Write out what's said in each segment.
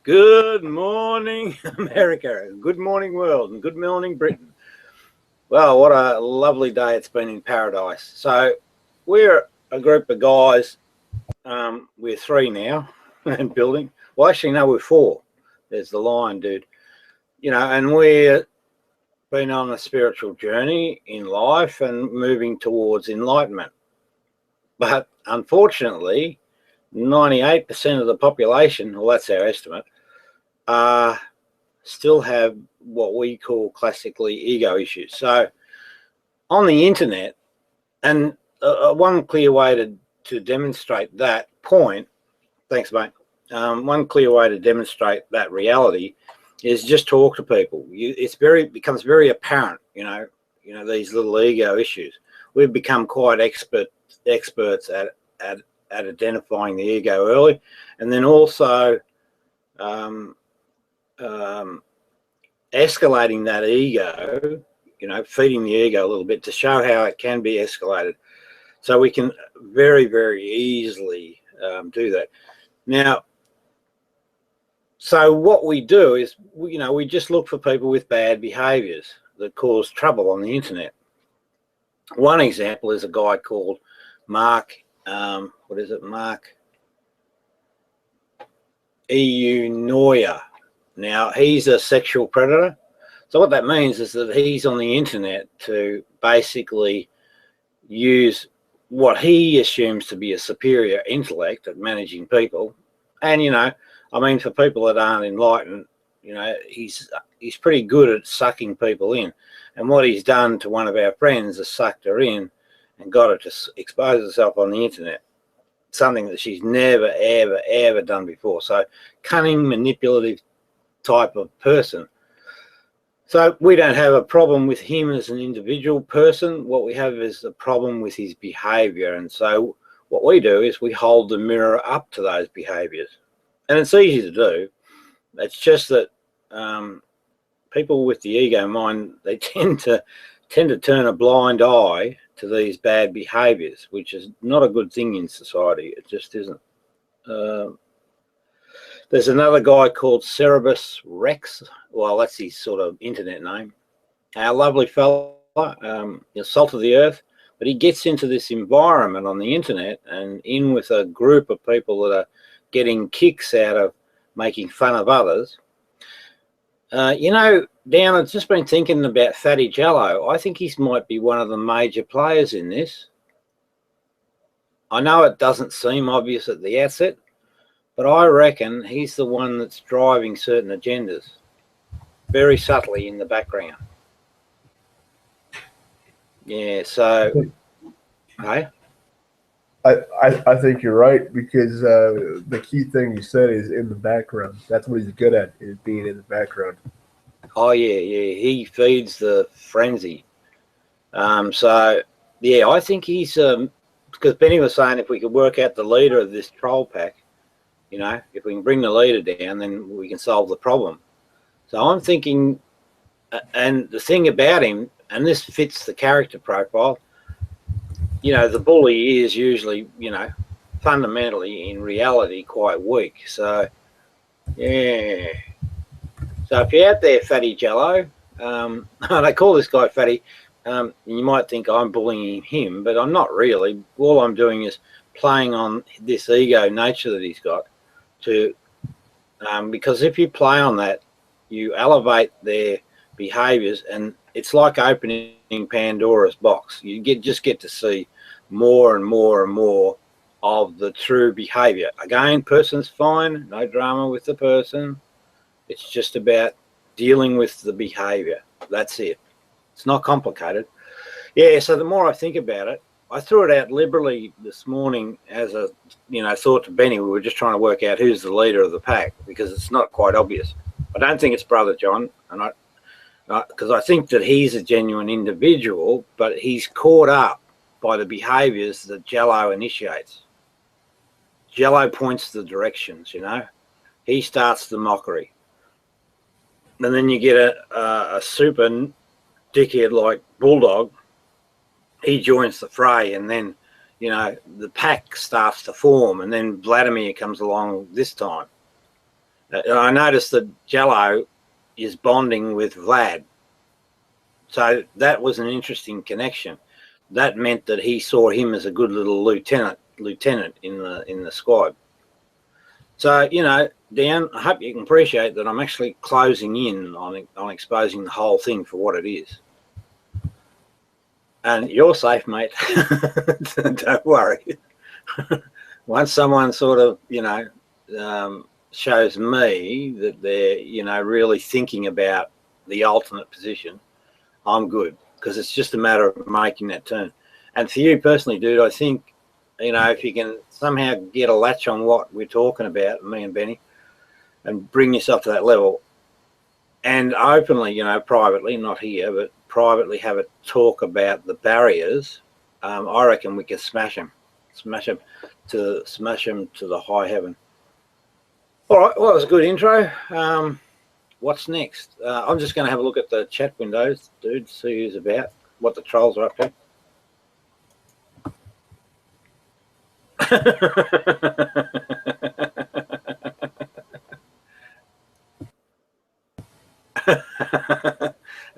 Good morning, America. Good morning, world, and good morning, Britain. Well, what a lovely day it's been in paradise. So we're a group of guys. We're three now and building. Well, actually, no, we're four. There's the lion dude. And we're been on a spiritual journey in life and moving towards enlightenment. But unfortunately, 98% of the population, well, that's our estimate, still have what we call classically ego issues. So on the internet, and one clear way to demonstrate that point, thanks, mate. One clear way to demonstrate that reality is just talk to people. It becomes very apparent, these little ego issues. We've become quite experts at identifying the ego early, and then also escalating that ego, feeding the ego a little bit to show how it can be escalated. So we can very, very easily do that. Now, so what we do is, we just look for people with bad behaviors that cause trouble on the internet. One example is a guy called Mork. Mark EU Neuer. Now, he's a sexual predator. So what that means is that he's on the internet to basically use what he assumes to be a superior intellect at managing people. And, for people that aren't enlightened, he's pretty good at sucking people in. And what he's done to one of our friends is sucked her in and got her to expose herself on the internet. Something that she's never, ever, ever done before. So cunning, manipulative type of person. So we don't have a problem with him as an individual person. What we have is a problem with his behavior. And so what we do is we hold the mirror up to those behaviors. And it's easy to do. It's just that people with the ego mind, they tend to turn a blind eye to these bad behaviors, which is not a good thing in society. It just isn't. There's another guy called Cerebus Rex. Well, that's his sort of internet name. Our lovely fella, salt of the earth, but he gets into this environment on the internet and in with a group of people that are getting kicks out of making fun of others. Dan, I've just been thinking about Fatty Jello. I think he might be one of the major players in this. I know it doesn't seem obvious at the outset, but I reckon he's the one that's driving certain agendas very subtly in the background. Yeah, so, hey? I think you're right, because the key thing you said is in the background. That's what he's good at, is being in the background. Oh, yeah, he feeds the frenzy. So, yeah, I think he's, because Benny was saying if we could work out the leader of this troll pack, if we can bring the leader down, then we can solve the problem. So I'm thinking, and the thing about him, and this fits the character profile, the bully is usually, fundamentally in reality quite weak. So, yeah. So if you're out there, Fatty Jello, I call this guy Fatty, you might think I'm bullying him, but I'm not really. All I'm doing is playing on this ego nature that he's got because if you play on that, you elevate their behaviors, and it's like opening Pandora's box. You just get to see more and more and more of the true behavior. Again, person's fine, no drama with the person. It's just about dealing with the behavior. That's it. It's not complicated. Yeah, so the more I think about it, I threw it out liberally this morning as a, thought to Benny. We were just trying to work out who's the leader of the pack, because it's not quite obvious. I don't think it's Brother John, and because I think that he's a genuine individual, but he's caught up by the behaviours that Jello initiates. Jello points the directions, He starts the mockery. And then you get a super dickhead like Bulldog. He joins the fray, and then, the pack starts to form, and then Vladimir comes along this time. I noticed that Jello is bonding with Vlad. So that was an interesting connection. That meant that he saw him as a good little lieutenant in the squad. So, you know, Dan, I hope you can appreciate that I'm actually closing in on exposing the whole thing for what it is. And you're safe, mate. Don't worry. Once someone sort of, you know, shows me that they're, you know, really thinking about the alternate position, I'm good, because it's just a matter of making that turn. And for you personally, dude, I think, you know, if you can somehow get a latch on what we're talking about, me and Benny, and bring yourself to that level, and openly, you know, privately, not here, but privately have a talk about the barriers, I reckon we can smash them to the high heaven. All right, well, that was a good intro. What's next? I'm just going to have a look at the chat windows, dude, see who's about, what the trolls are up to.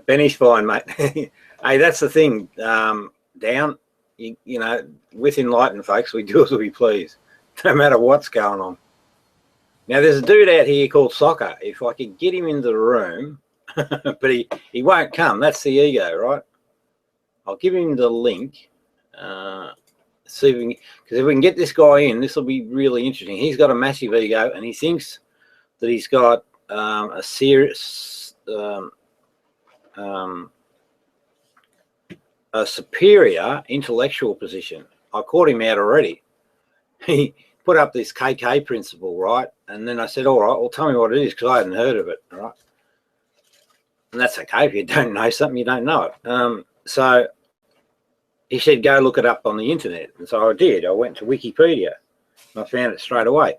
Benny's fine, mate. Hey, that's the thing. Down, you know, with enlightened folks, we do as we please, no matter what's going on. Now, there's a dude out here called Soccer. If I could get him into the room, but he won't come. That's the ego, right? I'll give him the link. See if we can, because if we can get this guy in, this will be really interesting. He's got a massive ego, and he thinks that he's got a serious, a superior intellectual position. I caught him out already. He put up this KK principle, right? And then I said, all right, well, tell me what it is, because I hadn't heard of it, right? And that's okay. If you don't know something, you don't know it. So he said, go look it up on the internet. And so I did. I went to Wikipedia and I found it straight away.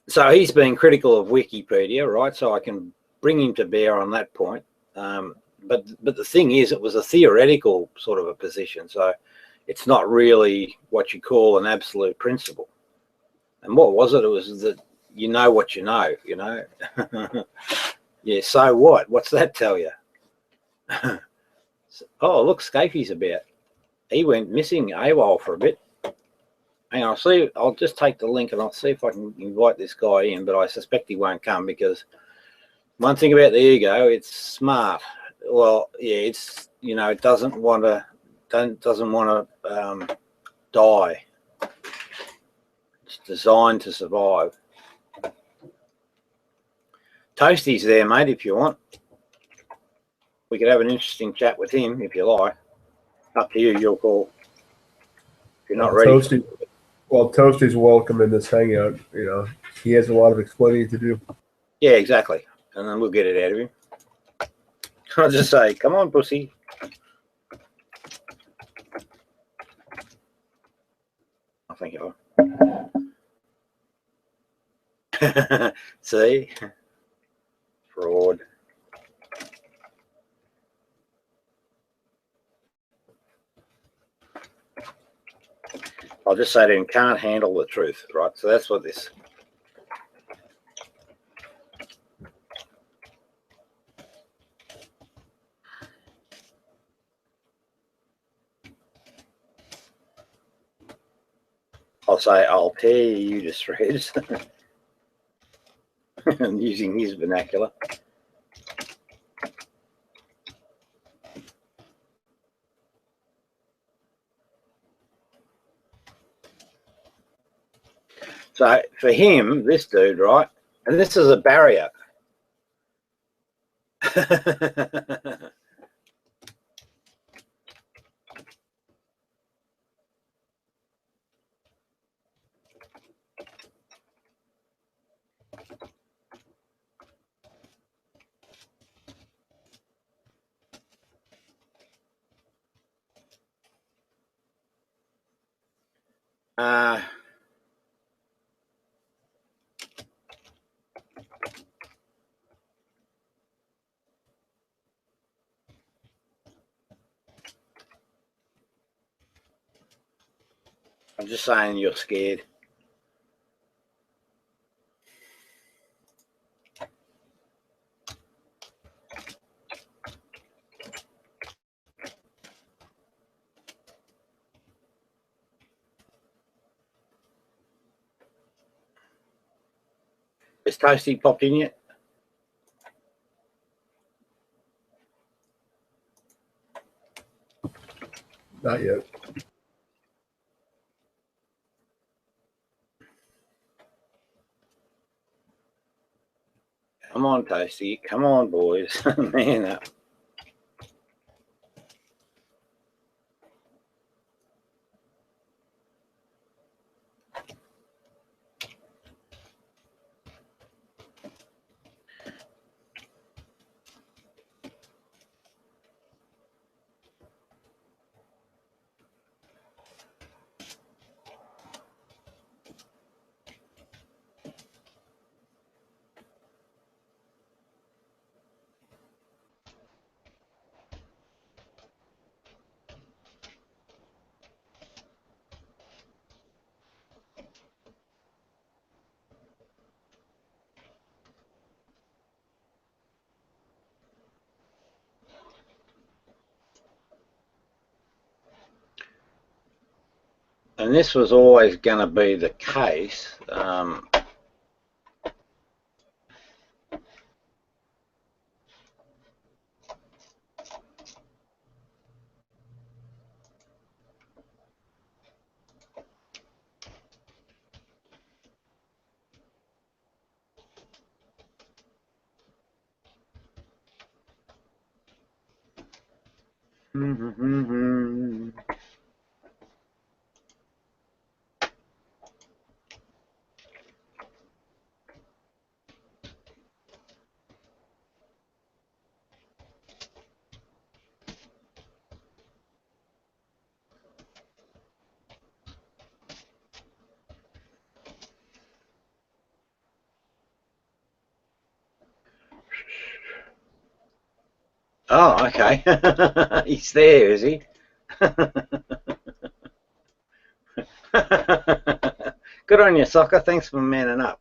So he's been critical of Wikipedia, right? So I can bring him to bear on that point. But the thing is, it was a theoretical sort of a position. So it's not really what you call an absolute principle. And what was it? It was that you know what you know, you know. Yeah, so what? What's that tell you? Oh, look, Scafey's about. He went missing AWOL for a bit. Hang on, I'll just take the link and I'll see if I can invite this guy in, but I suspect he won't come, because one thing about the ego, it's smart. Well, yeah, it's, you know, it doesn't want to die. It's designed to survive. Toasty's there, mate, if you want. We could have an interesting chat with him if you like. Up to you, your call. If you're not ready. Toasty's welcome in this hangout. You know, he has a lot of explaining to do. Yeah, exactly. And then we'll get it out of him. I'll just say, come on, pussy. I think you are. See? Fraud. I'll just say to him, can't handle the truth, right? So that's what this. I'll say, I'll tear you to shreds. And using his vernacular. So for him, this dude, right, and this is a barrier. I'm just saying you're scared. Is Toasty popped in yet? Not yet. Come on, Toasty. Come on, boys. Man up. And this was always going to be the case. Oh, okay. He's there, is he? Good on you, Soccer. Thanks for manning up.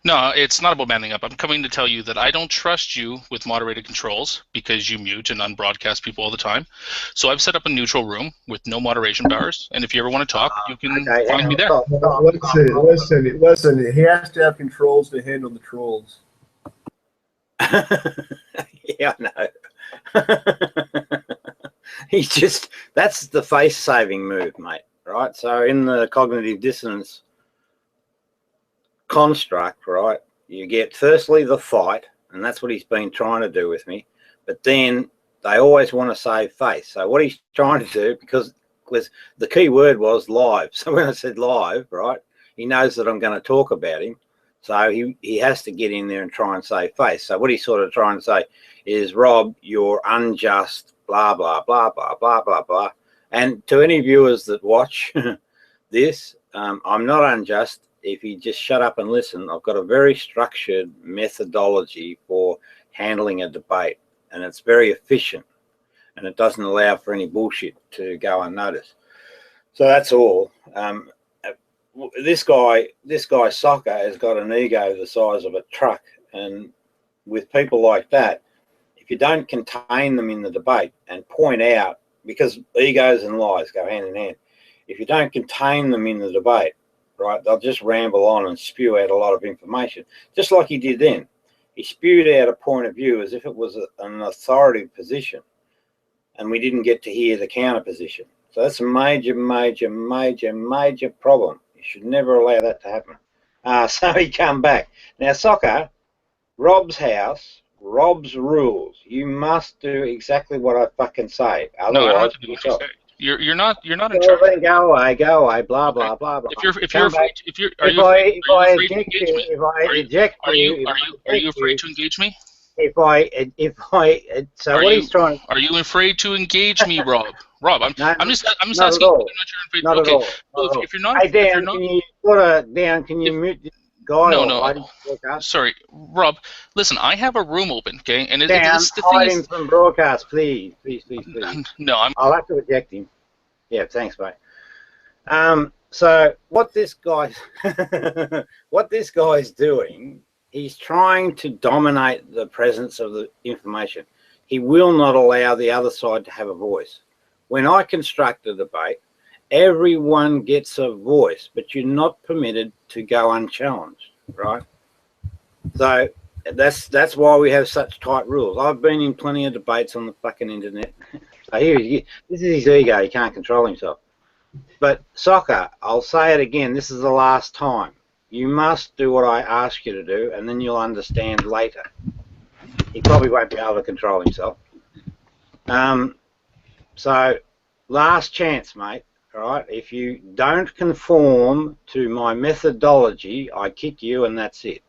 No, it's not about manning up. I'm coming to tell you that I don't trust you with moderated controls because you mute and unbroadcast people all the time. So I've set up a neutral room with no moderation bars, and if you ever want to talk, you can find me there. Listen, he has to have controls to handle the trolls. Yeah, I know. He's just, that's the face-saving move, mate, right? So in the cognitive dissonance construct, right, you get firstly the fight, and that's what he's been trying to do with me, but then they always want to save face. So what he's trying to do, because the key word was live, so when I said live, right, he knows that I'm going to talk about him, so he has to get in there and try and save face. So what he's sort of trying to say is, Rob, you're unjust, blah, blah, blah, blah, blah, blah, blah. And to any viewers that watch this, I'm not unjust. If you just shut up and listen, I've got a very structured methodology for handling a debate, and it's very efficient, and it doesn't allow for any bullshit to go unnoticed. So that's all. This guy Soccer has got an ego the size of a truck, and with people like that, if you don't contain them in the debate and point out, because egos and lies go hand in hand, if you don't contain them in the debate, right, they'll just ramble on and spew out a lot of information, just like he did then. He spewed out a point of view as if it was an authoritative position, and we didn't get to hear the counter position. So that's a major, major, major, major problem. You should never allow that to happen. So he come back. Now, Soccer, Rob's house, Rob's rules. You must do exactly what I fucking say. Otherwise, no, I don't have to do what you say. You're not in charge. Then go away, blah blah blah blah. If you're afraid to engage me? Are you afraid to engage me? Are you afraid to engage me, Rob? Rob, I'm just asking. I'm not sure. Okay. If you're not, hey Dan, can you put down? Can you mute this guy? No. Sorry, Rob. Listen, I have a room open, okay? And hide him from broadcast, please. No, I'll have to eject him. Yeah, thanks, mate. So what this guy's doing, he's trying to dominate the presence of the information. He will not allow the other side to have a voice. When I construct a debate, everyone gets a voice, but you're not permitted to go unchallenged, right? So that's why we have such tight rules. I've been in plenty of debates on the fucking internet. So this is his ego. He can't control himself. But soccer, I'll say it again. This is the last time. You must do what I ask you to do, and then you'll understand later. He probably won't be able to control himself. So last chance, mate. All right. If you don't conform to my methodology, I kick you, and that's it.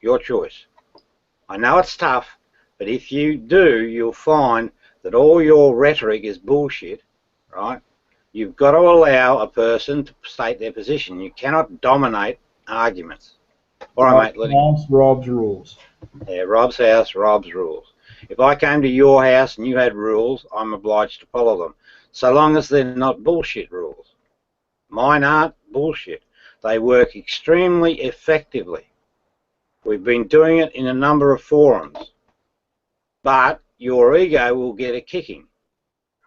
Your choice. I know it's tough, but if you do, you'll find that all your rhetoric is bullshit, right? You've got to allow a person to state their position. You cannot dominate arguments. All right, mate. Rob's rules. Yeah, Rob's house, Rob's rules. If I came to your house and you had rules, I'm obliged to follow them, so long as they're not bullshit rules. Mine aren't bullshit. They work extremely effectively. We've been doing it in a number of forums. But your ego will get a kicking,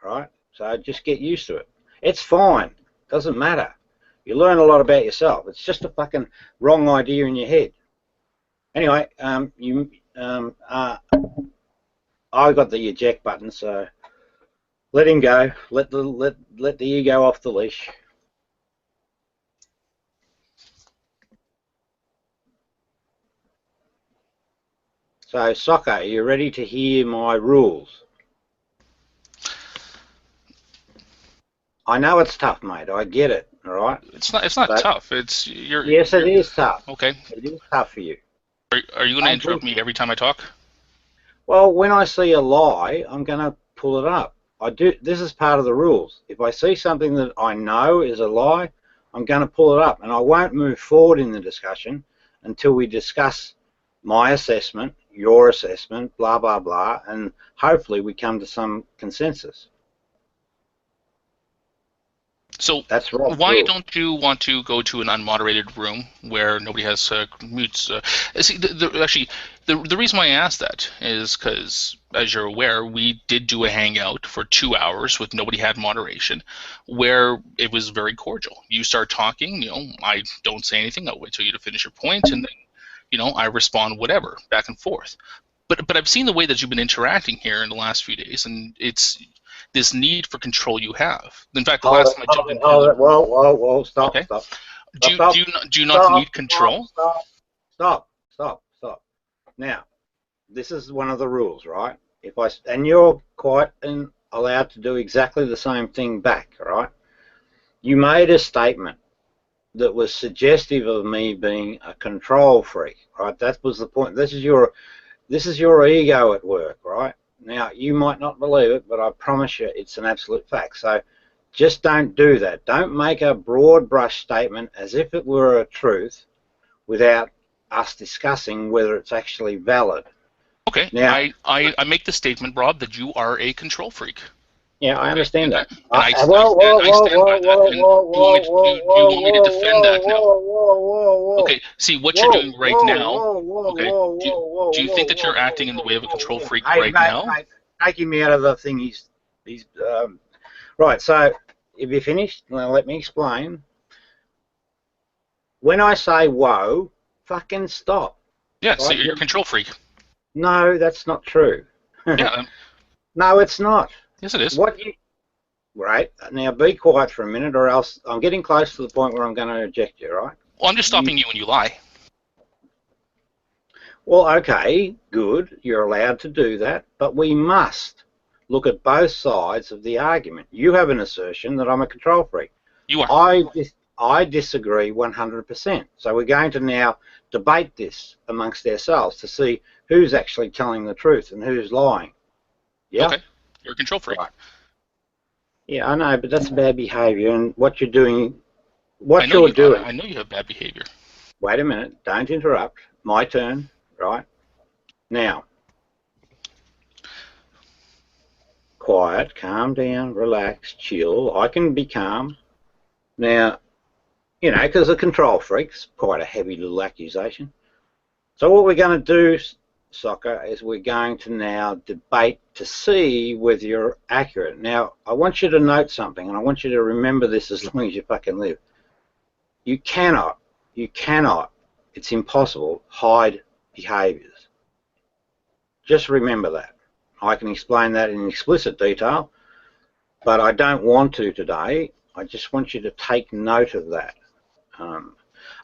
right? So just get used to it. It's fine. Doesn't matter. You learn a lot about yourself. It's just a fucking wrong idea in your head. Anyway, I got the eject button, so let him go. Let the ego off the leash. So, Soccer, are you ready to hear my rules? I know it's tough, mate. I get it. All right. It's not tough. Yes, it is tough. Okay. It is tough for you. Are you going to interrupt me every time I talk? Well, when I see a lie, I'm going to pull it up. This is part of the rules. If I see something that I know is a lie, I'm going to pull it up, and I won't move forward in the discussion until we discuss my assessment, your assessment, blah, blah, blah, and hopefully we come to some consensus. So that's right. Why don't you want to go to an unmoderated room where nobody has mutes? See, the reason why I asked that is because, as you're aware, we did do a hangout for 2 hours with nobody had moderation, where it was very cordial. You start talking, I don't say anything. I'll wait till you to finish your point, and then, I respond whatever, back and forth. But I've seen the way that you've been interacting here in the last few days, and it's this need for control you have. In fact, the last time I jumped into whoa, stop, okay. Stop. Do you not need control? Stop. Now, this is one of the rules, right? And you're quite allowed to do exactly the same thing back, right? You made a statement that was suggestive of me being a control freak, right? That was the point. This is your ego at work, right? Now, you might not believe it, but I promise you it's an absolute fact. So just don't do that. Don't make a broad brush statement as if it were a truth without us discussing whether it's actually valid. Okay. Now, I make the statement, Rob, that you are a control freak. Yeah, I understand that. Do you want me to defend that now? Okay, see, what you're doing right now, do you think that you're acting in the way of a control freak right now? Take him out of the thing. He's right, so if you're finished, well, let me explain. When I say whoa, fucking stop. Yeah, right? So you're a control freak. No, that's not true. Yeah. No, it's not. Yes, it is. Right. Now be quiet for a minute, or else I'm getting close to the point where I'm going to eject you, right? Well, I'm just stopping you when you lie. Well, okay, good. You're allowed to do that, but we must look at both sides of the argument. You have an assertion that I'm a control freak. You are. I disagree 100%. So we're going to now debate this amongst ourselves to see who's actually telling the truth and who's lying. Yeah. Okay. You're a control freak. Right. Yeah, I know, but that's bad behaviour, and what you're doing, I know you have bad behaviour. Wait a minute, don't interrupt. My turn, right? Now, quiet, calm down, relax, chill. I can be calm. Now, because a control freak's quite a heavy little accusation. So what we're going to do, Soccer, is we're going to now debate to see whether you're accurate. Now, I want you to note something, and I want you to remember this as long as you fucking live. You cannot, it's impossible, hide behaviours. Just remember that. I can explain that in explicit detail, but I don't want to today. I just want you to take note of that.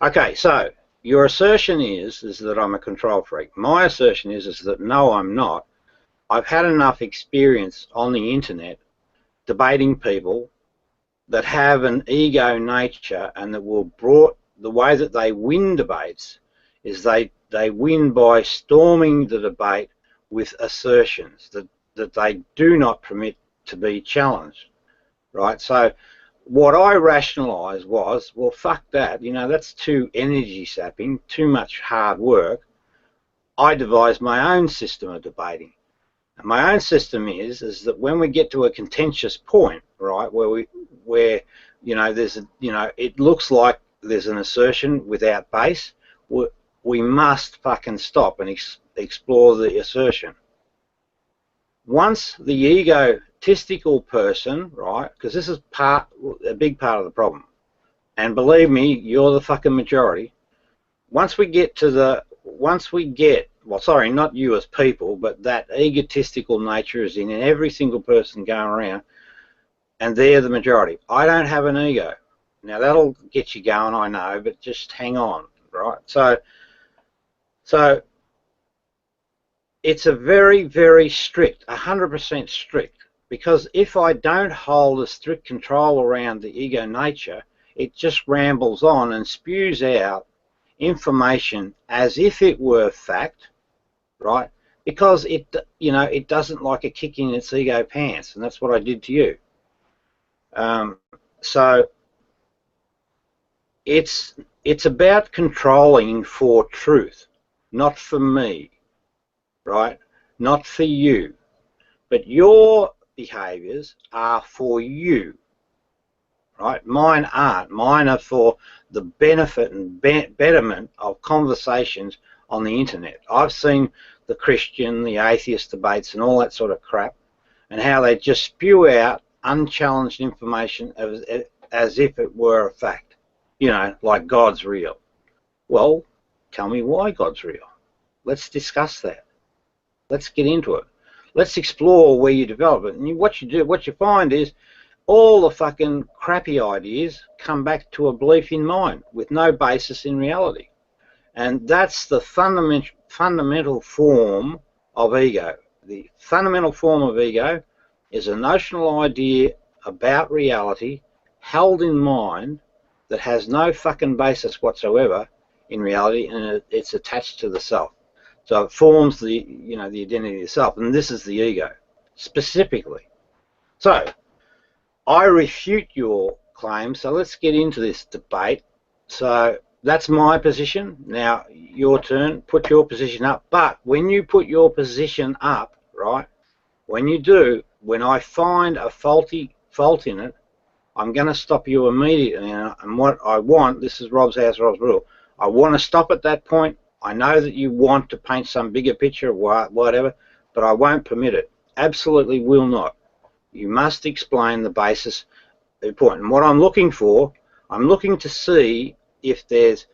Okay, so your assertion is that I'm a control freak. My assertion is that no, I'm not. I've had enough experience on the internet debating people that have an ego nature, and that will brought the way that they win debates is they win by storming the debate with assertions that they do not permit to be challenged, right? So what I rationalised was, well, fuck that, you know, that's too energy sapping, too much hard work. I devised my own system of debating. And my own system is that when we get to a contentious point, right, where you know there's a, you know, it looks like there's an assertion without base, we must fucking stop and explore the assertion. Once the egotistical person, right, because this is a big part of the problem, and believe me, you're the fucking majority. Once we get, well, sorry, not you as people, but that egotistical nature is in every single person going around, and they're the majority. I don't have an ego. Now, that'll get you going, I know, but just hang on, right? So it's a very, very strict, 100% strict, because if I don't hold a strict control around the ego nature, it just rambles on and spews out information as if it were fact, right? Because it, you know, it doesn't like a kick in its ego pants, and that's what I did to you. So it's about controlling for truth, not for me, right? Not for you, but your behaviours are for you, right? Mine aren't. Mine are for the benefit and betterment of conversations on the internet. I've seen the Christian, the atheist debates and all that sort of crap, and how they just spew out unchallenged information as if it were a fact. You know, like God's real. Well, tell me why God's real. Let's discuss that. Let's get into it. Let's explore where you develop it. And what you find is all the fucking crappy ideas come back to a belief in mind with no basis in reality. And that's the fundamental form of ego. The fundamental form of ego is a notional idea about reality held in mind that has no fucking basis whatsoever in reality, and it's attached to the self. So it forms the, you know, the identity of the self, and this is the ego specifically. So I refute your claim. So let's get into this debate. So that's my position. Now your turn. Put your position up. But when you put your position up, right? When you do, when I find a fault in it, I'm going to stop you immediately. And what I want, this is Rob's house, Rob's rule. I want to stop at that point. I know that you want to paint some bigger picture or whatever, but I won't permit it. Absolutely will not. You must explain the basis of the point. And what I'm looking for, I'm looking to see if there's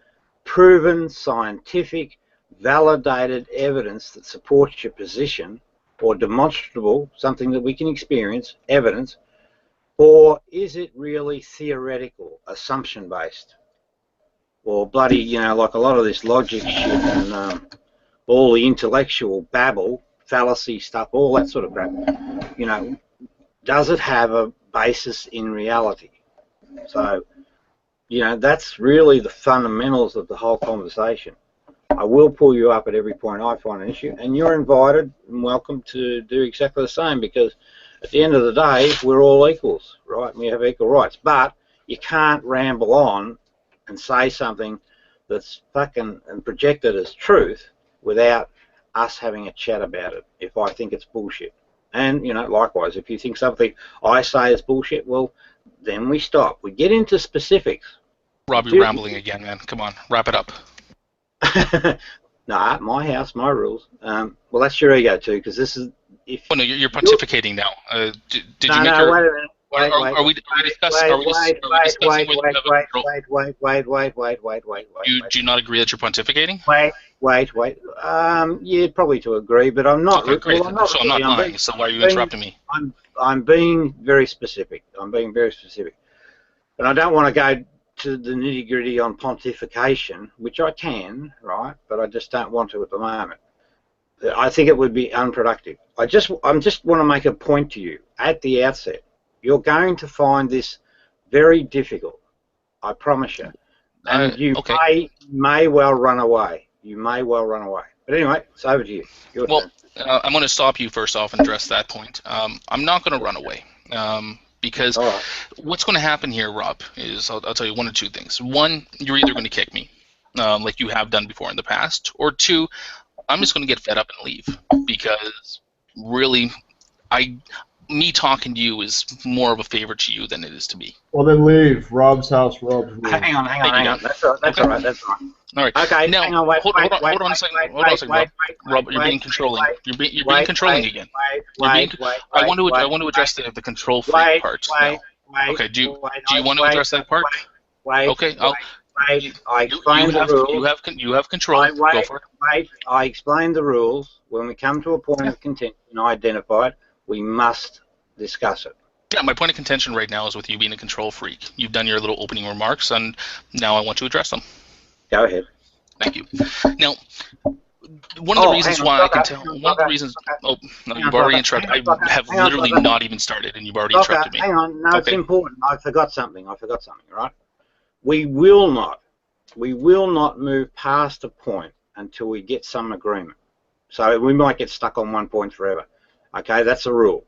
proven, scientific, validated evidence that supports your position, or demonstrable, something that we can experience, evidence, or is it really theoretical, assumption-based? Or bloody, you know, like a lot of this logic shit and all the intellectual babble, fallacy stuff, all that sort of crap, you know, does it have a basis in reality? So, you know, that's really the fundamentals of the whole conversation. I will pull you up at every point I find an issue, and you're invited and welcome to do exactly the same, because at the end of the day, we're all equals, right? We have equal rights. But you can't ramble on and say something that's fucking and project it as truth without us having a chat about it, if I think it's bullshit. And, you know, likewise, if you think something I say is bullshit, well, then we stop. We get into specifics. Rob, you're rambling again, man. Come on, wrap it up. Nah, my house, my rules. Well, that's your ego too, because this is... Oh, no, you're pontificating now. Did you make wait a minute. Are we discussing whether you have a control? Do you not agree that you're pontificating? Wait. Yeah, probably to agree, but I'm not. Okay, great. Well, I'm not so I'm not lying. So why are you interrupting me? I'm being very specific. And I don't want to go to the nitty-gritty on pontification, which I can, right? But I just don't want to at the moment. I think it would be unproductive. I just want to make a point to you at the outset. You're going to find this very difficult. I promise you. And you may well run away. But anyway, it's over to you. Your turn. I'm going to stop you first off and address that point. I'm not going to run away. Because what's going to happen here, Rob, is I'll tell you one or two things. One, you're either going to kick me, like you have done before in the past, or two, I'm just going to get fed up and leave, because really, me talking to you is more of a favor to you than it is to me. Well, then leave. Rob's house, Rob's room. Hang on. That's all right. All right. Okay. Now, hang on. Wait a second. Rob, you're being controlling. You're being controlling again. I want to address the control freak part. Okay. Do you want to address that part? Okay. I explained the rules. You have control. Go for it. I explained the rules. When we come to a point of contention and identify it, we must discuss it. Yeah, my point of contention right now is with you being a control freak. You've done your little opening remarks, and now I want to address them. Go ahead. Thank you. Now, one of the reasons why I can tell. One of the reasons. Oh, no, you've already interrupted. I have literally not even started, and you've already interrupted me. Hang on. No, it's important. I forgot something. Right? We will not move past a point until we get some agreement. So we might get stuck on one point forever. Okay, that's a rule.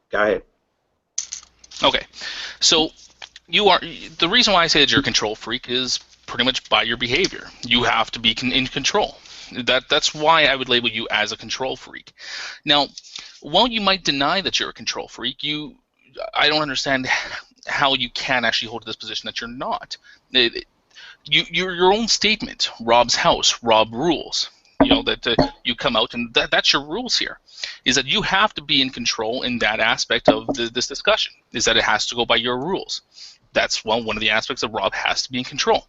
Go ahead. Okay, so the reason why I say that you're a control freak is pretty much by your behavior. You have to be in control. That's why I would label you as a control freak. Now, while you might deny that you're a control freak, I don't understand how you can actually hold to this position that you're not. Your own statement, Rob's house, Rob rules. That you come out and that's your rules here, is that you have to be in control in that aspect of this discussion, is that it has to go by your rules. That's one of the aspects that Rob has to be in control.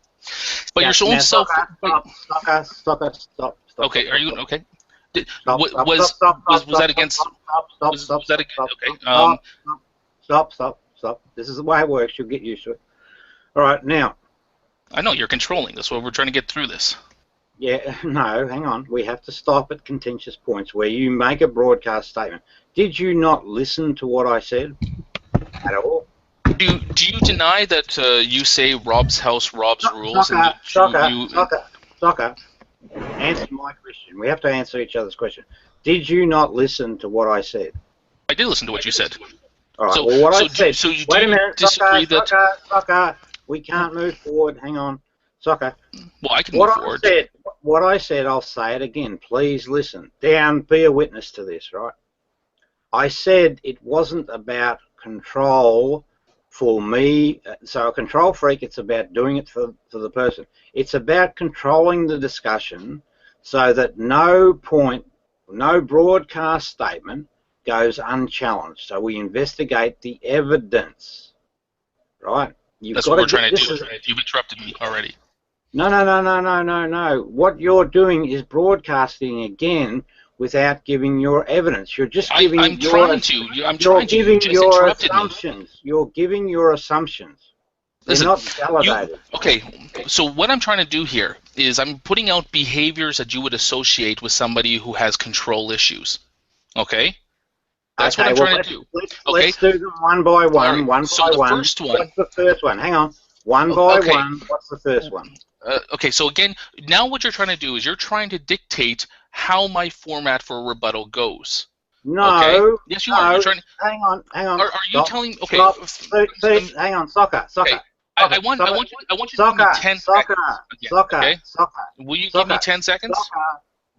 But your own self... Stop. Okay, are you... Okay. Was that against... Was that against... Okay. Stop. This is the way it works. You'll get used to it. All right, now... I know, you're controlling. That's why we're trying to get through this. Yeah, no, hang on. We have to stop at contentious points where you make a broadcast statement. Did you not listen to what I said at all? Do you deny that you say Rob's house, Rob's rules? Soccer. Answer my question. We have to answer each other's question. Did you not listen to what I said? I did listen to what you said. All right. Well, what I said. So you wait a minute. Disagree Soccer. We can't move forward. Hang on. Soccer. Well, I can move forward. What I said, I'll say it again. Please listen. Be a witness to this, right? I said it wasn't about control for me. So a control freak, it's about doing it for the person. It's about controlling the discussion so that no broadcast statement goes unchallenged. So we investigate the evidence, right? That's what we're trying to do. You've interrupted me already. No. What you're doing is broadcasting again without giving your evidence. You're just giving I'm trying to. You just interrupted me. You're giving your assumptions. They're not validated. Okay, so what I'm trying to do here is I'm putting out behaviors that you would associate with somebody who has control issues. Okay? That's what I'm trying to do. Let's do them one by one. First one. What's the first one? Hang on. One by one. What's the first one? Okay, so again, now what you're trying to do is you're trying to dictate how my format for a rebuttal goes. No. Okay? Yes, you are. You're trying to... Hang on. Are you telling... Okay. Hang on, Soccer. Okay. I want you to give me 10 seconds. Soccer. Will you give me 10 seconds?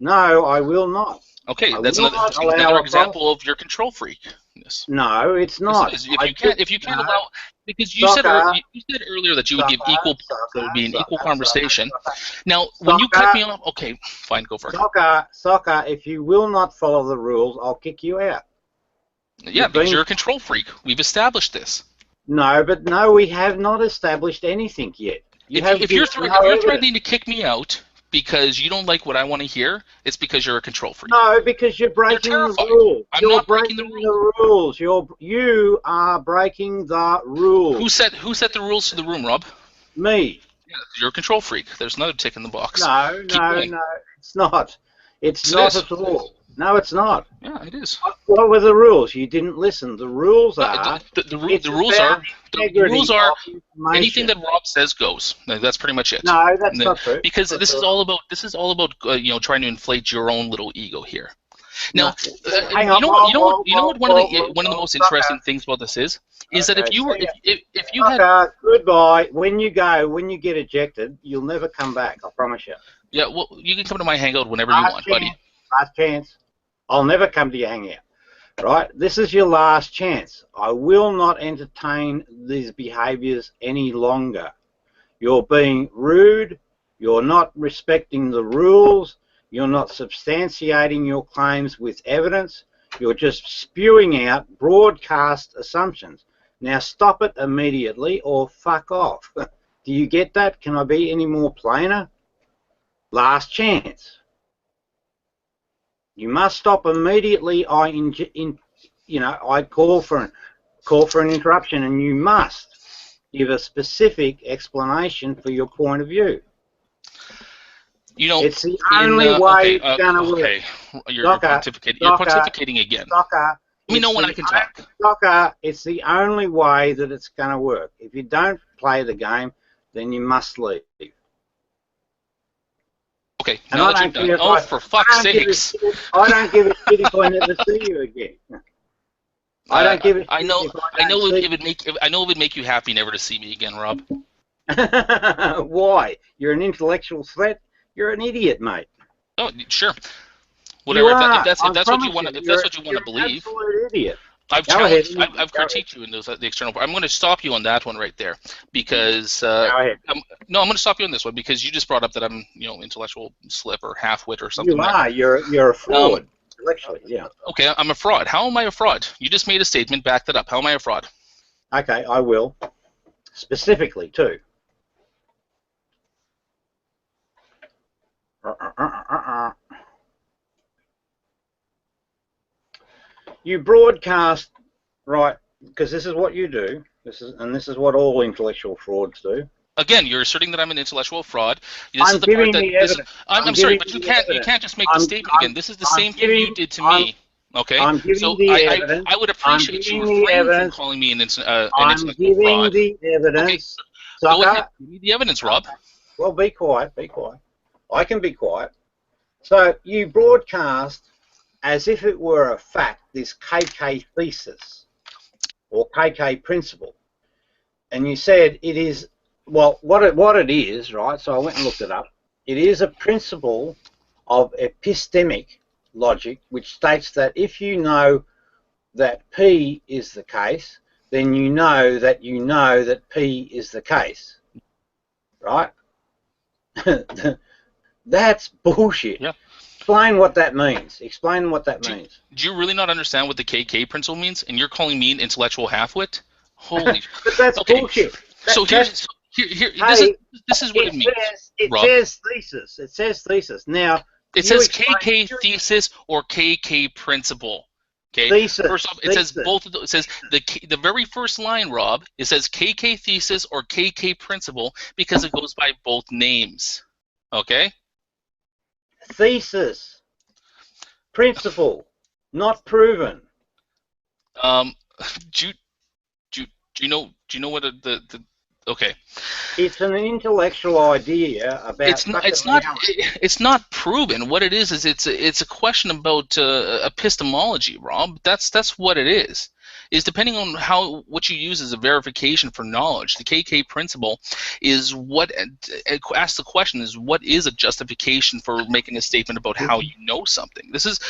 No, I will not. Okay, that's another example of your control freakness. No, it's not. If you can't allow, because you said earlier that you would give equal, there would be an equal conversation. Now, when you cut me off, okay, fine, go for it. Soccer, if you will not follow the rules, I'll kick you out. Yeah, because you're a control freak. We've established this. No, but no, we have not established anything yet. If you're threatening to kick me out because you don't like what I want to hear, it's because you're a control freak. No, because you're breaking the rules. I'm not breaking the rules. You are breaking the rules. Who set the rules to the room, Rob? Me. Yeah, you're a control freak. There's another tick in the box. No, it's not. It's not at all. No, it's not. Yeah, it is. What were the rules? You didn't listen. The rules are... The rules are anything that Rob says goes. That's pretty much it. No, that's not true. Because this is all about trying to inflate your own little ego here. Now, you know what one of the most interesting things about this is that if you had goodbye, when you get ejected, you'll never come back. I promise you. Yeah, well, you can come to my hangout whenever you want, buddy. Last chance. I'll never come to your hangout. Right? This is your last chance. I will not entertain these behaviors any longer. You're being rude. You're not respecting the rules. You're not substantiating your claims with evidence. You're just spewing out broadcast assumptions. Now stop it immediately or fuck off. Do you get that? Can I be any more plainer? Last chance. You must stop immediately. I call for an interruption, and you must give a specific explanation for your point of view. It's the only way it's going to work. Okay, you're pontificating again. Let me know when I can talk. Docker, it's the only way that it's going to work. If you don't play the game, then you must leave. Okay, now that you've done. Oh, for fuck's sakes! I don't give a shit if I never see you again. I don't give a shit. I know it would make you happy never to see me again, Rob. Why? You're an intellectual threat. You're an idiot, mate. Oh, sure. Whatever. If that's what you want to believe. Absolute idiot. I've critiqued you in the external part. I'm going to stop you on that one right there because I'm going to stop you on this one because you just brought up that I'm intellectual slip or half-wit or something. You are. You're a fraud. Intellectually, yeah. Okay, I'm a fraud. How am I a fraud? You just made a statement. Back that up. How am I a fraud? Okay, I will. Specifically, too. You broadcast, right, because this is what you do. This is what all intellectual frauds do. Again, you're asserting that I'm an intellectual fraud. I'm sorry, but you can't just make the statement again. This is the same thing you did to me. Okay? I'm giving the evidence. I would appreciate you refraining from calling me an intellectual fraud. I'm giving the evidence. Okay. Go ahead. Give me the evidence, Rob. Well, be quiet. Be quiet. I can be quiet. So you broadcast as if it were a fact, this KK thesis or KK principle, and you said it is, well, what it is, right? So I went and looked it up. It is a principle of epistemic logic, which states that if you know that P is the case, then you know that P is the case, right? That's bullshit. Yeah. Explain what that means. Explain what that means. Do you really not understand what the KK principle means? And you're calling me an intellectual half-wit? Holy. But that's bullshit. This is what it means. It says thesis. It says thesis. Now. It says KK thesis or KK principle. Okay. Thesis. First off, it says both of those. It says the very first line, Rob. It says KK thesis or KK principle because it goes by both names. Okay. Thesis, principle, not proven. Do you know what the okay? It's an intellectual idea about. It's not proven. What it is it's a question about epistemology, Rob. That's what it is. Is depending on what you use as a verification for knowledge. The KK principle is what asks the question is what is a justification for making a statement about how you know something. This is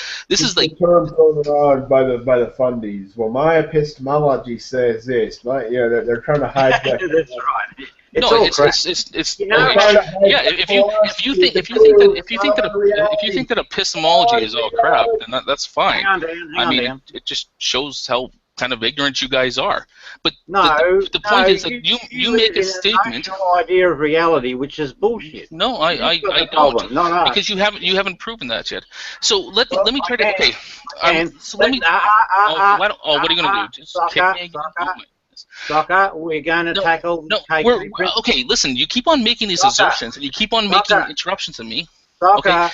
like the term thrown around by the fundies. Well, my epistemology says this. They're trying to hide that. That's right. It's No, all it's crap. it's You know, yeah. If you think that epistemology is all crap, then that's fine. hang on, Dan. I mean, it just shows how kind of ignorant you guys are. But No, the point is that you you live make a in statement. an notional idea of reality, which is bullshit. No, I You've got the don't, problem, not us. because you haven't proven that yet. So let me try to. I Okay, can. so let me. What are you gonna do? Just kick me again? Oh my goodness. Soccer, we're going to tackle No, okay. Listen, you keep on making these assertions, and you keep on making interruptions at me. Soccer,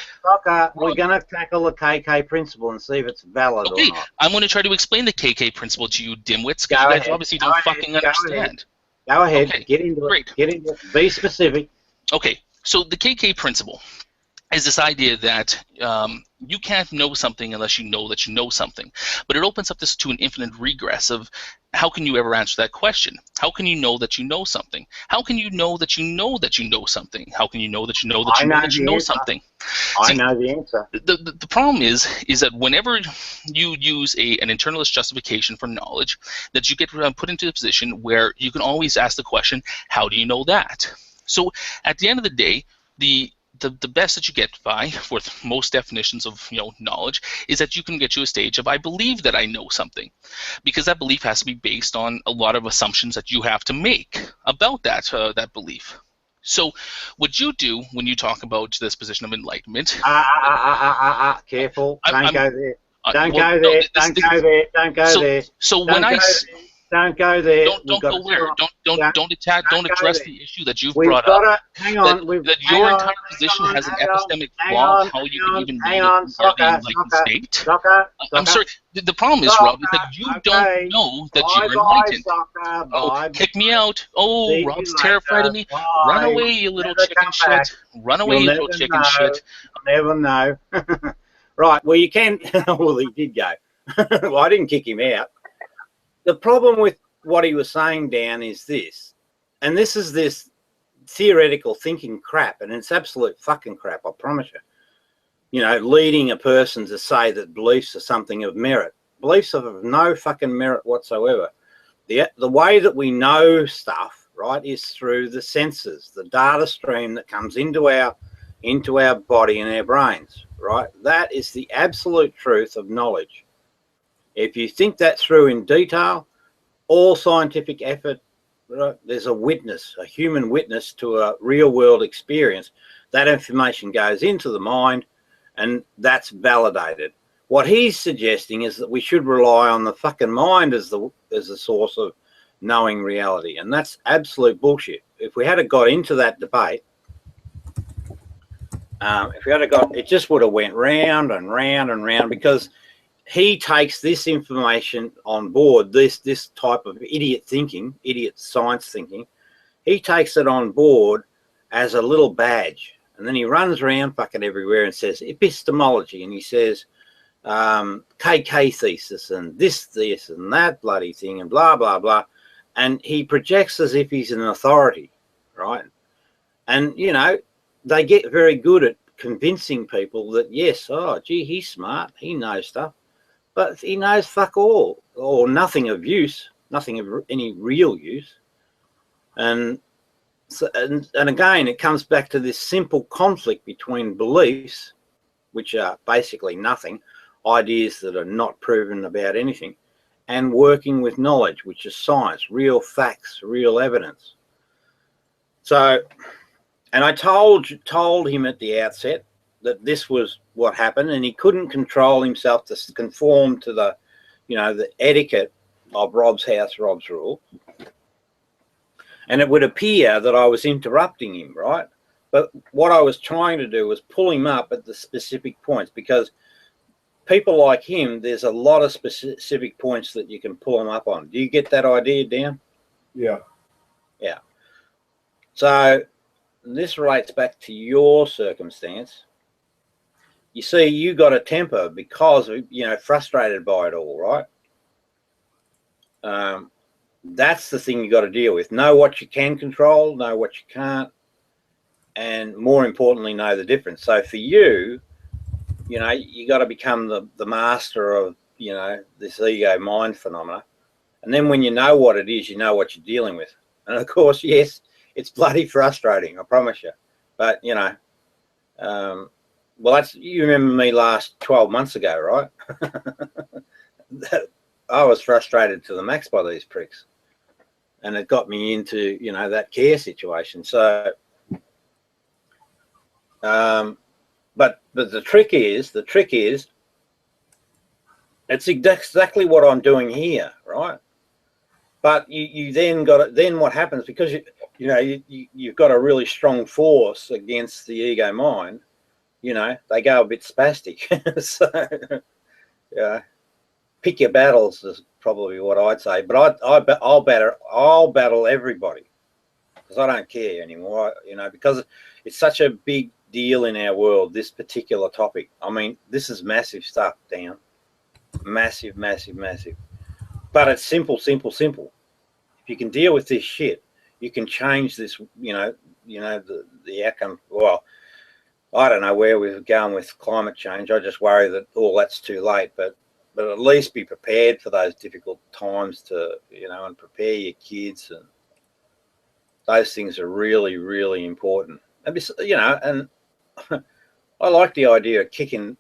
we're going to tackle the KK principle and see if it's valid or not. I'm going to try to explain the KK principle to you dimwits, because you guys obviously don't fucking understand. Go ahead. Okay, Get into great. it. Get into it. Be specific. Okay, so the KK principle is this idea that you can't know something unless you know that you know something. But it opens up this to an infinite regress of how can you ever answer that question? How can you know that you know something? How can you know that you know that you know something? How can you know that you know that you know that you know something? I know the answer. The problem is that whenever you use an internalist justification for knowledge, that you get put into a position where you can always ask the question, how do you know that? So at the end of the day, the best that you get by with most definitions of knowledge is that you can get to a stage of I believe that I know something, because that belief has to be based on a lot of assumptions that you have to make about that belief. So what you do when you talk about this position of enlightenment, careful, don't go there. Don't go there. Don't go there. So when I don't go there. Don't go where. Don't address the issue that you've We've brought got up. Hang on. That your entire position has an epistemic flaw of how you can even know that you are the enlightened state. I'm sorry. The problem is, Rob, is that you don't know that you're enlightened. Oh, kick me out. Oh, Rob's terrified of me. Run away, you little chicken shit. Run away, you little chicken shit. I'll never know. Right. Well, you can. Well, he did go. Well, I didn't kick him out. The problem with what he was saying, Dan, is this, and this is this theoretical thinking crap, and it's absolute fucking crap, I promise you. Leading a person to say that beliefs are something of merit. Beliefs are of no fucking merit whatsoever. The way that we know stuff, right, is through the senses, the data stream that comes into our body and our brains, right? That is the absolute truth of knowledge. If you think that through in detail, all scientific effort, right, there's a human witness to a real world experience. That information goes into the mind and that's validated. What he's suggesting is that we should rely on the fucking mind as the source of knowing reality. And that's absolute bullshit. If we had got into that debate, it just would have went round and round and round, because he takes this information on board, this type of idiot science thinking. He takes it on board as a little badge, and then he runs around fucking everywhere and says epistemology, and he says KK thesis and this and that bloody thing and blah blah blah, and he projects as if he's an authority, right? And they get very good at convincing people that yes, oh gee, he's smart, he knows stuff. But he knows fuck all, or nothing of use, nothing of any real use. And again, it comes back to this simple conflict between beliefs, which are basically nothing, ideas that are not proven about anything, and working with knowledge, which is science, real facts, real evidence. So, and I told him at the outset that this was what happened, and he couldn't control himself to conform to the etiquette of Rob's house, Rob's rule. And it would appear that I was interrupting him, right? But what I was trying to do was pull him up at the specific points, because people like him, there's a lot of specific points that you can pull them up on. Do you get that idea, Dan? Yeah. Yeah. So this relates back to your circumstance. You see, you got a temper because frustrated by it all, right? That's the thing you got to deal with. Know what you can control, know what you can't, and more importantly, know the difference. So for you, you got to become the master of this ego mind phenomena, and then when you know what it is, you know what you're dealing with. And of course, yes, it's bloody frustrating, I promise you. But you know, well, that's, you remember me last 12 months ago, right? I was frustrated to the max by these pricks, and it got me into, you know, that care situation. So, but the trick is, it's exactly what I'm doing here, right? But you then got it. Then what happens, because you've got a really strong force against the ego mind. You know, they go a bit spastic. So yeah, pick your battles is probably what I'd say. But I'll battle everybody, because I don't care anymore. You know, because it's such a big deal in our world, this particular topic. I mean, this is massive stuff, Dan. Massive, massive, massive. But it's simple. If you can deal with this shit, you can change this, the outcome. Well, I don't know where we're going with climate change. I just worry that all that's too late, but at least be prepared for those difficult times and prepare your kids, and those things are really, really important. And and I like the idea of kicking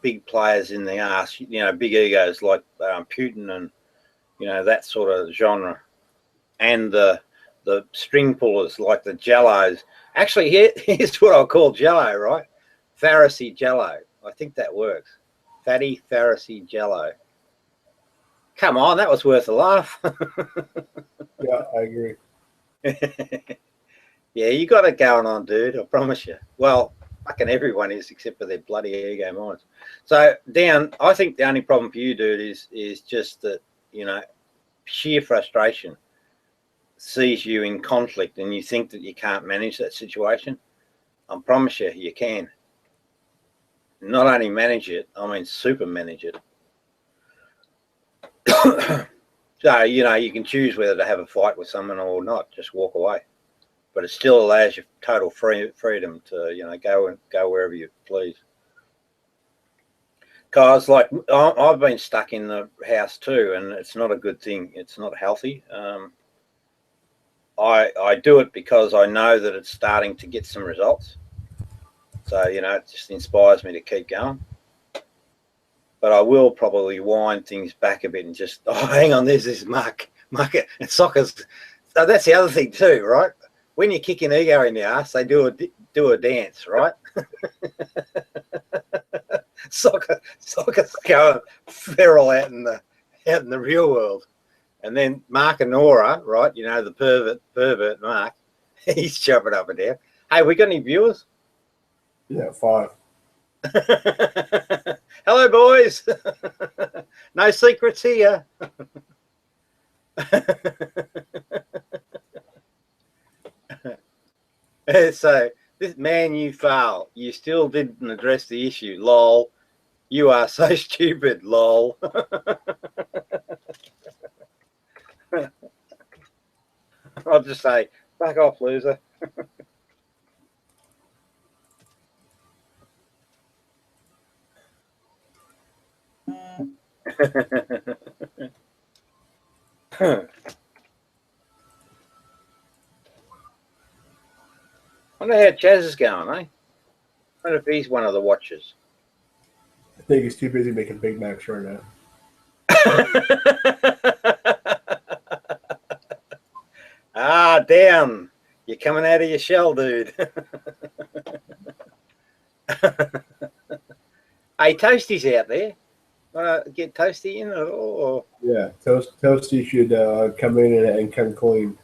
big players in the ass, big egos like Putin and that sort of genre. And the string pullers like the Jellos. Actually, here's what I'll call Jello, right? Pharisee Jello. I think that works. Fatty Pharisee Jello. Come on, that was worth a laugh. Yeah, I agree. Yeah, you got it going on, dude. I promise you. Well, fucking everyone is, except for their bloody ego minds. So, Dan, I think the only problem for you, dude, is just that, sheer frustration sees you in conflict, and you think that you can't manage that situation. I promise you, you can. Not only manage it, I mean super manage it. So, you can choose whether to have a fight with someone or not, just walk away. But it still allows you total freedom to, go wherever you please. Because, like, I've been stuck in the house too, and it's not a good thing. It's not healthy. I do it because I know that it's starting to get some results. So, it just inspires me to keep going. But I will probably wind things back a bit and just, hang on, there's this muck. And soccer's, so that's the other thing too, right? When you kick an ego in the ass, they do a dance, right? Soccer's going feral out in the real world. And then Mark and Nora, right? The pervert Mark, he's jumping up and down. Hey, we got any viewers? Yeah, 5. Hello, boys. No secrets here. So, this man, you fail. You still didn't address the issue. Lol. You are so stupid. Lol. I'll just say, back off, loser. I wonder how Chaz is going, eh? I wonder if he's one of the watchers. I think he's too busy making Big Macs right now. Damn. You're coming out of your shell, dude. Hey, Toasty's out there. Want to get Toasty in? Or... Yeah, Toasty should come in and come clean.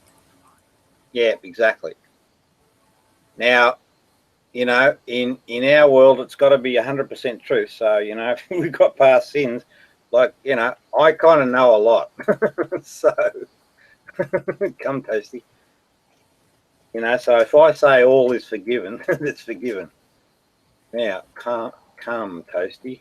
Yeah, exactly. Now, in our world, it's got to be 100% truth. So, if we've got past sins, like, I kind of know a lot. So, come, Toasty. So if I say all is forgiven, it's forgiven. Now, come, Toasty.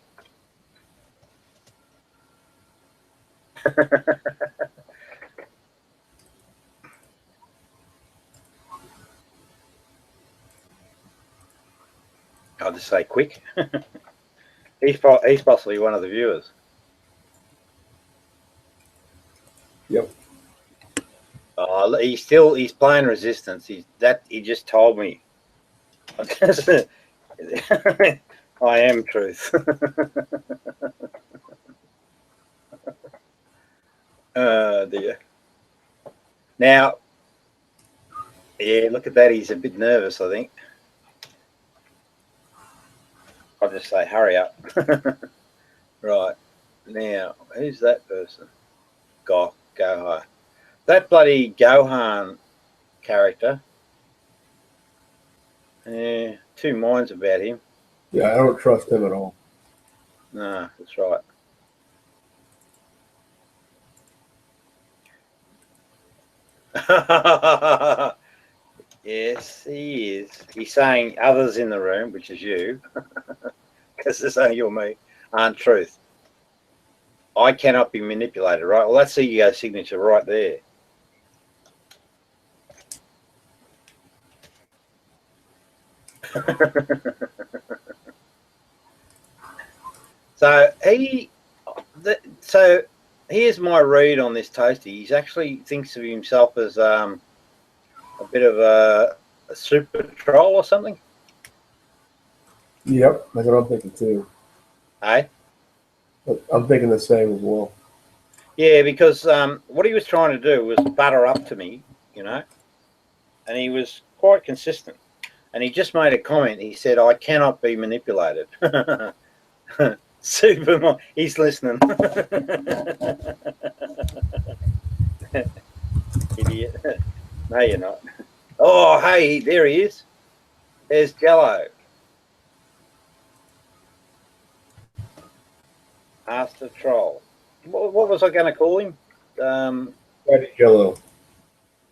I'll just say quick. He's possibly one of the viewers. Yep. Oh, Oh, he's playing resistance. He just told me. I am truth. Dear. Now, yeah, look at that. He's a bit nervous, I think. I'll just say, hurry up. Right. Now, who's that person? Gohan. That bloody Gohan character. Yeah, two minds about him. Yeah, I don't trust him at all. No, that's right. Yes, he is. He's saying others in the room, which is you, because there's only you or me, aren't truth. I cannot be manipulated, right? Well, that's the ego signature right there. So here's my read on this Toasty. He actually thinks of himself as a bit of a super troll or something. Yep, that's what I'm thinking too. Hey? I'm thinking the same as well. Yeah, because what he was trying to do was butter up to me, and he was quite consistent. And he just made a comment. He said, I cannot be manipulated. Super, he's listening. Idiot. No, you're not. Oh, hey, there he is. There's Jello. Master Troll. What was I going to call him? Daddy Jello.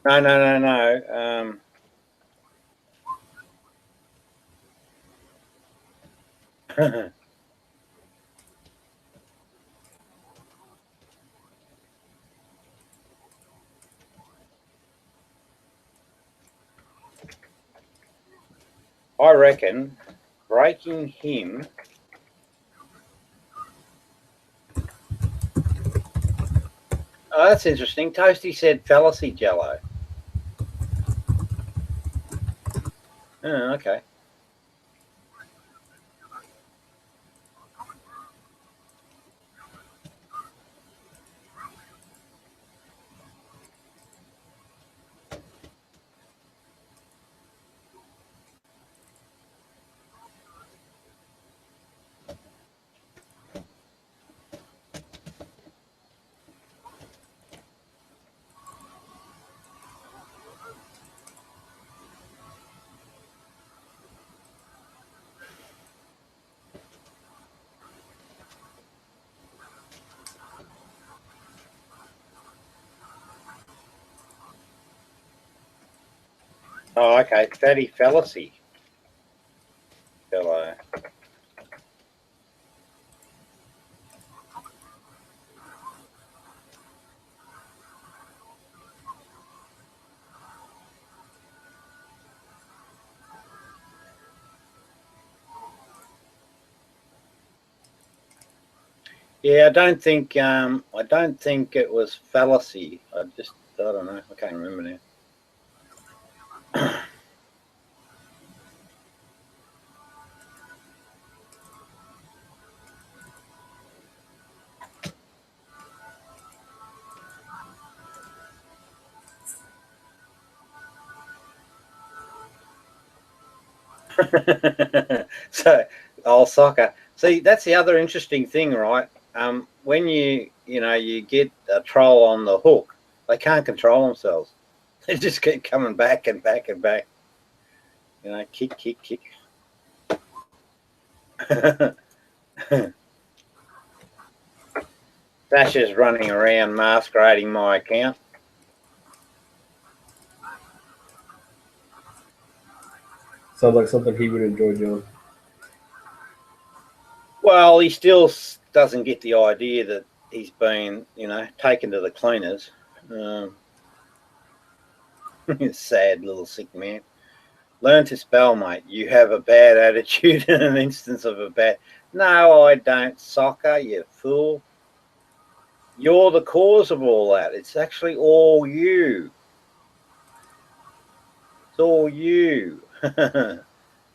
No. I reckon breaking him. Oh, that's interesting. Toasty said fallacy Jello. Oh, okay. Oh, okay. Fatty fallacy. Jello. Yeah, I don't think it was fallacy. I don't know. I can't remember now. So, soccer. See, that's the other interesting thing, right? When you get a troll on the hook, they can't control themselves. They just keep coming back and back and back. Kick. Sasha's running around masquerading my account. Sounds like something he would enjoy doing. Well, he still doesn't get the idea that he's been, taken to the cleaners. Sad little sick man. Learn to spell, mate. You have a bad attitude and an instance of a bad... No, I don't, soccer, you fool. You're the cause of all that. It's actually all you. all you.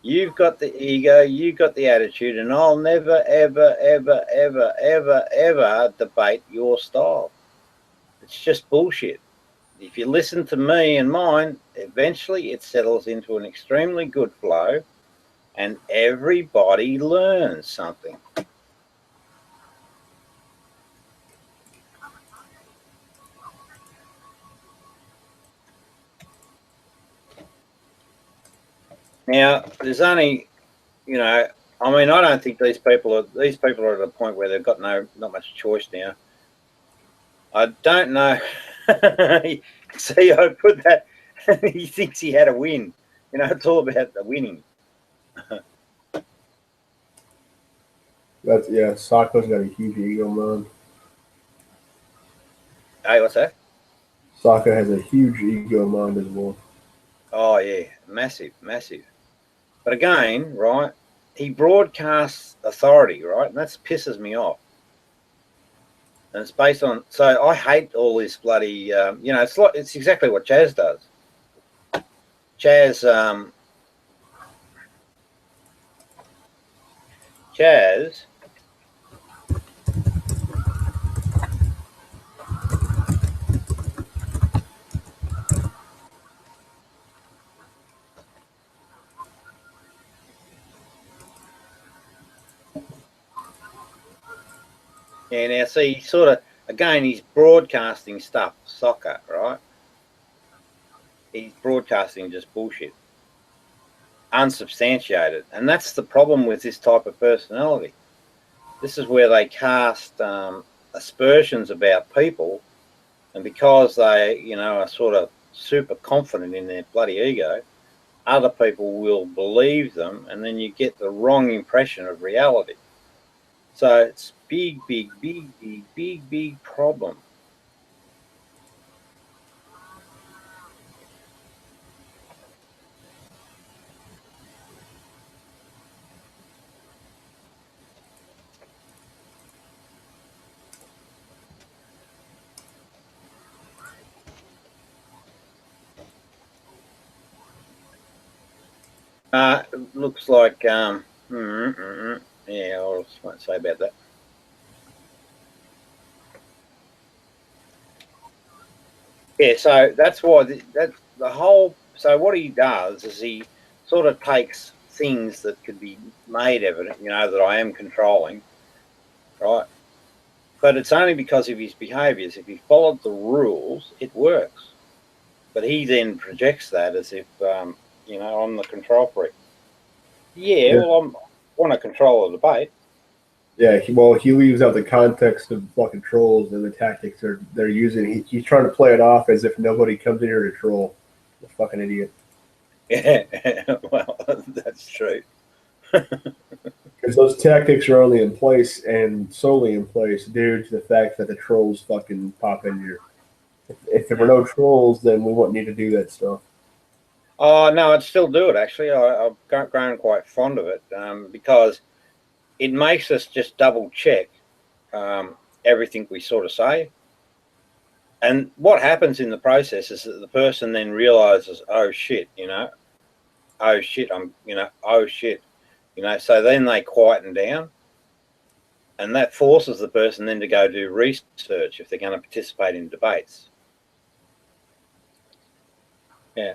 You've got the ego, you've got the attitude, and I'll never, ever, ever, ever, ever, ever debate your style. It's just bullshit. If you listen to me and mine, eventually it settles into an extremely good flow, and everybody learns something. Now, there's only, you know, I mean, I don't think these people are at a point where they've got not much choice now. I don't know. See, I put that. He thinks he had a win. You know, it's all about the winning. Sokka's got a huge ego, man. Hey, what's that? Sokka has a huge ego mind as well. Oh yeah, massive, massive. But again, right? He broadcasts authority, right? And that pisses me off. And it's based on. So I hate all this bloody. You know, it's exactly what Chaz does. Chaz. Yeah, now see, sort of, again, he's broadcasting stuff, soccer, right? He's broadcasting just bullshit, unsubstantiated. And that's the problem with this type of personality. This is where they cast aspersions about people, and because they, you know, are sort of super confident in their bloody ego, other people will believe them, and then you get the wrong impression of reality. So it's big problem. Looks like yeah, I just won't say about that. Yeah, so that's why the whole. So what he does is he sort of takes things that could be made evident, you know, that I am controlling, right? But it's only because of his behaviours. If he followed the rules, it works. But he then projects that as if, you know, I'm the control freak. Yeah, well, I want to control the debate. Yeah, he leaves out the context of fucking trolls and the tactics they're using. He's trying to play it off as if nobody comes in here to troll. The fucking idiot. Yeah, well, that's true. Because those tactics are only in place and solely in place due to the fact that the trolls fucking pop in here. If there were no trolls, then we wouldn't need to do that stuff. Oh, no, I'd still do it, actually. I've grown quite fond of it because it makes us just double check everything we sort of say. And what happens in the process is that the person then realizes, oh shit, you know, oh shit, oh shit, you know, so then they quieten down, and that forces the person then to go do research if they're going to participate in debates. Yeah.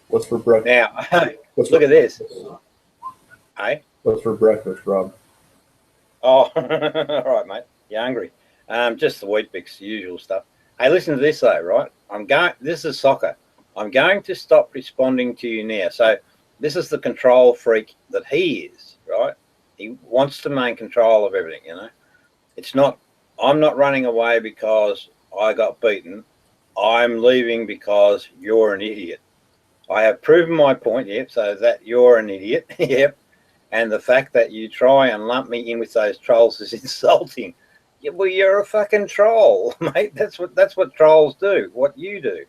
What's for breakfast? Now, look at this. Hey? What's for breakfast, Rob? Oh, all right, mate. You're hungry. Just the Wheat Bix, the usual stuff. Hey, listen to this though, right? This is soccer. I'm going to stop responding to you now. So this is the control freak that he is, right? He wants to maintain control of everything, you know. I'm not running away because I got beaten. I'm leaving because you're an idiot. I have proven my point, yep, so that you're an idiot, yep. And the fact that you try and lump me in with those trolls is insulting. Yeah, well, you're a fucking troll, mate. That's what trolls do, what you do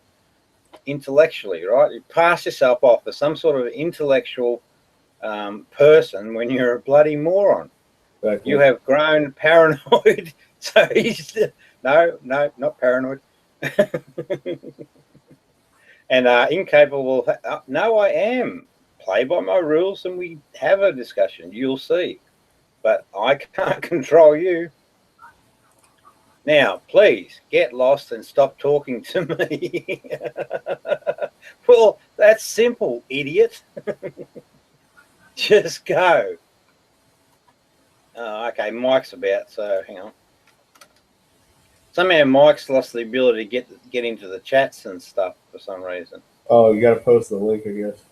intellectually, right? You pass yourself off as some sort of intellectual person when you're a bloody moron. Exactly. You have grown paranoid. So he's no, not paranoid, and incapable. No, I am. Play by my rules, and we have a discussion. You'll see, but I can't control you. Now, please get lost and stop talking to me. Well, that's simple, idiot. Just go. Oh, okay, Mike's about, so hang on. Somehow Mike's lost the ability to get into the chats and stuff for some reason. Oh, you got to post the link, I guess.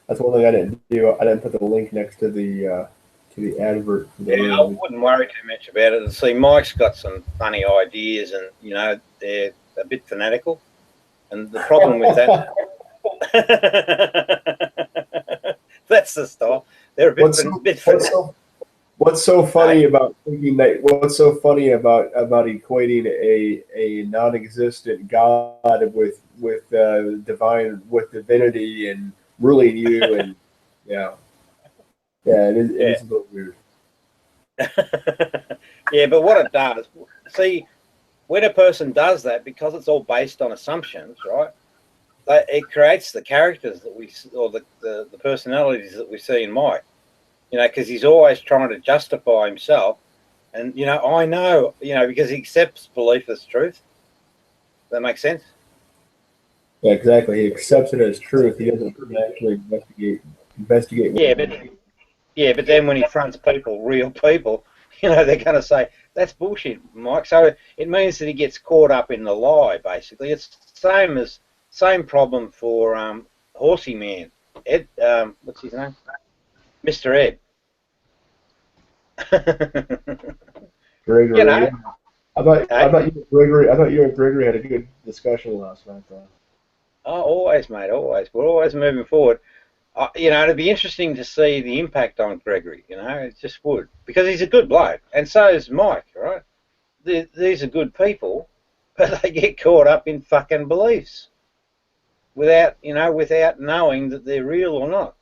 That's one thing I didn't do. I didn't put the link next to the advert. Yeah, I wouldn't worry too much about it. See, Mike's got some funny ideas, and you know they're a bit fanatical. And the problem with that, that's the style. They're a bit fanatical. What's so funny about thinking that? What's so funny about equating a non-existent God with divinity and ruling you and yeah, it is a little weird. Yeah, but what it does, see, when a person does that, because it's all based on assumptions, right? It creates the characters that we, or the personalities that we see in Mike. You know, because he's always trying to justify himself, and you know, I know, you know, because he accepts belief as truth. Does that make sense? Yeah, exactly. He accepts it as truth. He doesn't actually investigate. Yeah, but then when he fronts people, real people, you know, they're going to say that's bullshit, Mike. So it means that he gets caught up in the lie. Basically, it's the same problem for Horsey Man. Ed, what's his name? Mr. Ed. Gregory. You know, I thought you and Gregory had a good discussion last night, though. Oh, always, mate, always. We're always moving forward. You know, it'd be interesting to see the impact on Gregory. You know, it just would, because he's a good bloke, and so is Mike. Right? These are good people, but they get caught up in fucking beliefs without knowing that they're real or not.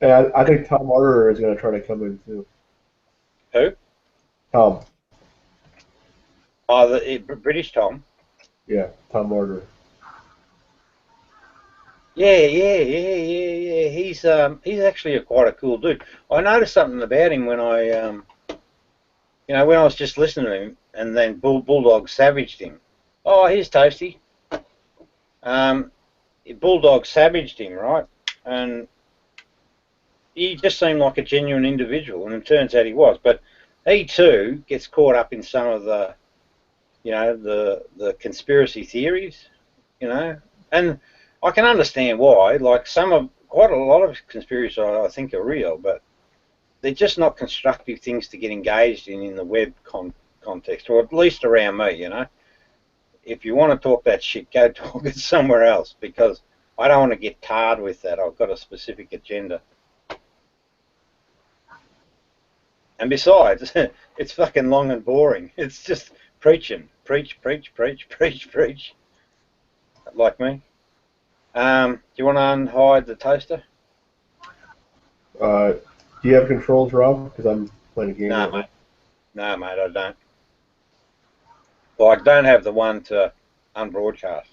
And I think Tom Arter is going to try to come in too. Who? Tom. Oh, the British Tom. Yeah, Tom Arter. Yeah. He's actually quite a cool dude. I noticed something about him when I when I was just listening to him, and then Bulldog savaged him. Oh, here's Toasty. Bulldog savaged him, right? And he just seemed like a genuine individual, and it turns out he was. But he too gets caught up in some of the, the conspiracy theories, and I can understand why. Like quite a lot of conspiracies I think are real, but they're just not constructive things to get engaged in the web context, or at least around me. If you want to talk that shit, go talk it somewhere else, because I don't want to get tarred with that. I've got a specific agenda. And besides, it's fucking long and boring. It's just preaching. Preach. Like me. Do you want to unhide the toaster? Do you have controls, Rob? Because I'm playing a game. No, mate. No, mate, I don't. Well, I don't have the one to unbroadcast.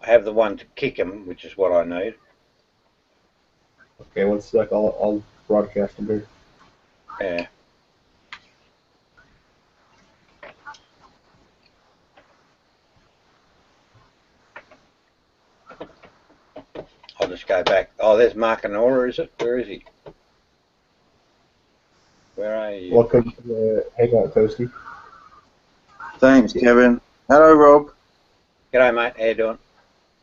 I have the one to kick him, which is what I need. Okay, one sec. I'll broadcast them here. Yeah. I'll just go back. Oh, there's Mark and Nora, is it? Where is he? Where are you? Welcome to the Hangout, Toasty. Thanks, Kevin. Hello, Rob. G'day, mate. How you doing?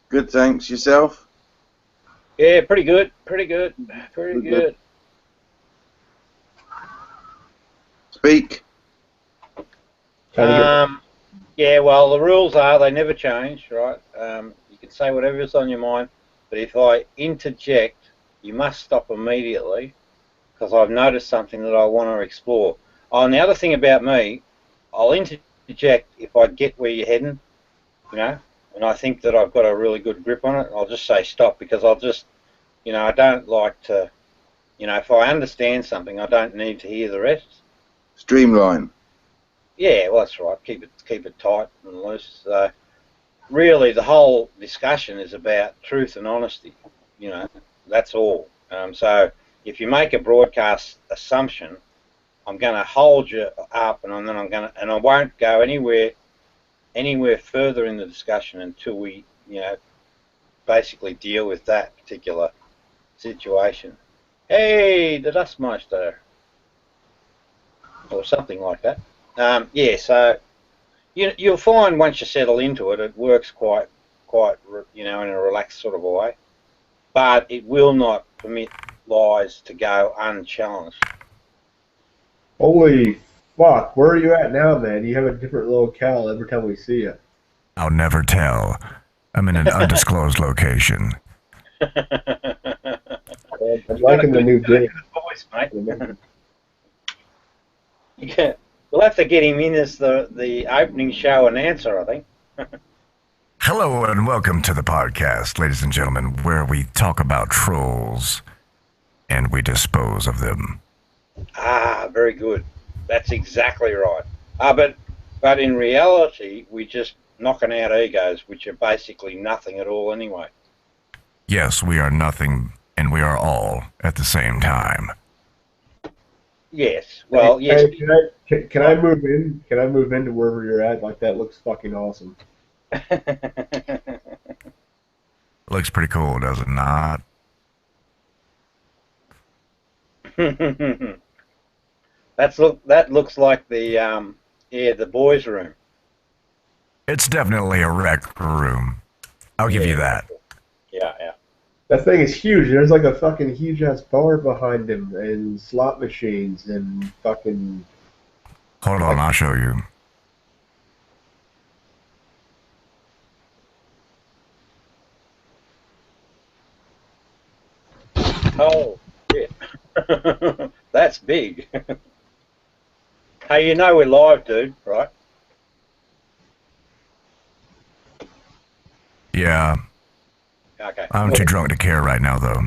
Good, thanks. Yourself? Yeah, pretty good. Pretty good. Speak. Yeah, well, the rules are they never change, right? You can say whatever's on your mind, but if I interject, you must stop immediately, because I've noticed something that I want to explore. Oh, and the other thing about me, I'll interject interject if I get where you're heading, you know, and I think that I've got a really good grip on it. I'll just say stop because I'll just, you know, I don't like to, you know, if I understand something, I don't need to hear the rest. Streamline. Yeah, well, that's right. Keep it tight and loose. So really, the whole discussion is about truth and honesty. You know, that's all. So if you make a broadcast assumption, I'm going to hold you up, and then I won't go anywhere further in the discussion until we, you know, basically deal with that particular situation. Hey, the Dustmeister, or something like that. Yeah, so you'll find once you settle into it, it works quite, you know, in a relaxed sort of a way. But it will not permit lies to go unchallenged. Holy fuck, where are you at now, man? You have a different locale every time we see you. I'll never tell. I'm in an undisclosed location. I'm liking the new game. Voice, mate. Yeah, we'll have to get him in as the opening show announcer, I think. Hello and welcome to the podcast, ladies and gentlemen, where we talk about trolls and we dispose of them. Ah, very good. That's exactly right. But in reality, we're just knocking out egos, which are basically nothing at all anyway. Yes, we are nothing and we are all at the same time. Yes. Well, yes. Can I move in? Can I move into wherever you're at? Like, that looks fucking awesome. Looks pretty cool, does it not? That looks like the boys' room. It's definitely a rec room. I'll give you that. Yeah. That thing is huge. There's like a fucking huge ass bar behind him, and slot machines, and fucking. Hold on, I'll show you. Oh, shit. That's big. Hey, you know we're live, dude, right? Yeah. Okay. I'm too drunk to care right now, though.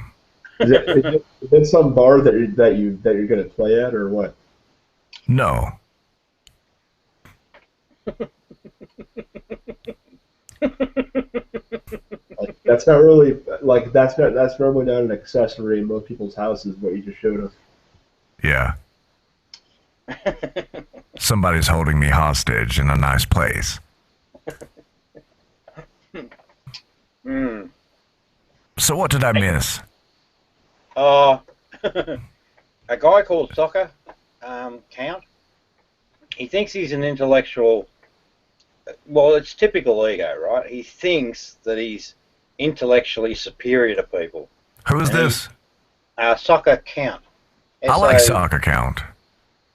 Is it some bar that you're gonna play at, or what? No. Like, that's not really like that's normally not an accessory in most people's houses. What you just showed us. Yeah. Somebody's holding me hostage in a nice place. Mm. So what did I miss? A guy called Soccer Count. He thinks he's an intellectual. Well, it's typical ego, right? He thinks that he's intellectually superior to people. Who's this? Soccer Count. I like Soccer Count.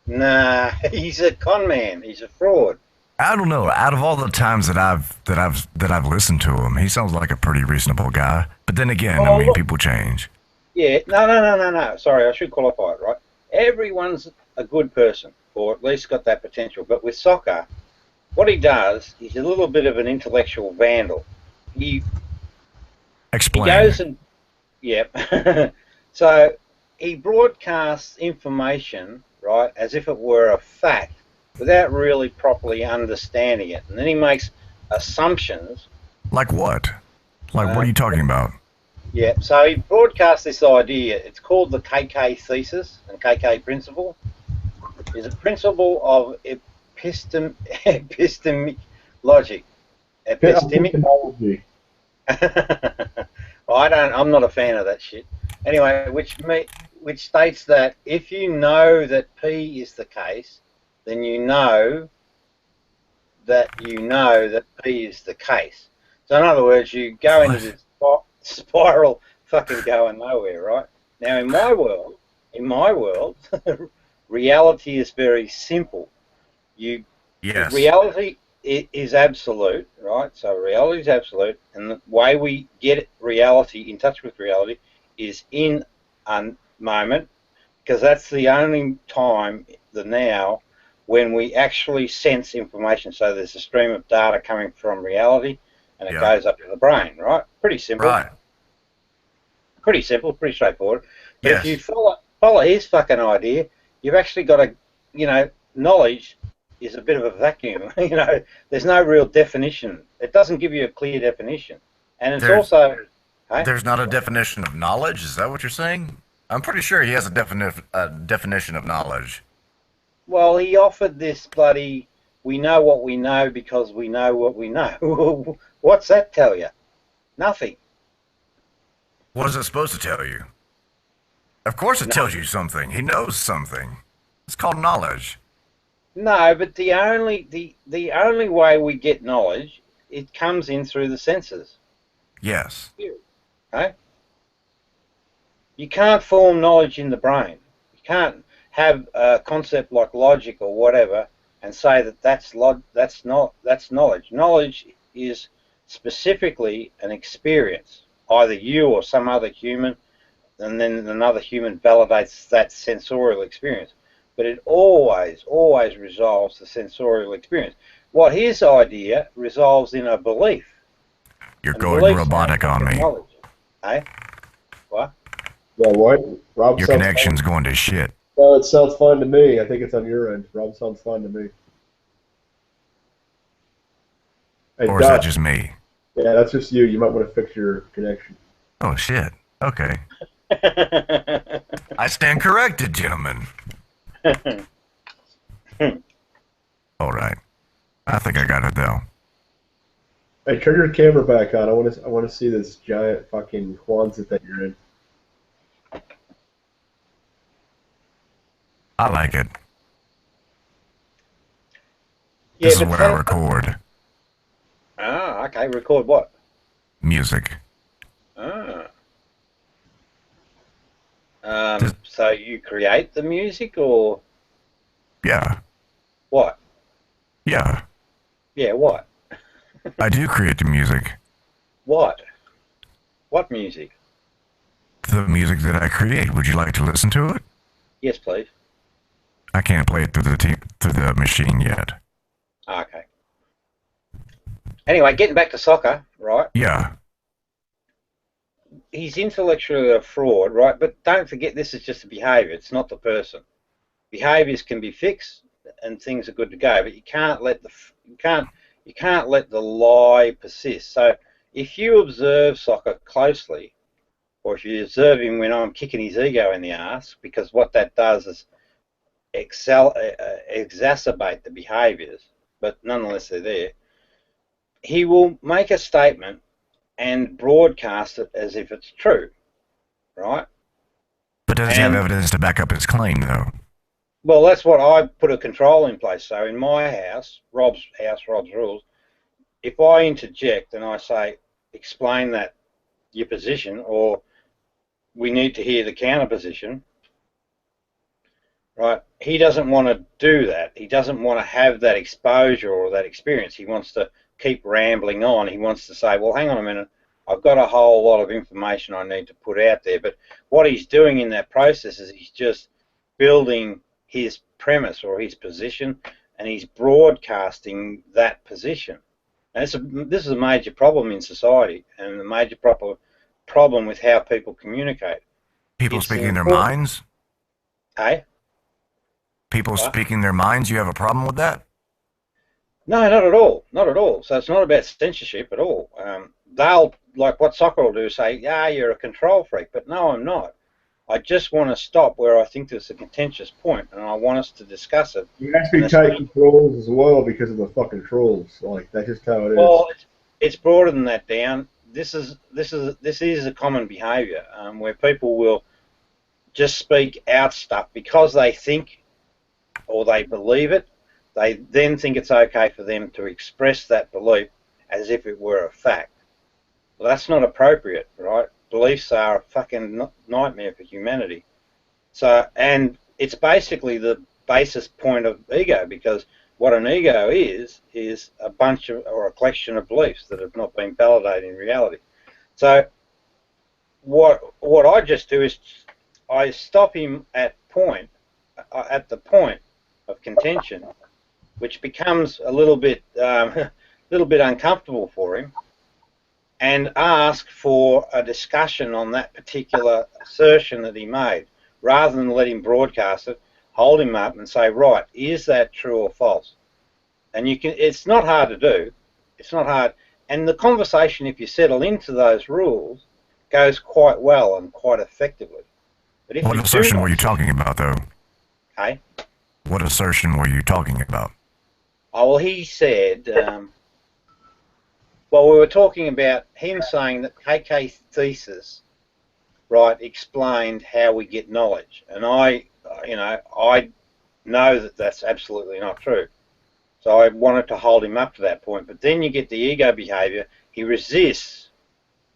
Nah, he's a con man. He's a fraud. I don't know. Out of all the times that I've listened to him, he sounds like a pretty reasonable guy. But then again, I mean, people change. Yeah, no. Sorry, I should qualify it, right? Everyone's a good person, or at least got that potential. But with Soccer, what he does, he's a little bit of an intellectual vandal. Explain. He goes and, yep. So he broadcasts information, right, as if it were a fact, without really properly understanding it. And then he makes assumptions. Like what? Like, what are you talking about? Yeah, so he broadcasts this idea. It's called the KK thesis and KK principle. It's a principle of epistemic logic. Epistemology. I'm not a fan of that shit. Anyway, which states that if you know that P is the case, then you know that P is the case. So in other words, you go into this spiral fucking going nowhere, right? Now in my world, reality is very simple. Yes. Reality is absolute, right? So reality is absolute, and the way we get reality, in touch with reality, is in a moment, because that's the only time, the now, when we actually sense information. So there's a stream of data coming from reality, and it goes up to the brain, right? Pretty simple. Right. Pretty simple, pretty straightforward. But Yes. if you follow his fucking idea, you've actually got to, knowledge is a bit of a vacuum. There's no real definition. It doesn't give you a clear definition. And it's also... Hey? There's not a definition of knowledge? Is that what you're saying? I'm pretty sure he has a definition of knowledge. Well, he offered this bloody, we know what we know because we know what we know. What's that tell you? Nothing. What is it supposed to tell you? Of course it tells you something. He knows something. It's called knowledge. No, but the only way we get knowledge, it comes in through the senses. Yes. Okay? You can't form knowledge in the brain. You can't have a concept like logic or whatever and say that that's knowledge. Knowledge is specifically an experience. Either you or some other human, and then another human validates that sensorial experience. But it always resolves the sensorial experience. What his idea resolves in a belief. You're going robotic on me. Hey? What? Well, what? Rob, your connection's going to shit. Well, it sounds fine to me. I think it's on your end. Rob, sounds fine to me. Hey, or is that just me? Yeah, that's just you. You might want to fix your connection. Oh, shit. Okay. I stand corrected, gentlemen. All right. I think I got it, though. Hey, turn your camera back on. I want to see this giant fucking Quonset that you're in. I like it. Yeah, this is where I record. Ah, okay. Record what? Music. Ah. So you create the music, or? Yeah. What? Yeah. Yeah, what? I do create the music. What? What music? The music that I create. Would you like to listen to it? Yes, please. I can't play it through the machine yet. Okay. Anyway, getting back to soccer, right? Yeah. He's intellectually a fraud, right? But don't forget, this is just a behaviour. It's not the person. Behaviours can be fixed, and things are good to go. But you can't let the lie persist. So if you observe soccer closely, or if you observe him when I'm kicking his ego in the ass, because what that does is exacerbate the behaviours, but nonetheless they're there, he will make a statement and broadcast it as if it's true, right? But does he have evidence to back up his claim, though? Well, that's what I put a control in place. So in my house, Rob's rules, if I interject and I say, explain that, your position, or we need to hear the counter position, right? He doesn't want to do that. He doesn't want to have that exposure or that experience. He wants to keep rambling on. He wants to say, well, hang on a minute, I've got a whole lot of information I need to put out there. But what he's doing in that process is he's just building his premise or his position, and he's broadcasting that position. And this is a major problem in society, and a major problem with how people communicate. People speaking their minds? Hey? People speaking their minds, you have a problem with that? No, not at all. Not at all. So it's not about censorship at all. They'll, like what soccer will do, say, yeah, you're a control freak. But no, I'm not. I just want to stop where I think there's a contentious point, and I want us to discuss it. You have to be tight controls as well because of the fucking trolls. Like, that's just how it is. Well, it's broader than that, Dan. This is a common behaviour where people will just speak out stuff because they think or they believe it. They then think it's okay for them to express that belief as if it were a fact. Well, that's not appropriate, right? Beliefs are a fucking nightmare for humanity. So, and it's basically the basis point of ego, because what an ego is a bunch of, or a collection of beliefs that have not been validated in reality. So what I just do is I stop him at the point of contention, which becomes a little bit uncomfortable for him, and ask for a discussion on that particular assertion that he made, rather than let him broadcast it, hold him up and say, right, is that true or false? And you can, it's not hard to do. It's not hard. And the conversation, if you settle into those rules, goes quite well and quite effectively. But if What assertion were you talking about, though? Okay. What assertion were you talking about? Oh, well, he said, well, we were talking about him saying that KK's thesis, right, explained how we get knowledge. And I know that that's absolutely not true. So I wanted to hold him up to that point. But then you get the ego behavior. He resists.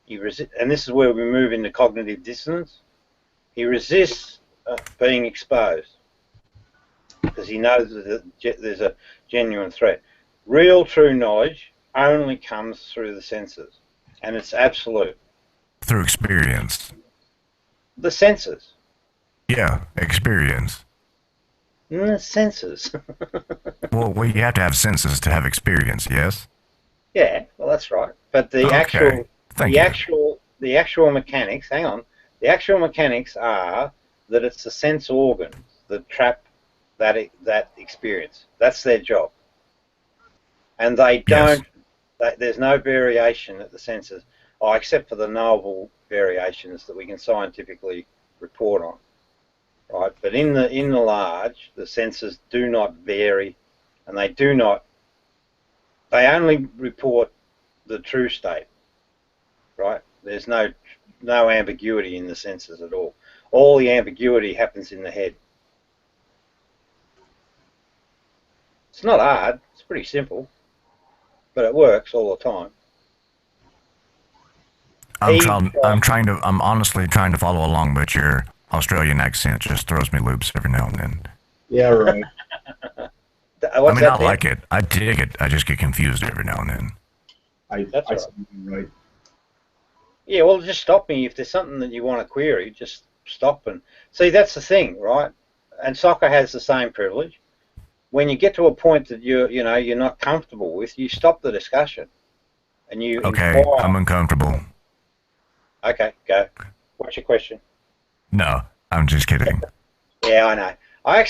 And this is where we move into cognitive dissonance. He resists being exposed because he knows that there's a genuine threat. Real, true knowledge only comes through the senses, and it's absolute. Through experience. The senses. Yeah, experience. The senses. Well, you have to have senses to have experience, yes? Yeah, well, that's right. But the actual mechanics, hang on, the actual mechanics are that it's the sense organs that trap that experience. That's their job. And they don't, there's no variation at the senses, except for the knowable variations that we can scientifically report on. Right, but in the large, the senses do not vary, and they only report the true state. Right, there's no ambiguity in the senses at all. All the ambiguity happens in the head. It's not hard. It's pretty simple, but it works all the time. I'm honestly trying to follow along, but your Australian accent just throws me loops every now and then. Yeah, right. I like it. I dig it. I just get confused every now and then. That's right. Yeah, well, just stop me if there's something that you want to query. Just stop and see. That's the thing, right? And soccer has the same privilege. When you get to a point that you're not comfortable with, you stop the discussion, and you. Okay, inquire. I'm uncomfortable. Okay, go. What's your question? No, I'm just kidding. Yeah, I know. I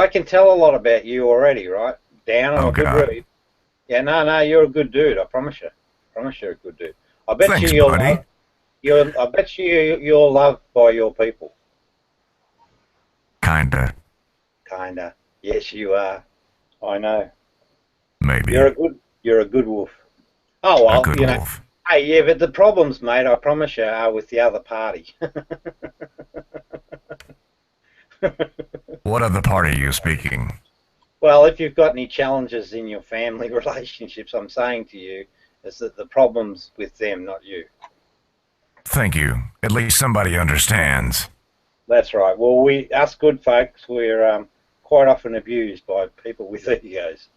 can tell a lot about you already, right? Down on a good read. Yeah, no, you're a good dude. I promise you. I promise you're a good dude. I bet Thanks, you're buddy. I bet you're loved by your people. Kinda. Yes, you are. I know. Maybe. You're a good wolf. Oh well, a good wolf. Hey, yeah, but the problems, mate, I promise you, are with the other party. What other party are you speaking? Well, if you've got any challenges in your family relationships, I'm saying to you, is that the problem's with them, not you. Thank you. At least somebody understands. That's right. Well, us good folks, we're quite often abused by people with egos.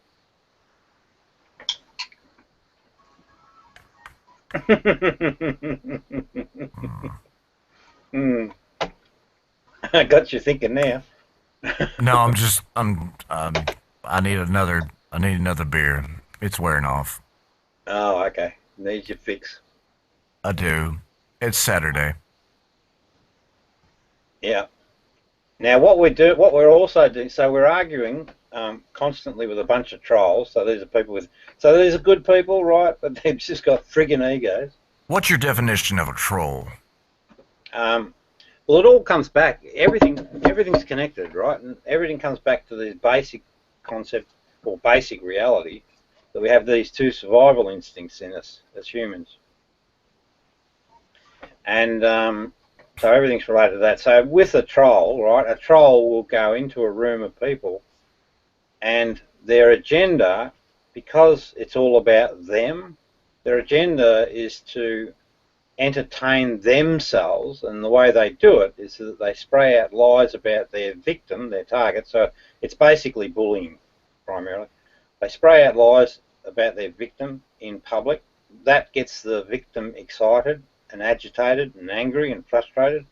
I got you thinking now. No, I need another beer. It's wearing off. Oh, okay. Needs your fix. I do. It's Saturday. Yeah. Now, what we're also doing, so we're arguing constantly with a bunch of trolls. So these are good people, right? But they've just got friggin' egos. What's your definition of a troll? Well, it all comes back. Everything's connected, right? And everything comes back to the basic concept or basic reality that we have these two survival instincts in us as humans. And so everything's related to that. So with a troll, right, a troll will go into a room of people and their agenda, because it's all about them, their agenda is to entertain themselves, and the way they do it is that they spray out lies about their victim, their target. So it's basically bullying, primarily. They spray out lies about their victim in public. That gets the victim excited and agitated and angry and frustrated,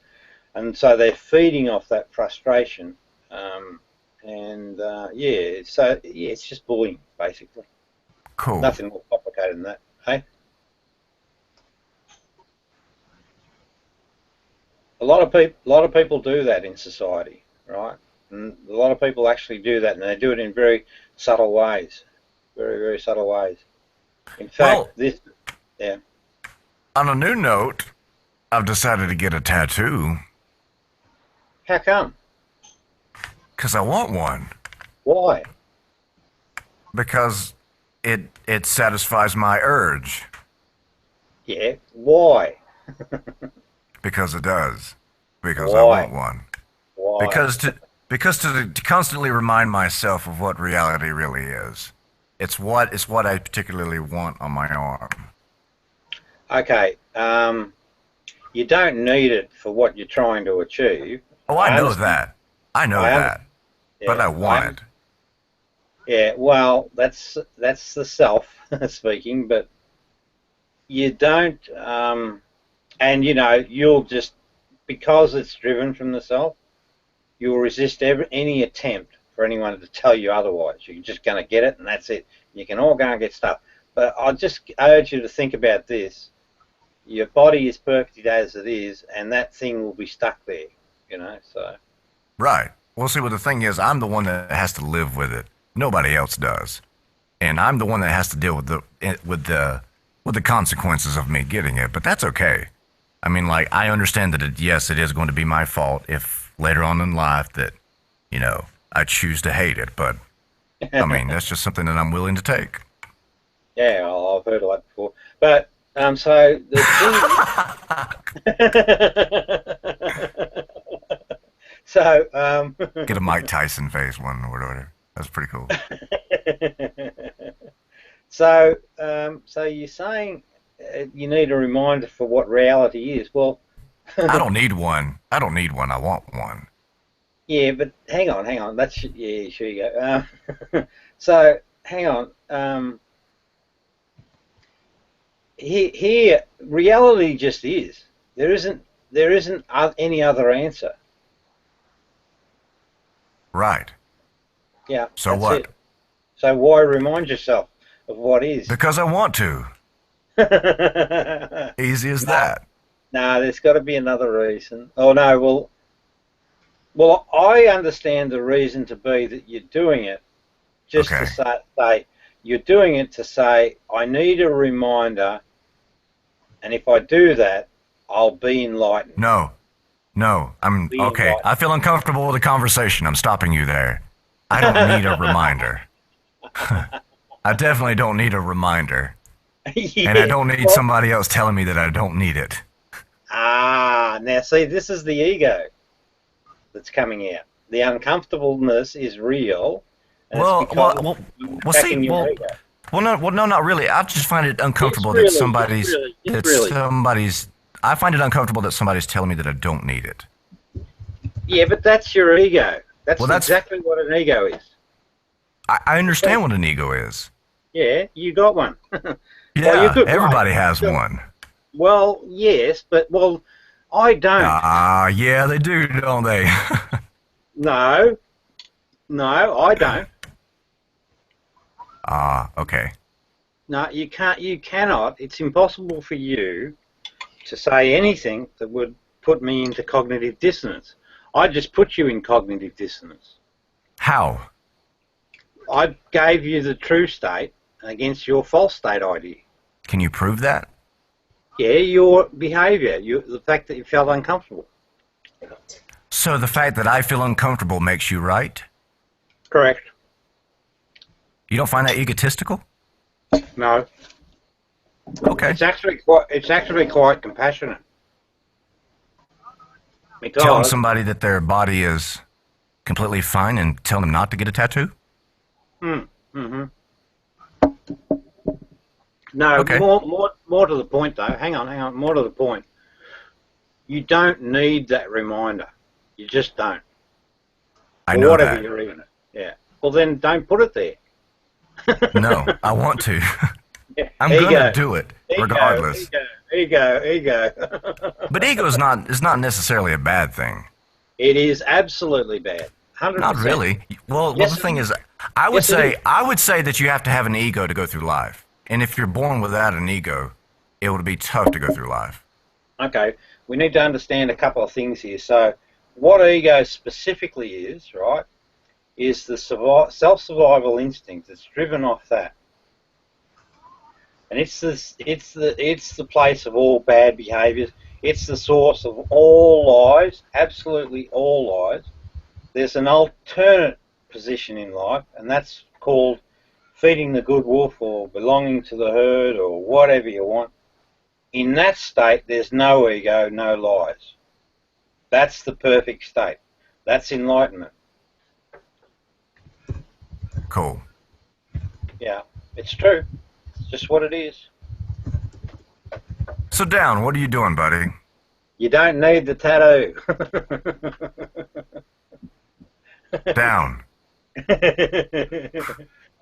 and so they're feeding off that frustration And so it's just bullying basically. Cool. Nothing more complicated than that. Hey, a lot of people do that in society, right? And a lot of people actually do that, and they do it in very subtle ways, very, very subtle ways. In fact, On a new note, I've decided to get a tattoo. How come? Because I want one. Why? Because it satisfies my urge. Yeah, why? Because it does. Because Why? I want one. Why? Because to constantly remind myself of what reality really is. It's what I particularly want on my arm. Okay, you don't need it for what you're trying to achieve. Oh, I know that. I know that. But I want it. Yeah, well, that's the self speaking, but you don't, and you'll just, because it's driven from the self, you'll resist any attempt for anyone to tell you otherwise. You're just going to get it, and that's it. You can all go and get stuff. But I just urge you to think about this. Your body is perfect as it is, and that thing will be stuck there, so. Right. Well, see, what the thing is, I'm the one that has to live with it. Nobody else does. And I'm the one that has to deal with the consequences of me getting it, but that's okay. I mean, like, I understand that, yes, it is going to be my fault if later on in life that, I choose to hate it, but, I mean, that's just something that I'm willing to take. Yeah, I've heard of that before. But, so the thing... So, Get a Mike Tyson face one or whatever. That's pretty cool. So you're saying you need a reminder for what reality is. Well, I don't need one. I want one. Yeah, but hang on. That's sure you go. So hang on. Here, reality just is. There isn't any other answer. Right. Yeah. So what? It. So why remind yourself of what is? Because I want to. Easy as that. No, there's got to be another reason. Oh no, well, I understand the reason to be that you're doing it, just to say you're doing it to say I need a reminder, and if I do that, I'll be enlightened. No, I'm okay. I feel uncomfortable with the conversation. I'm stopping you there. I don't need a reminder. I definitely don't need a reminder. Yeah, and I don't need somebody else telling me that I don't need it. Now see, this is the ego that's coming out. The uncomfortableness is real. Well, not really. I just find it uncomfortable that somebody's. I find it uncomfortable that somebody's telling me that I don't need it. Yeah, but that's your ego. That's exactly what an ego is. I understand what an ego is. Yeah, you got one. Yeah, well, everybody has one. Well, yes, but, I don't. Yeah, they do, don't they? No, I don't. Okay. No, you can't. You cannot. It's impossible for you to say anything that would put me into cognitive dissonance. I just put you in cognitive dissonance. How? I gave you the true state against your false state idea. Can you prove that? Yeah, your behaviour, the fact that you felt uncomfortable. So the fact that I feel uncomfortable makes you right? Correct. You don't find that egotistical? No. Okay. It's actually quite compassionate. Because telling somebody that their body is completely fine and telling them not to get a tattoo? Mm-hmm. No, okay. More to the point though. Hang on. More to the point. You don't need that reminder. You just don't. I know whatever that. You're reading it. Yeah. Well, then don't put it there. No, I want to. I'm going to do it regardless. Ego. But ego is not necessarily a bad thing. It is absolutely bad. 100%. Not really. Well, Yes, the thing is, I would Yes, it is. say that you have to have an ego to go through life. And if you're born without an ego, it would be tough to go through life. Okay, we need to understand a couple of things here. So, what ego specifically is, right, is the self-survival instinct that's driven off that, and it's the place of all bad behaviours. It's the source of all lies, absolutely all lies. There's an alternate position in life, and that's called feeding the good wolf or belonging to the herd or whatever you want. In that state, there's no ego, no lies. That's the perfect state. That's enlightenment. Cool. Yeah, it's true. It's just what it is. So, Down, what are you doing, buddy? You don't need the tattoo. Down.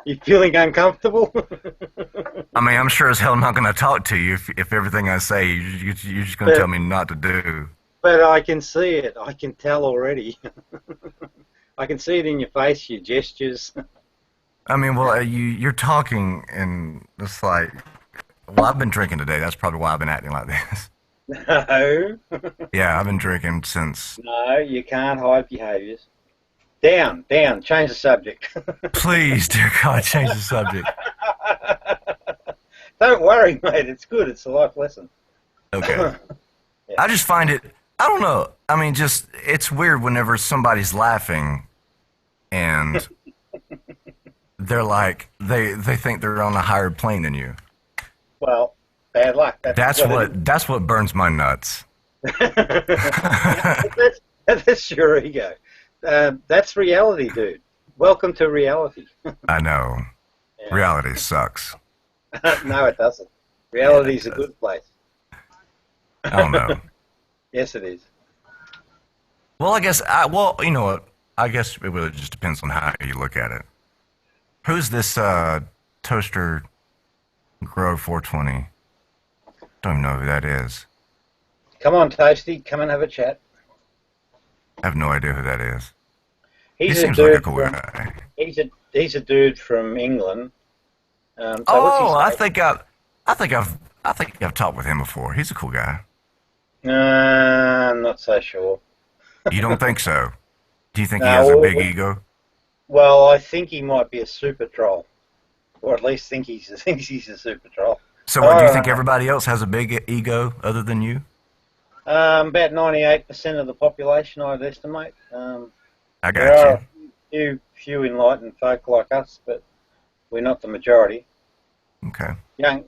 You feeling uncomfortable? I mean, I'm sure as hell not going to talk to you if everything I say you're just going to tell me not to do. But I can see it. I can tell already. I can see it in your face, your gestures. I mean, well, you're talking and it's like, well, I've been drinking today. That's probably why I've been acting like this. No. Yeah, I've been drinking since. No, you can't hide behaviours. Down, change the subject. Please, dear God, change the subject. Don't worry, mate. It's good. It's a life lesson. Okay. Yeah. I just find it, I don't know. I mean, just, it's weird whenever somebody's laughing and they're like, they think they're on a higher plane than you. Well, bad luck. That's what burns my nuts. That's your ego. That's reality, dude. Welcome to reality. I know. Yeah. Reality sucks. No, it doesn't. Reality's a good place. I don't know. Yes, it is. Well, you know what? I guess it really just depends on how you look at it. Who's this Toaster Grow 420? Don't even know who that is. Come on, Toasty. Come and have a chat. I have no idea who that is. He He's seems like a cool guy. He's a dude from England. So I think I've talked with him before. He's a cool guy. I'm not so sure. You don't think so? Do you think he has a big ego? Well, I think he might be a super troll, or at least thinks he's a super troll. So, what, do you think everybody else has a big ego other than you? About 98% of the population, I'd estimate. I There got are a few enlightened folk like us, but we're not the majority. you. Okay.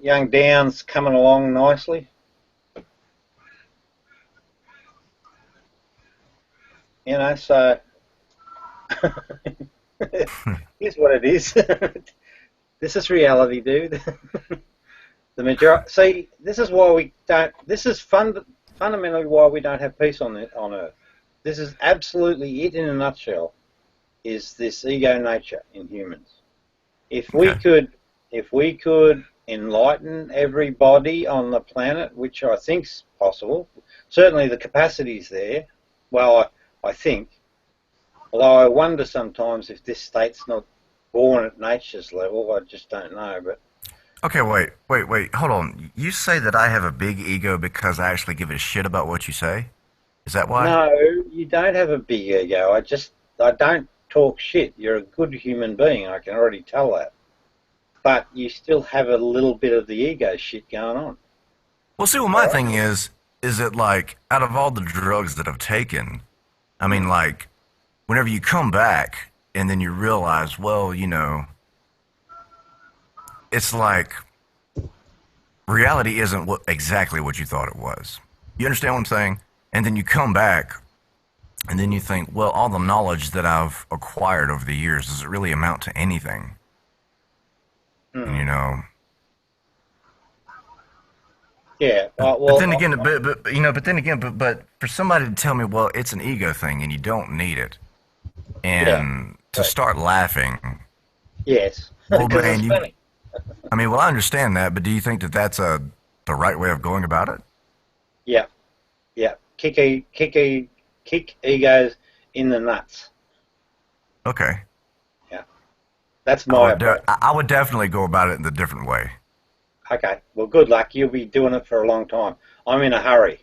Young Down's coming along nicely. You know, so here's what it is. This is reality, dude. The majority. See, this is why we don't. This is fundamentally why we don't have peace on Earth. This is absolutely it in a nutshell. Is this ego nature in humans? If we could enlighten everybody on the planet, which I think's possible, certainly the capacity's there. Well, I think. Although I wonder sometimes if this state's not born at nature's level, I just don't know. But Okay, wait, hold on. You say that I have a big ego because I actually give a shit about what you say? Is that why? no, you don't have a big ego. I don't talk shit. You're a good human being. I can already tell that. But you still have a little bit of the ego shit going on. Well, see, well, my thing is that, like, out of all the drugs that I've taken, I mean, like, whenever you come back and then you realize, well, you know, it's like reality isn't exactly what you thought it was. You understand what I'm saying? And then you come back and then you think, well, all the knowledge that I've acquired over the years, does it really amount to anything? And, you know. Yeah. Well, but then again, but for somebody to tell me, well, it's an ego thing and you don't need it, and to start laughing. Yes. Well, Because man, it's funny. I mean, well, I understand that, but do you think that that's the right way of going about it? Yeah. Yeah. Kick egos in the nuts. Okay. Yeah, that's my approach. I would definitely go about it in a different way. Okay, well, good luck. You'll be doing it for a long time. I'm in a hurry.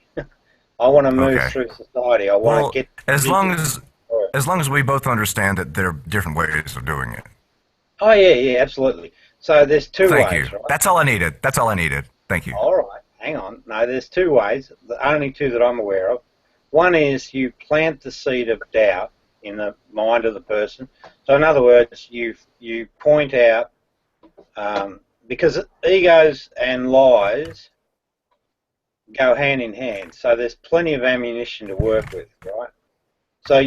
I want to move Okay. through society. I want Well, to get as long as we both understand that there are different ways of doing it. Oh yeah, absolutely. So there's two Thank ways, you. right? That's all I needed. That's all I needed. Thank you. All right, hang on. No, there's two ways. The only two that I'm aware of. One is you plant the seed of doubt in the mind of the person. So in other words, you point out because egos and lies go hand in hand. So there's plenty of ammunition to work with, right? So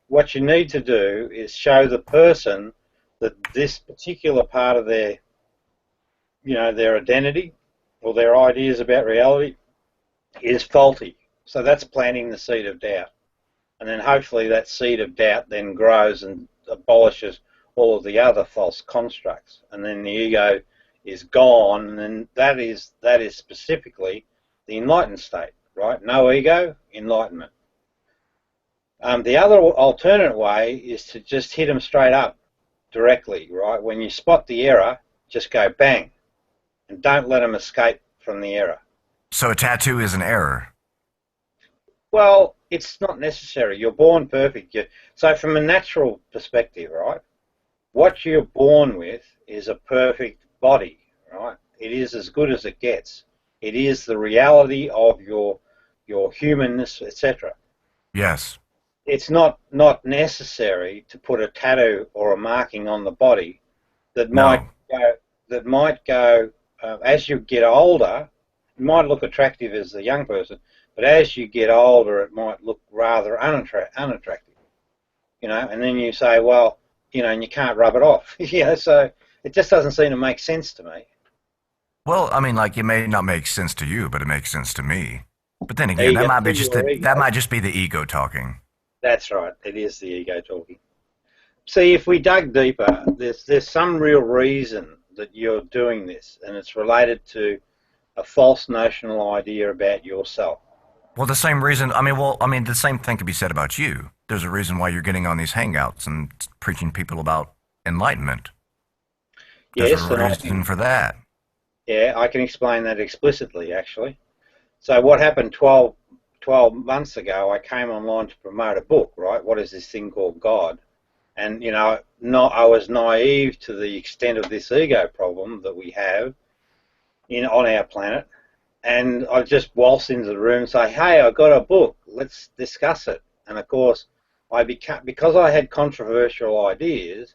what you need to do is show the person that this particular part of their their identity or their ideas about reality is faulty. So that's planting the seed of doubt. And then hopefully that seed of doubt then grows and abolishes all of the other false constructs. And then the ego is gone, and that is specifically the enlightened state, right? No ego, enlightenment. The other alternate way is to just hit them straight up directly, right? When you spot the error, just go bang, and don't let them escape from the error. So a tattoo is an error. Well, it's not necessary. You're born perfect. So from a natural perspective, right, what you're born with is a perfect body, right? It is as good as it gets. It is the reality of your humanness, etc. Yes. It's not necessary to put a tattoo or a marking on the body that might go as you get older. It might look attractive as a young person, but as you get older, it might look rather unattractive. And then you say, well, and you can't rub it off. So it just doesn't seem to make sense to me. Well, I mean, like, it may not make sense to you, but it makes sense to me. But then again, that might just be the ego talking. That's right. It is the ego talking. See, if we dug deeper, there's some real reason that you're doing this, and it's related to a false notional idea about yourself. Well, the same reason. The same thing could be said about you. There's a reason why you're getting on these hangouts and preaching people about enlightenment. There's a reason for that. Yeah, I can explain that explicitly, actually. So what happened 12 months ago, I came online to promote a book, right? What is this thing called God? And, I was naive to the extent of this ego problem that we have on our planet. And I just waltz into the room and say, hey, I got a book, let's discuss it. And of course, because I had controversial ideas,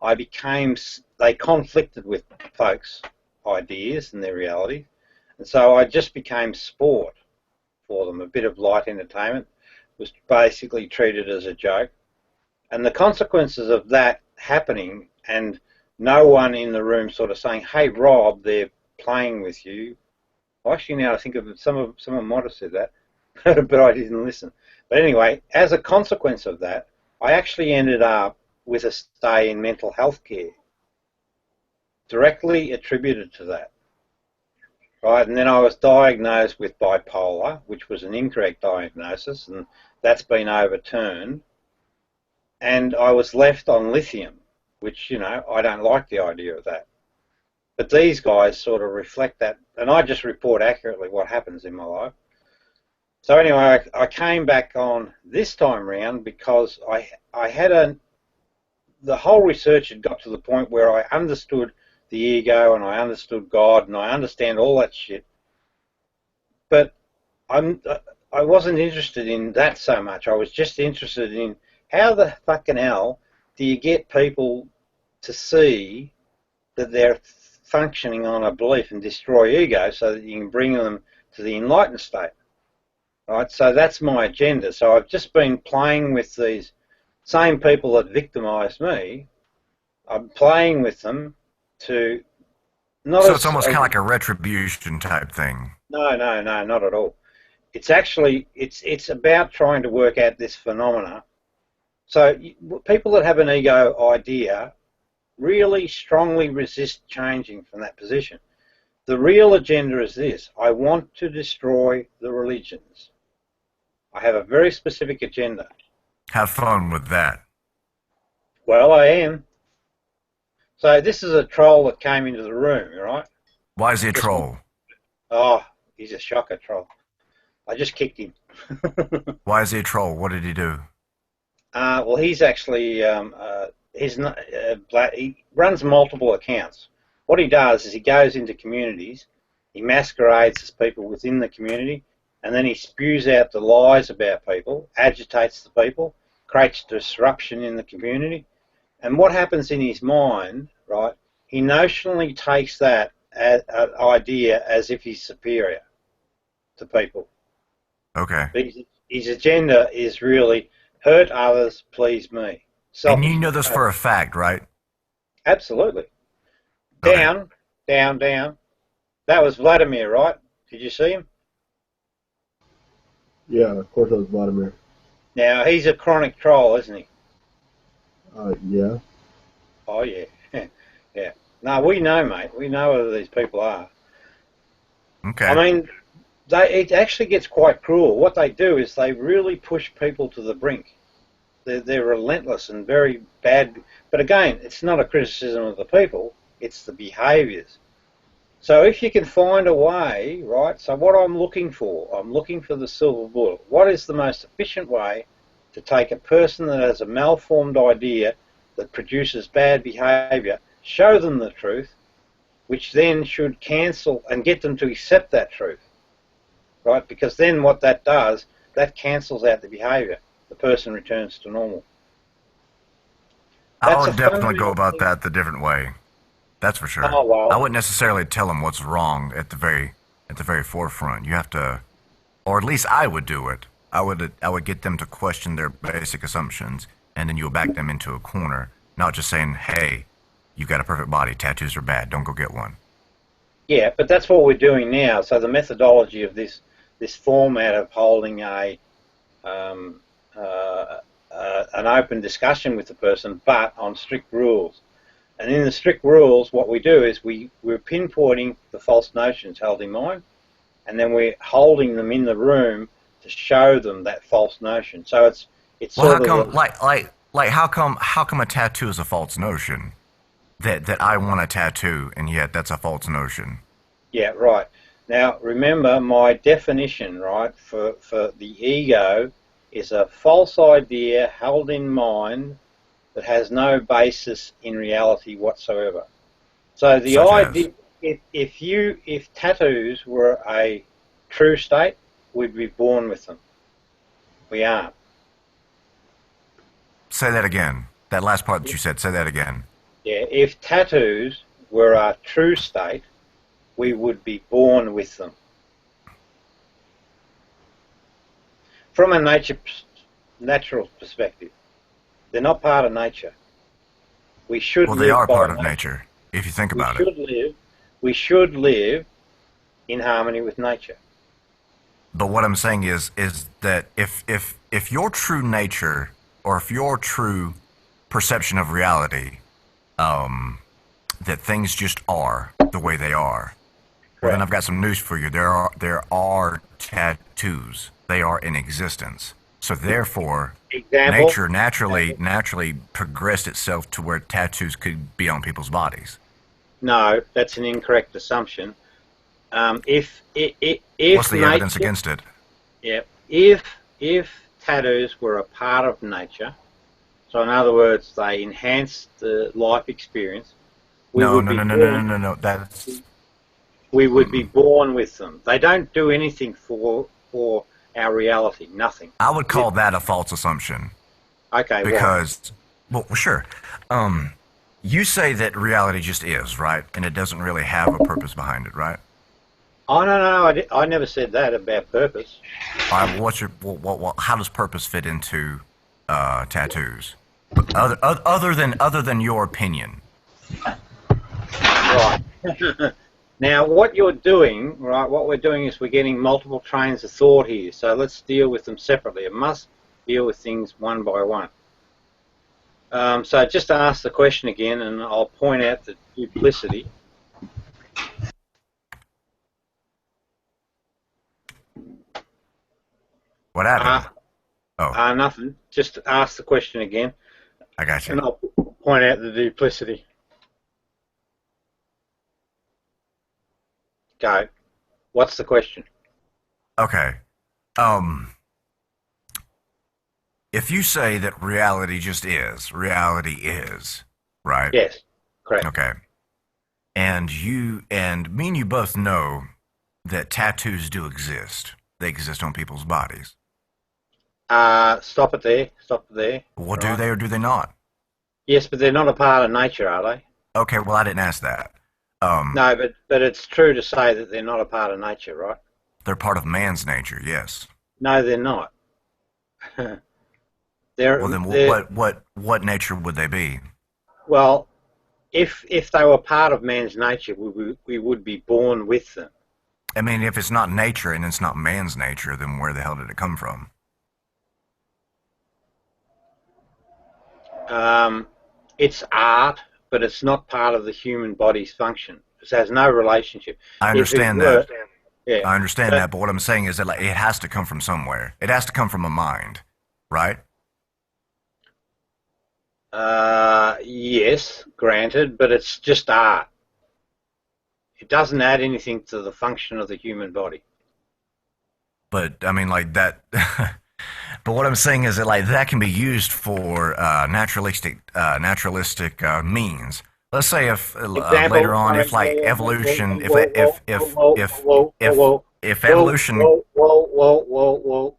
they conflicted with folks' ideas and their reality. And so I just became sport for them, a bit of light entertainment, was basically treated as a joke. And the consequences of that happening and no one in the room sort of saying, hey, Rob, they're playing with you. Actually, now I think of it, someone might have said that, but I didn't listen. But anyway, as a consequence of that, I actually ended up with a stay in mental health care, directly attributed to that. Right, and then I was diagnosed with bipolar, which was an incorrect diagnosis, and that's been overturned. And I was left on lithium, which, I don't like the idea of that. But these guys sort of reflect that, and I just report accurately what happens in my life. So anyway, I came back on this time round because I had the whole research had got to the point where I understood the ego and I understood God and I understand all that shit. But I wasn't interested in that so much. I was just interested in how the fucking hell do you get people to see that they're functioning on a belief and destroy ego so that you can bring them to the enlightened state. Right, so that's my agenda. So I've just been playing with these same people that victimised me. I'm playing with them to not. So it's almost kind of like a retribution type thing. No, not at all. It's actually it's about trying to work out this phenomena. So people that have an ego idea really strongly resist changing from that position. The real agenda is this: I want to destroy the religions. I have a very specific agenda. Have fun with that. Well, I am. So this is a troll that came into the room, right? Why is he a troll? Oh, he's a shocker troll. I just kicked him. Why is he a troll? What did he do? Well, he's actually he's not black. He runs multiple accounts. What he does is he goes into communities, he masquerades as people within the community, and then he spews out the lies about people, agitates the people, creates disruption in the community. And what happens in his mind, right? He notionally takes that idea as if he's superior to people. Okay. His agenda is really hurt others, please me. And you know this for a fact, right? Absolutely. Okay. Down, down, down. That was Vladimir, right? Did you see him? Yeah, of course that was Vladimir. Now, he's a chronic troll, isn't he? Yeah. Oh, yeah. Yeah. No, we know, mate. We know who these people are. Okay. I mean, it actually gets quite cruel. What they do is they really push people to the brink. They're relentless and very bad. But again, it's not a criticism of the people. It's the behaviours. So if you can find a way, right, so what I'm looking for the silver bullet. What is the most efficient way to take a person that has a malformed idea that produces bad behaviour, show them the truth, which then should cancel and get them to accept that truth, right? Because then what that does, that cancels out the behaviour. The person returns to normal. I would definitely go about that the different way. That's for sure. Oh, well. I wouldn't necessarily tell them what's wrong at the very forefront. You have to, or at least I would do it. I would get them to question their basic assumptions, and then you would back them into a corner, not just saying, "Hey, you got a perfect body. Tattoos are bad. Don't go get one." Yeah, but that's what we're doing now. So the methodology of this format of holding an open discussion with the person, but on strict rules. And in the strict rules, what we do is we're pinpointing the false notions held in mind, and then we're holding them in the room to show them that false notion. So it's Well, sort how of come how come a tattoo is a false notion? That I want a tattoo, and yet that's a false notion. Yeah, right. Now remember my definition, right, for the ego is a false idea held in mind that has no basis in reality whatsoever. So the idea, if tattoos were a true state, we'd be born with them. We aren't. Say that again. That last part that you said. Say that again. Yeah, if tattoos were a true state, we would be born with them. From a natural perspective. They're not part of nature. We should. Well, they are part of nature, if you think about it. We should live in harmony with nature. But what I'm saying is that if your true nature, or if your true perception of reality, that things just are the way they are, well, then I've got some news for you. There are tattoos. They are in existence. So therefore, nature naturally progressed itself to where tattoos could be on people's bodies. No, that's an incorrect assumption. If what's the evidence against it? Yeah, if tattoos were a part of nature, so in other words, they enhance the life experience. No. That's we would be born with them. They don't do anything for our reality. Nothing. I would call that a false assumption. Okay. Because, well, sure. You say that reality just is, right? And it doesn't really have a purpose behind it, right? Oh, no. I never said that about purpose. How does purpose fit into tattoos? Other than your opinion. Right. Now, what you're doing, right, what we're doing is we're getting multiple trains of thought here. So let's deal with them separately. It must deal with things one by one. So just ask the question again, and I'll point out the duplicity. What happened? Nothing. Just ask the question again. I got you. And I'll point out the duplicity. Go. What's the question? Okay. If you say that reality is, right? Yes, correct. Okay. And me and you both know that tattoos do exist. They exist on people's bodies. Stop it there. Stop it there. Well, do they or do they not? Yes, but they're not a part of nature, are they? Okay, well, I didn't ask that. No, but it's true to say that they're not a part of nature, right? They're part of man's nature, yes. No, they're not. Well, then what nature would they be? Well, if they were part of man's nature, we would be born with them. I mean, if it's not nature and it's not man's nature, then where the hell did it come from? It's art, but it's not part of the human body's function. It has no relationship. I understand that. Yeah, I understand that, but what I'm saying is that like, it has to come from somewhere. It has to come from a mind, right? Yes, granted, but it's just art. It doesn't add anything to the function of the human body. But I mean, like that. But what I'm saying is that like that can be used for naturalistic means. Let's say if later on, if like evolution, if evolution. Whoa.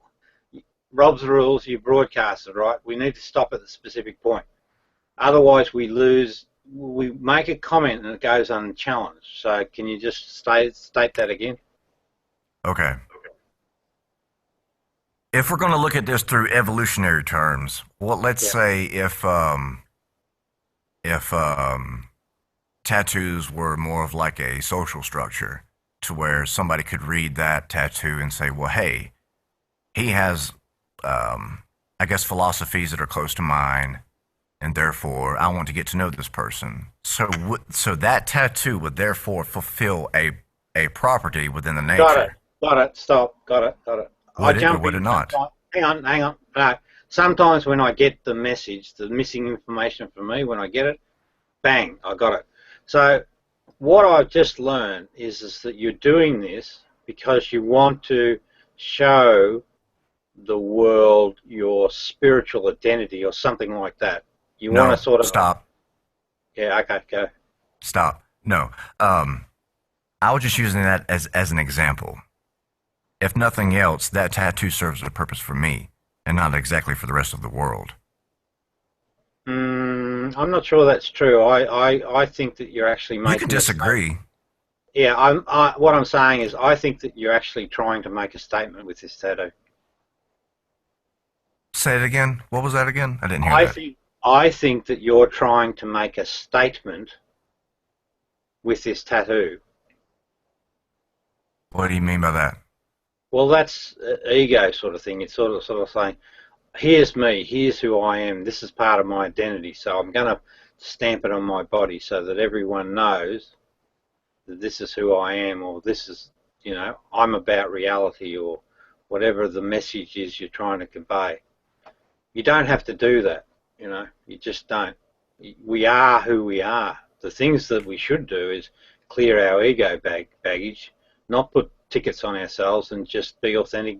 Rob's rules. You broadcasted, right? We need to stop at the specific point. Otherwise, we lose. We make a comment and it goes unchallenged. So, can you just state that again? Okay. If we're going to look at this through evolutionary terms, well, let's say if tattoos were more of like a social structure, to where somebody could read that tattoo and say, well, hey, he has, I guess, philosophies that are close to mine, and therefore I want to get to know this person. So that tattoo would therefore fulfill a property within the nature. Got it. Stop. Got it. Would it or would it not? Hang on. No. Sometimes when I get the message, the missing information from me, when I get it, bang, I got it. So what I've just learned is that you're doing this because you want to show the world your spiritual identity or something like that. You want to sort of... Stop. Yeah, okay, go. Stop. No. I was just using that as an example. If nothing else, that tattoo serves a purpose for me and not exactly for the rest of the world. I'm not sure that's true. I think that you're actually making... You can disagree. Yeah, what I'm saying is I think that you're actually trying to make a statement with this tattoo. Say it again. What was that again? I didn't hear that. I think that you're trying to make a statement with this tattoo. What do you mean by that? Well, that's ego sort of thing. It's sort of saying, here's me, here's who I am, this is part of my identity, so I'm going to stamp it on my body so that everyone knows that this is who I am, or this is, I'm about reality, or whatever the message is you're trying to convey. You don't have to do that, you just don't. We are who we are. The things that we should do is clear our ego baggage, not put tickets on ourselves, and just be authentic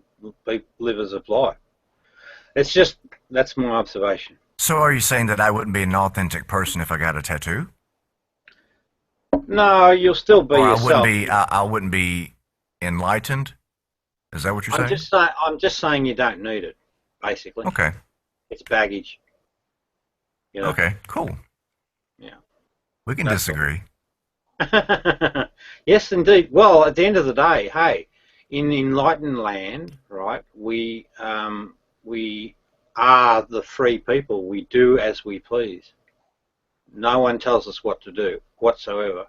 livers of life. That's my observation. So are you saying that I wouldn't be an authentic person if I got a tattoo? No, you'll still be yourself. I wouldn't be enlightened? Is that what you're saying? I'm just saying you don't need it, basically. Okay. It's baggage. Okay, cool. Yeah. We can disagree. Yes, indeed. Well, at the end of the day, hey, in enlightened land, right, we are the free people. We do as we please. No one tells us what to do whatsoever.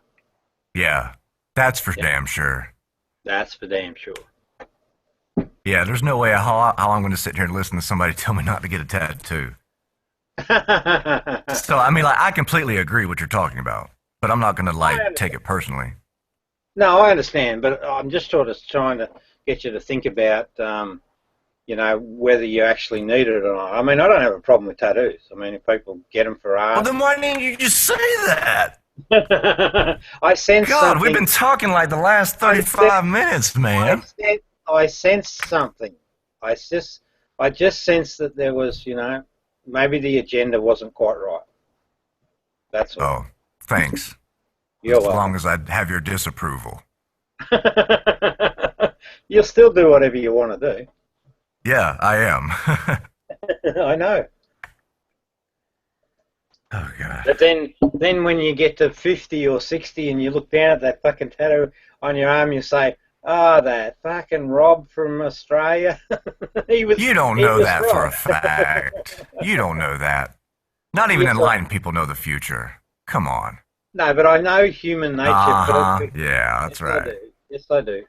Yeah, that's for damn sure. That's for damn sure. Yeah, there's no way how I'm going to sit here and listen to somebody tell me not to get a tattoo. So, I mean, like, I completely agree what you're talking about, but I'm not going to, take it personally. No, I understand, but I'm just sort of trying to get you to think about, you know, whether you actually need it or not. I mean, I don't have a problem with tattoos. I mean, if people get them for art. Well, then why didn't you just say that? I sense God, something. we've been talking like the last 35 minutes, man. I sensed something. I just sensed that there was, you know, maybe the agenda wasn't quite right. That's all. Oh, thanks. You're as welcome. long as I have your disapproval. You'll still do whatever you want to do. Yeah, I am. I know. Oh, God. But then when you get to 50 or 60 and you look down at that fucking tattoo on your arm, you say, "Oh, that fucking Rob from Australia." You don't know that right. for a fact. You don't know that. Not even enlightened people know the future. Come on. No, but I know human nature. Yeah, that's right. Yes, I do.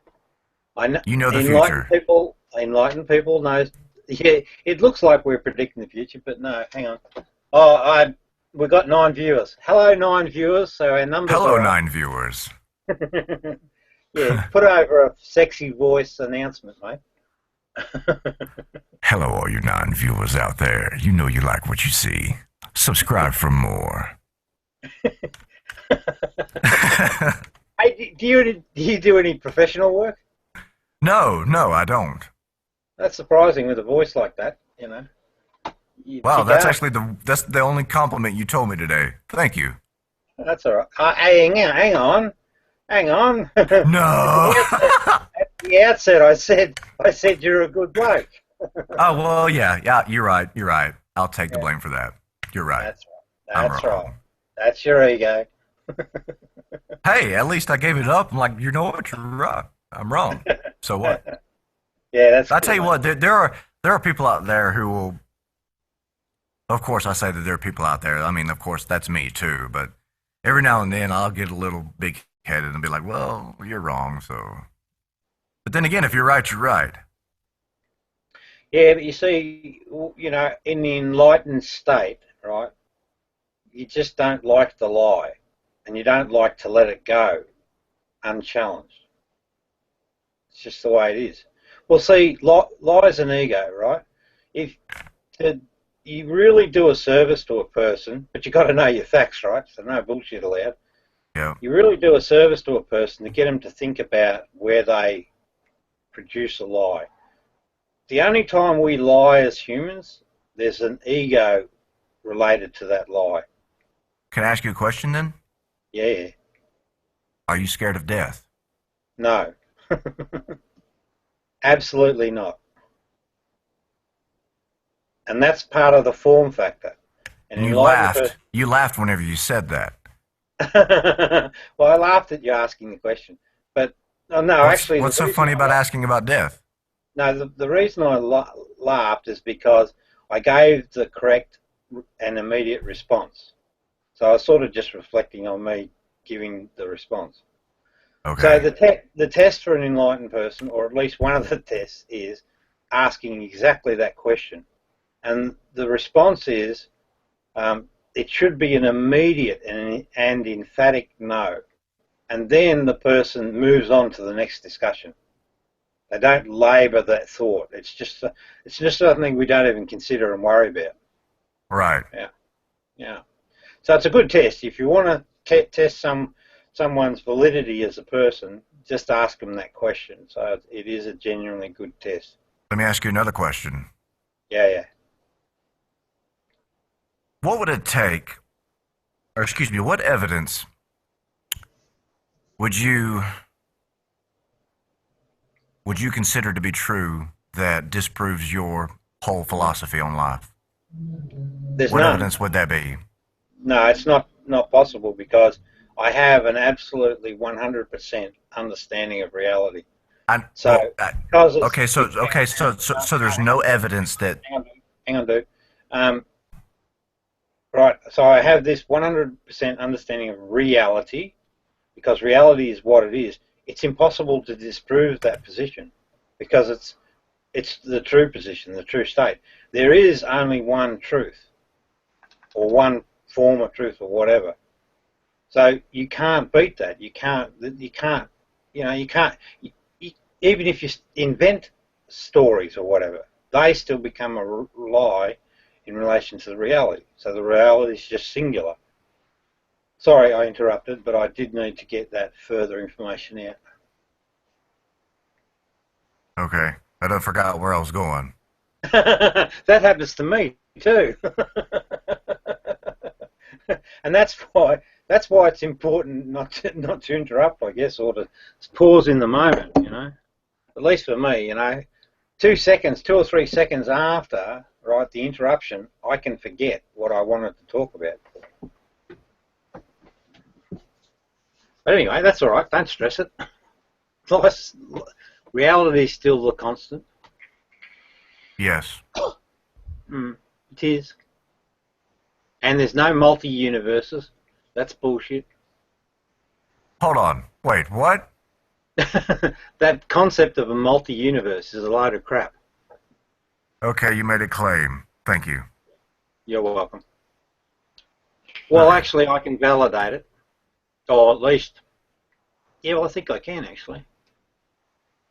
I know. You know the enlightened future. Enlightened people knows. Yeah, it looks like we're predicting the future, but no. Hang on. Oh, we've got 9 viewers. Hello, 9 viewers. So our numbers. Hello, are 9 viewers. Yeah, put over a sexy voice announcement, mate. Hello, all you 9 viewers out there. You know you like what you see. Subscribe for more. Hey, do you do any professional work? No, I don't. That's surprising with a voice like that, you know. Wow, that's actually that's the only compliment you told me today. Thank you. That's all right. Hey, hang on. No. At the outset, I said you're a good bloke. Oh well, yeah. You're right. I'll take the blame for that. You're right. That's right. That's your ego. Hey, at least I gave it up. I'm like, you know what? You're right. I'm wrong. So what? Yeah, that's. I tell you what, there are people out there who will. Of course, I say that there are people out there. I mean, of course, that's me too. But every now and then, I'll get a little big-headed and be like, "Well, you're wrong." So, but then again, if you're right, you're right. Yeah, but you see, you know, in the enlightened state, right? You just don't like the lie, and you don't like to let it go unchallenged. It's just the way it is. Well, see, lie's an ego, right? If you really do a service to a person, but you got to know your facts, right? So no bullshit allowed. Yeah. You really do a service to a person to get them to think about where they produce a lie. The only time we lie as humans, there's an ego related to that lie. Can I ask you a question then? Yeah. Are you scared of death? No. Absolutely not. And that's part of the form factor. And you laughed. You laughed whenever you said that. Well, I laughed at you asking the question. But, actually... What's so funny about asking about death? No, the reason I laughed is because I gave the correct and immediate response. So I was sort of just reflecting on me giving the response. Okay. So the test for an enlightened person, or at least one of the tests, is asking exactly that question. And the response is, it should be an immediate and emphatic no. And then the person moves on to the next discussion. They don't labour that thought. It's just something we don't even consider and worry about. Right. Yeah. So it's a good test. If you want to test someone's validity as a person, just ask them that question. So it is a genuinely good test. Let me ask you another question. Yeah. What would it take, or excuse me, what evidence would you consider to be true that disproves your whole philosophy on life? There's what none. evidence would that be? No, it's not possible, because I have an absolutely 100% understanding of reality. So there's no evidence that. Hang on, dude. Right. So I have this 100% understanding of reality, because reality is what it is. It's impossible to disprove that position, because it's the true position, the true state. There is only one truth, or one form of truth, or whatever. So you can't beat that. You can't. Even if you invent stories or whatever, they still become a lie in relation to the reality. So the reality is just singular. Sorry, I interrupted, but I did need to get that further information out. Okay. I done forgot where I was going. That happens to me too. And that's why it's important not to interrupt, I guess, or to pause in the moment, you know. At least for me, you know, 2 or 3 seconds after, right, the interruption, I can forget what I wanted to talk about. But anyway, that's all right. Don't stress it. Reality is still the constant. Yes. It is. And there's no multi-universes. That's bullshit. Hold on. Wait, what? That concept of a multi-universe is a load of crap. Okay, you made a claim. Thank you. You're welcome. Well, actually, I can validate it. Or at least... Yeah, well, I think I can, actually.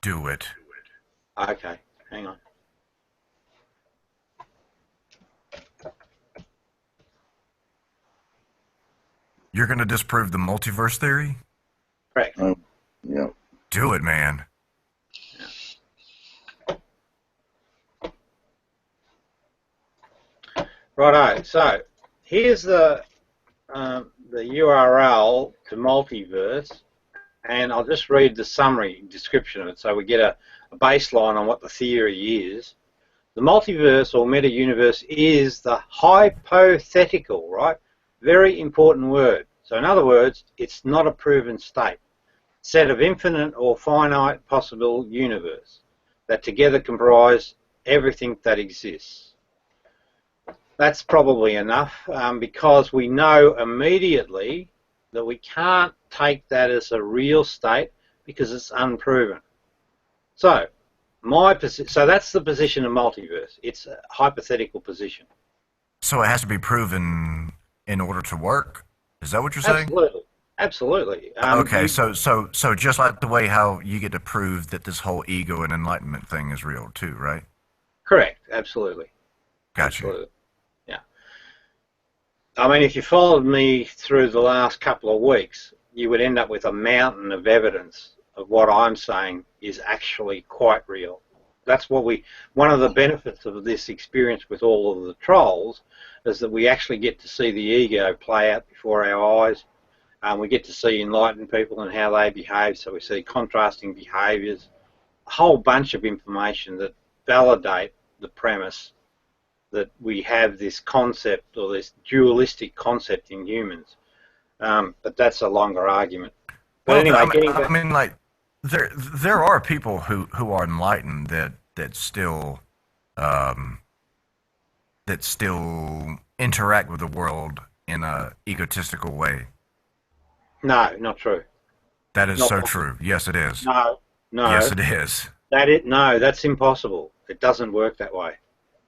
Do it. Okay, hang on. You're going to disprove the multiverse theory? Correct. Yeah. Do it, man. Righto, so here's the URL to multiverse, and I'll just read the summary description of it so we get a baseline on what the theory is. The multiverse or meta-universe is the hypothetical, right? Very important word. So in other words, it's not a proven state. Set of infinite or finite possible universe that together comprise everything that exists. That's probably enough because we know immediately that we can't take that as a real state because it's unproven. So that's the position of multiverse. It's a hypothetical position. So it has to be proven in order to work? Is that what you're saying? Absolutely. Absolutely. Okay, so just like the way how you get to prove that this whole ego and enlightenment thing is real too, right? Correct. Absolutely. Gotcha. Absolutely. Yeah. I mean, if you followed me through the last couple of weeks, you would end up with a mountain of evidence of what I'm saying is actually quite real. That's what one of the benefits of this experience with all of the trolls is that we actually get to see the ego play out before our eyes. We get to see enlightened people and how they behave, so we see contrasting behaviours, a whole bunch of information that validate the premise that we have this concept or this dualistic concept in humans. But that's a longer argument. But Well, anyway, I mean, like, there are people who are enlightened that still interact with the world in a egotistical way. no, not true. That is Not so possible. true. Yes, it is. No. Yes, it is. No, that's impossible. It doesn't work that way.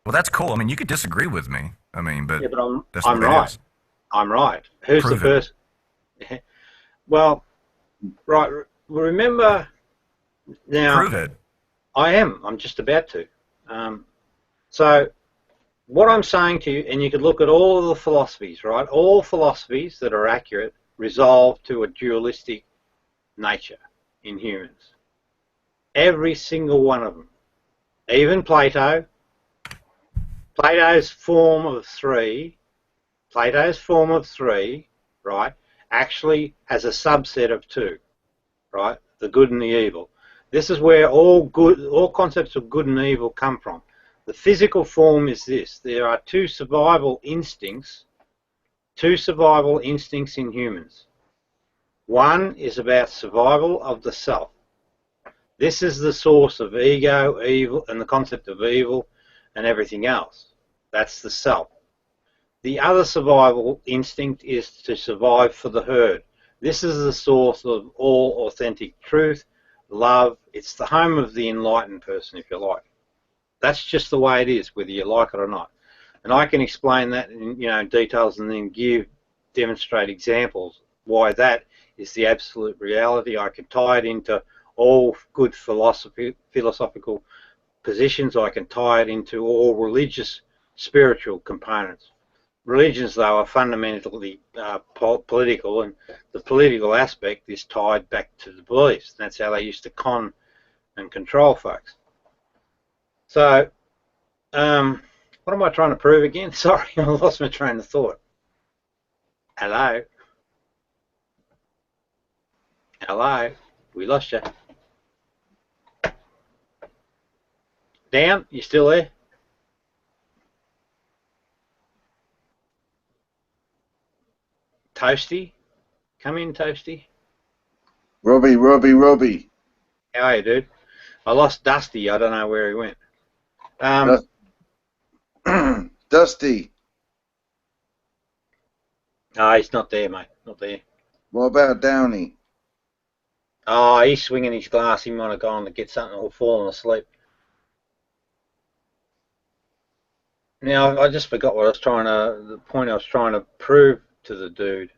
Well, that's cool. I mean, you could disagree with me. I mean, but Yeah, but that's I'm what it right. is. I'm right. Who's Prove the it. person? Well, right. Remember now. Prove it. I am. I'm just about to. So what I'm saying to you, and you could look at all of the philosophies, right? All philosophies that are accurate resolve to a dualistic nature in humans. Every single one of them. Even Plato. Plato's form of three, right, actually has a subset of two, right? The good and the evil. This is where all concepts of good and evil come from. The physical form is this. There are two survival instincts in humans. One is about survival of the self. This is the source of ego, evil, and the concept of evil and everything else. That's the self. The other survival instinct is to survive for the herd. This is the source of all authentic truth, love. It's the home of the enlightened person, if you like. That's just the way it is, whether you like it or not. And I can explain that in details and then demonstrate examples why that is the absolute reality. I could tie it into all good philosophical positions. I can tie it into all religious, spiritual components. Religions, though, are fundamentally political, and the political aspect is tied back to the beliefs. That's how they used to con and control folks. So, what am I trying to prove again? Sorry, I lost my train of thought. Hello? Hello? We lost you. Dan, you still there? Toasty? Come in, Toasty. Robbie. How are you, dude? I lost Dusty. I don't know where he went. Dusty. Oh, he's not there, mate. Not there. What about Downey? Oh, he's swinging his glass. He might have gone to get something or fallen asleep. Now, I just forgot what I was trying to, the point I was trying to prove to the dude.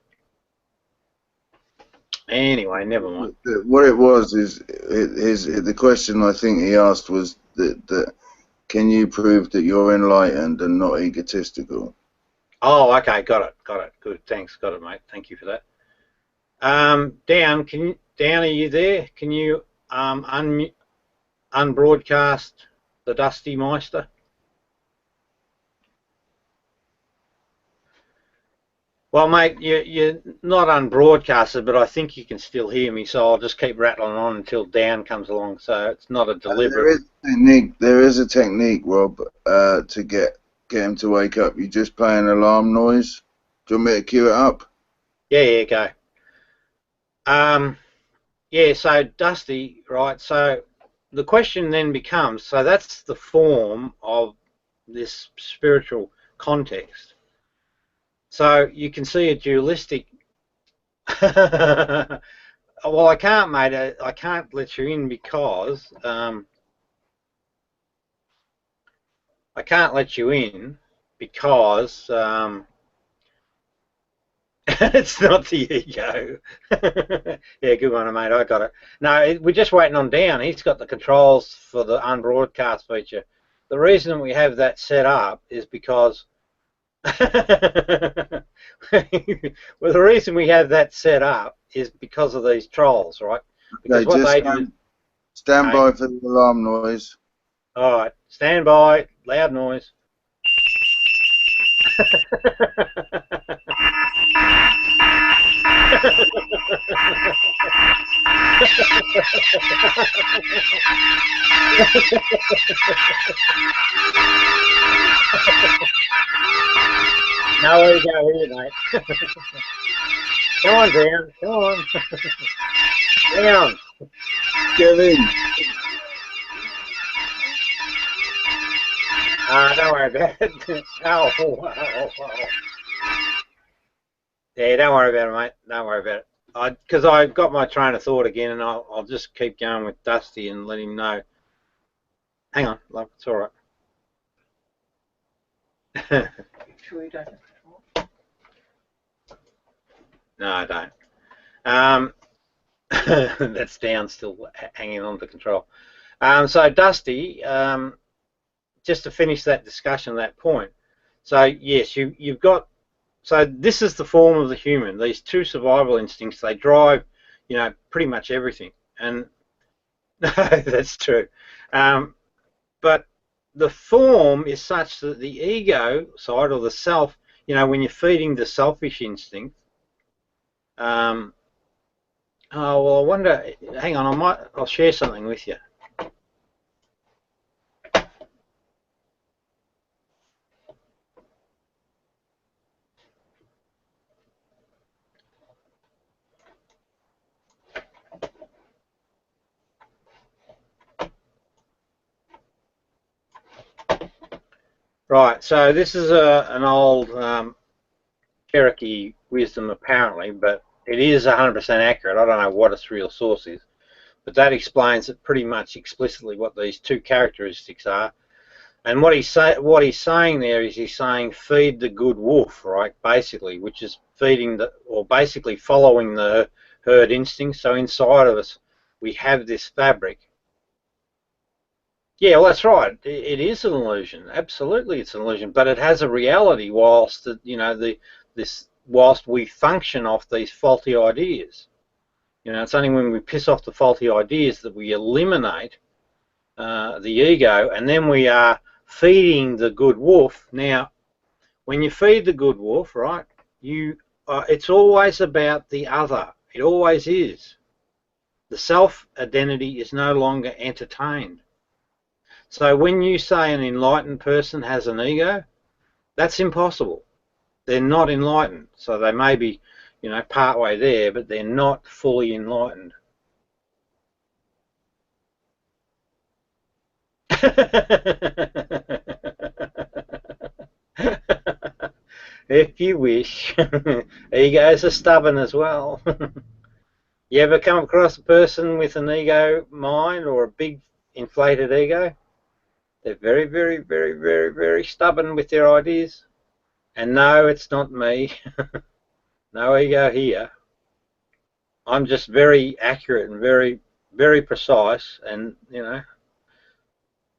Anyway, never mind. What it was is the question I think he asked was that can you prove that you're enlightened and not egotistical? Oh, okay, got it. Good, thanks, got it, mate. Thank you for that. Dan, are you there? Can you unbroadcast the Dusty Meister? Well, mate, you're not unbroadcasted, but I think you can still hear me, so I'll just keep rattling on until Dan comes along. So it's not a deliberate. There is a technique, Rob, to get him to wake up. You just play an alarm noise. Do you want me to cue it up? Yeah, go. Yeah, so Dusty, right? So the question then becomes, so that's the form of this spiritual context. So you can see a dualistic. Well, I can't, mate. I can't let you in because I can't let you in because it's not the ego. Yeah, good one, mate. I got it. No, we're just waiting on Dan. He's got the controls for the unbroadcast feature. The reason we have that set up is because well, the reason we have that set up is because of these trolls, right? Because okay, what they do. Stand by for the alarm noise. All right, stand by. Loud noise. Nowhere to go here, mate. Come on, Dan. Come on. Down. Kevin. Don't worry about it. Oh. Yeah, don't worry about it, mate. Don't worry about it. Because I got my train of thought again, and I'll just keep going with Dusty and let him know. Hang on, love, it's all right. Sure you don't have control? No, I don't. That's down, still hanging on to control. So Dusty, just to finish that discussion, that point. So yes, you've got. So this is the form of the human. These two survival instincts, they drive, pretty much everything. And no, that's true. But the form is such that the ego side or the self, when you're feeding the selfish instinct. Oh well, I wonder. Hang on, I'll share something with you. Right, so this is an old Cherokee wisdom apparently, but it is 100% accurate. I don't know what its real source is, but that explains it pretty much explicitly what these two characteristics are. And what he's saying there is he's saying feed the good wolf, right? Basically, which is basically following the herd instinct. So inside of us, we have this fabric. Yeah, well, that's right. It is an illusion. Absolutely, it's an illusion, but it has a reality. Whilst whilst we function off these faulty ideas, it's only when we piss off the faulty ideas that we eliminate the ego, and then we are feeding the good wolf. Now, when you feed the good wolf, right, it's always about the other. It always is. The self-identity is no longer entertained. So when you say an enlightened person has an ego, that's impossible. They're not enlightened. So they may be, partway there, but they're not fully enlightened. If you wish. Egos are stubborn as well. You ever come across a person with an ego mind or a big inflated ego? They're very, very, very, very, very stubborn with their ideas. And no, it's not me. No ego here. I'm just very accurate and very, very precise, and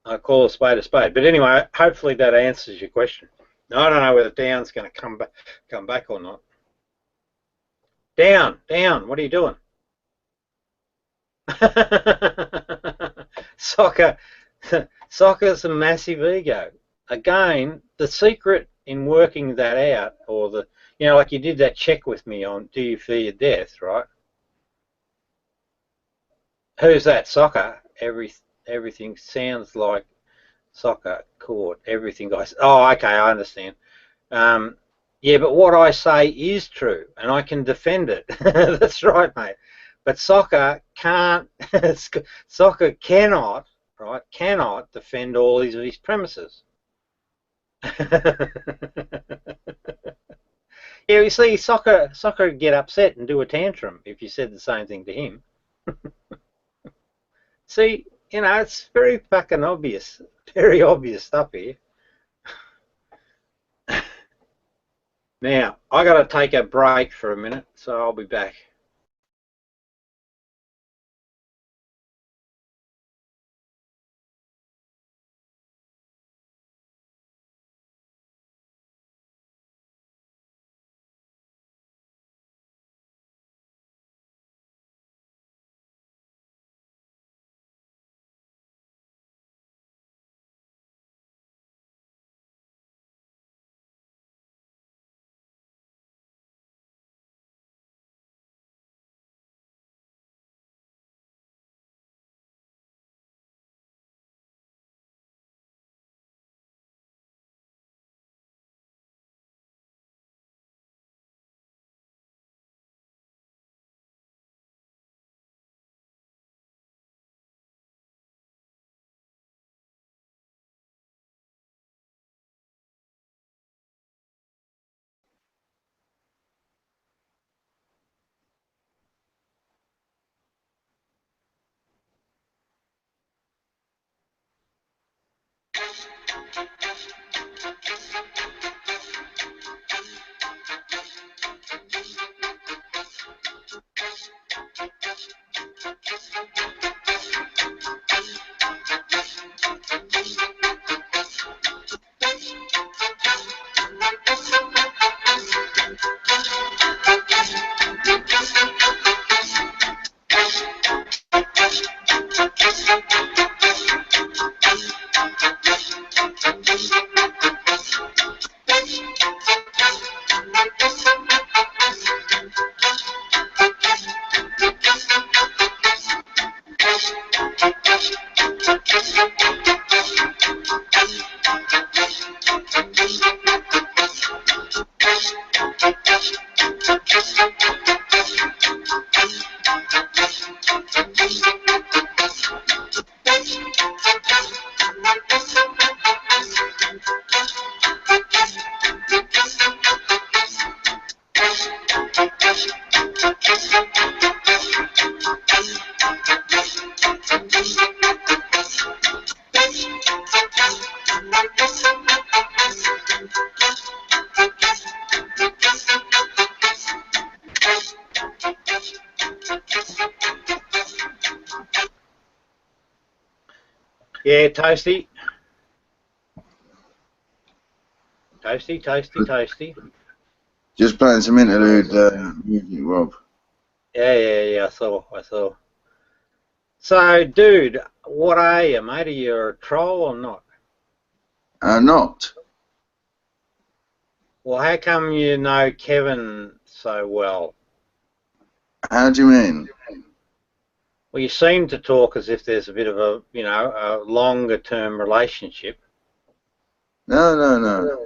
I call a spade a spade. But anyway, hopefully that answers your question. I don't know whether Down's going to come back or not. Down, what are you doing? Soccer's a massive ego. Again, the secret in working that out, or like you did that check with me on, do you fear death, right? Who's that? Soccer. Everything sounds like soccer court. Everything, guys. Oh, okay, I understand. Yeah, but what I say is true, and I can defend it. That's right, mate. But soccer can't. Soccer cannot, right? Cannot defend all of his premises. Yeah, you see, soccer would get upset and do a tantrum if you said the same thing to him. See, it's very fucking obvious, very obvious stuff here. Now, I got to take a break for a minute, so I'll be back. Yeah, toasty. Toasty. Just playing some interlude music, Rob. Yeah, I saw. So, dude, what are you, mate? Are you a troll or not? Not. Well, how come you know Kevin so well? How do you mean? Well, you seem to talk as if there's a bit of a, a longer-term relationship. No.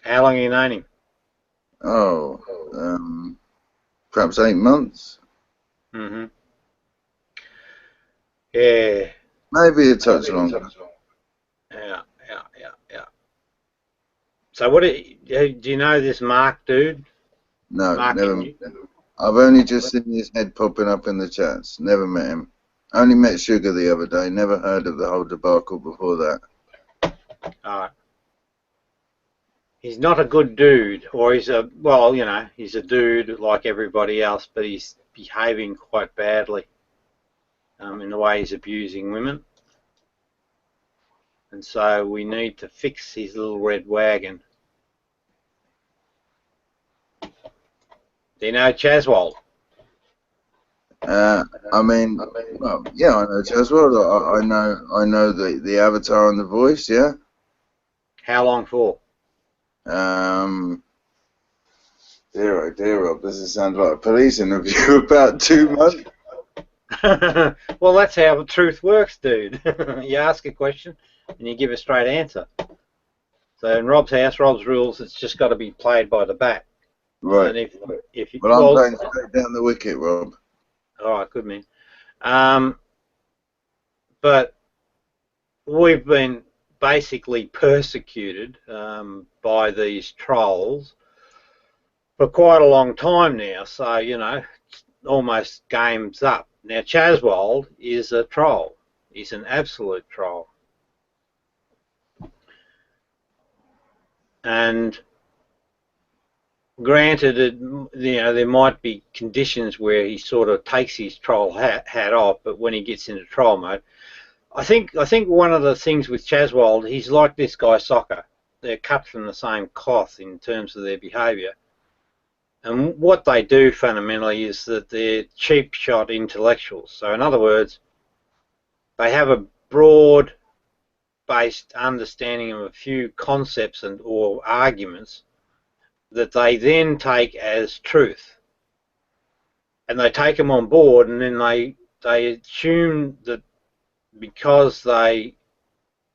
How long have you known him? Oh, perhaps 8 months. Mm-hmm. Yeah. Maybe a touch longer. Yeah. So, what do you know this Mark dude? No, Mark never met him. I've only just seen his head popping up in the chats. Never met him. Only met Sugar the other day. Never heard of the whole debacle before that. All right. He's not a good dude, or he's a dude like everybody else, but he's behaving quite badly in the way he's abusing women. And so we need to fix his little red wagon. Do you know Chaswold? I mean, well, yeah, I know Chaswell. I know the avatar and the voice. Yeah. How long for? Dear Rob, does it sound like a police interview? About 2 months. Well, that's how the truth works, dude. You ask a question and you give a straight answer. So in Rob's house, Rob's rules, it's just got to be played by the bat. Right. And if you, well, I'm playing straight down the wicket, Rob. All right, good man. But we've been basically persecuted by these trolls for quite a long time now. So, almost game's up. Now, Chaswold is a troll. He's an absolute troll. And granted, there might be conditions where he sort of takes his troll hat off, but when he gets into troll mode, I think one of the things with Chaswold, he's like this guy Soccer. They're cut from the same cloth in terms of their behaviour. And what they do fundamentally is that they're cheap shot intellectuals. So in other words, they have a broad-based understanding of a few concepts or arguments that they then take as truth. And they take them on board, and then they assume that because they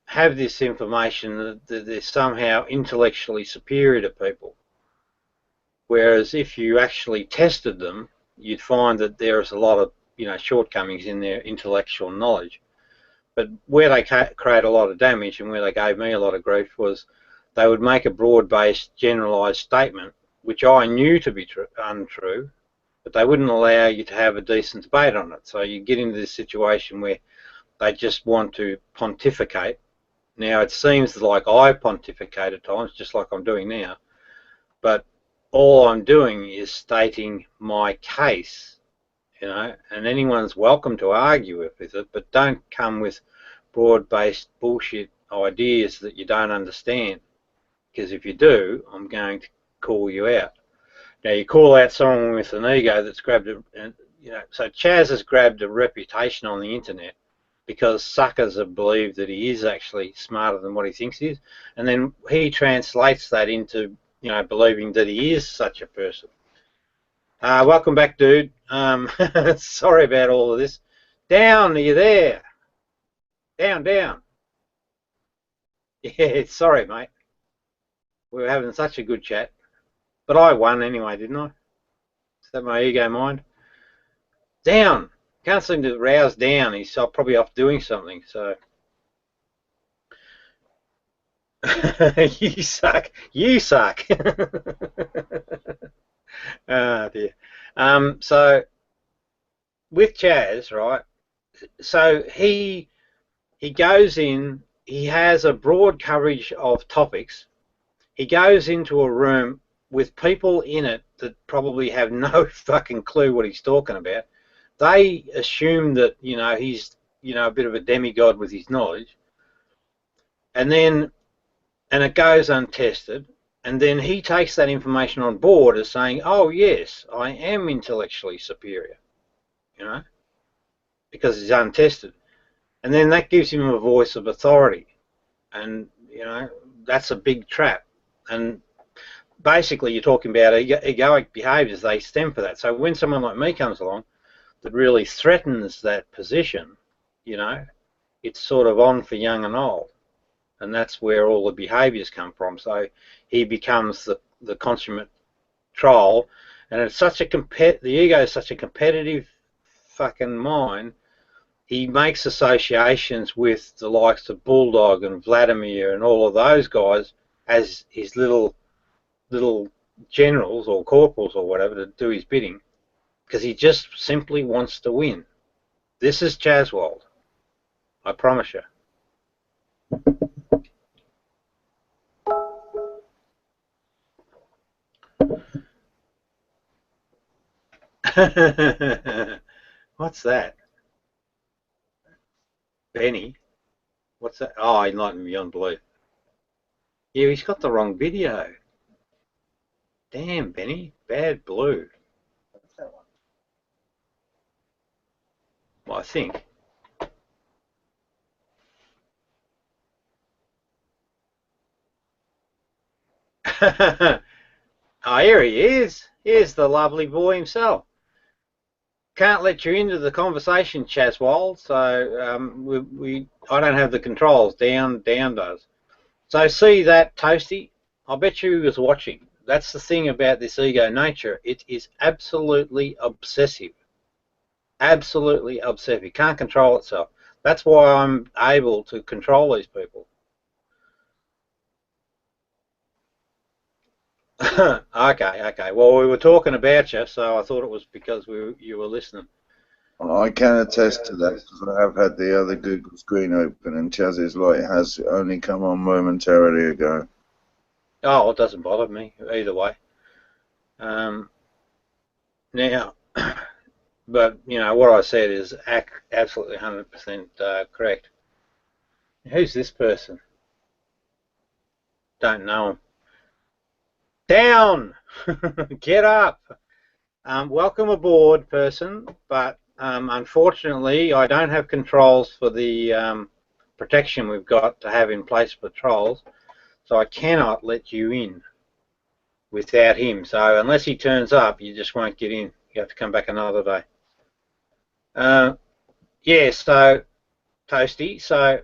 have this information that they're somehow intellectually superior to people. Whereas if you actually tested them, you'd find that there's a lot of shortcomings in their intellectual knowledge. But where they create a lot of damage and where they gave me a lot of grief was they would make a broad-based generalised statement, which I knew to be untrue, but they wouldn't allow you to have a decent debate on it. So you get into this situation where they just want to pontificate. Now, it seems like I pontificate at times, just like I'm doing now, but all I'm doing is stating my case, and anyone's welcome to argue with it, but don't come with broad-based bullshit ideas that you don't understand, because if you do, I'm going to call you out. Now, you call out someone with an ego that's grabbed so Chaz has grabbed a reputation on the internet because suckers have believed that he is actually smarter than what he thinks he is, and then he translates that into believing that he is such a person. Welcome back, dude. Sorry about all of this. Down, are you there? Down. Yeah, sorry, mate. We were having such a good chat. But I won anyway, didn't I? Is that my ego mind? Down. Can't seem to rouse down. He's probably off doing something, so... You suck. Oh dear. So with Chaz, right? So he goes in. He has a broad coverage of topics. He goes into a room with people in it that probably have no fucking clue what he's talking about. They assume that he's you know, a bit of a demigod with his knowledge, and it goes untested, and then he takes that information on board as saying, oh yes, I am intellectually superior, you know, because it's untested. And then that gives him a voice of authority, and you know, that's a big trap. And basically you're talking about egoic behaviours, they stem for that. So when someone like me comes along that really threatens that position, you know, it's sort of on for young and old, and that's where all the behaviours come from. So he becomes the consummate troll, and it's such a the ego is such a competitive fucking mind. He makes associations with the likes of Bulldog and Vladimir and all of those guys as his little generals or corporals or whatever to do his bidding, because he just simply wants to win. This is Chaswold, I promise you. What's that? Benny? What's that? Oh, Enlightenment Beyond Blue. Yeah, he's got the wrong video. Damn, Benny. Bad blue. What's that one? Well, I think. Oh, here he is. Here's the lovely boy himself. Can't let you into the conversation, Chaswold. So I don't have the controls. Down does. So see that, Toasty? I bet you he was watching. That's the thing about this ego nature. It is absolutely obsessive. Absolutely obsessive. It can't control itself. That's why I'm able to control these people. Okay. Well, we were talking about you, so I thought it was because you were listening. I can attest to that because I have had the other Google screen open and Chaz's light has only come on momentarily ago. Oh, it doesn't bother me either way. Now, but you know what I said is absolutely 100% correct. Who's this person? Don't know him. Down! Get up! Welcome aboard, person, but unfortunately I don't have controls for the protection we've got to have in place for trolls, so I cannot let you in without him. So unless he turns up, you just won't get in. You have to come back another day. Yeah, so, Toasty, so...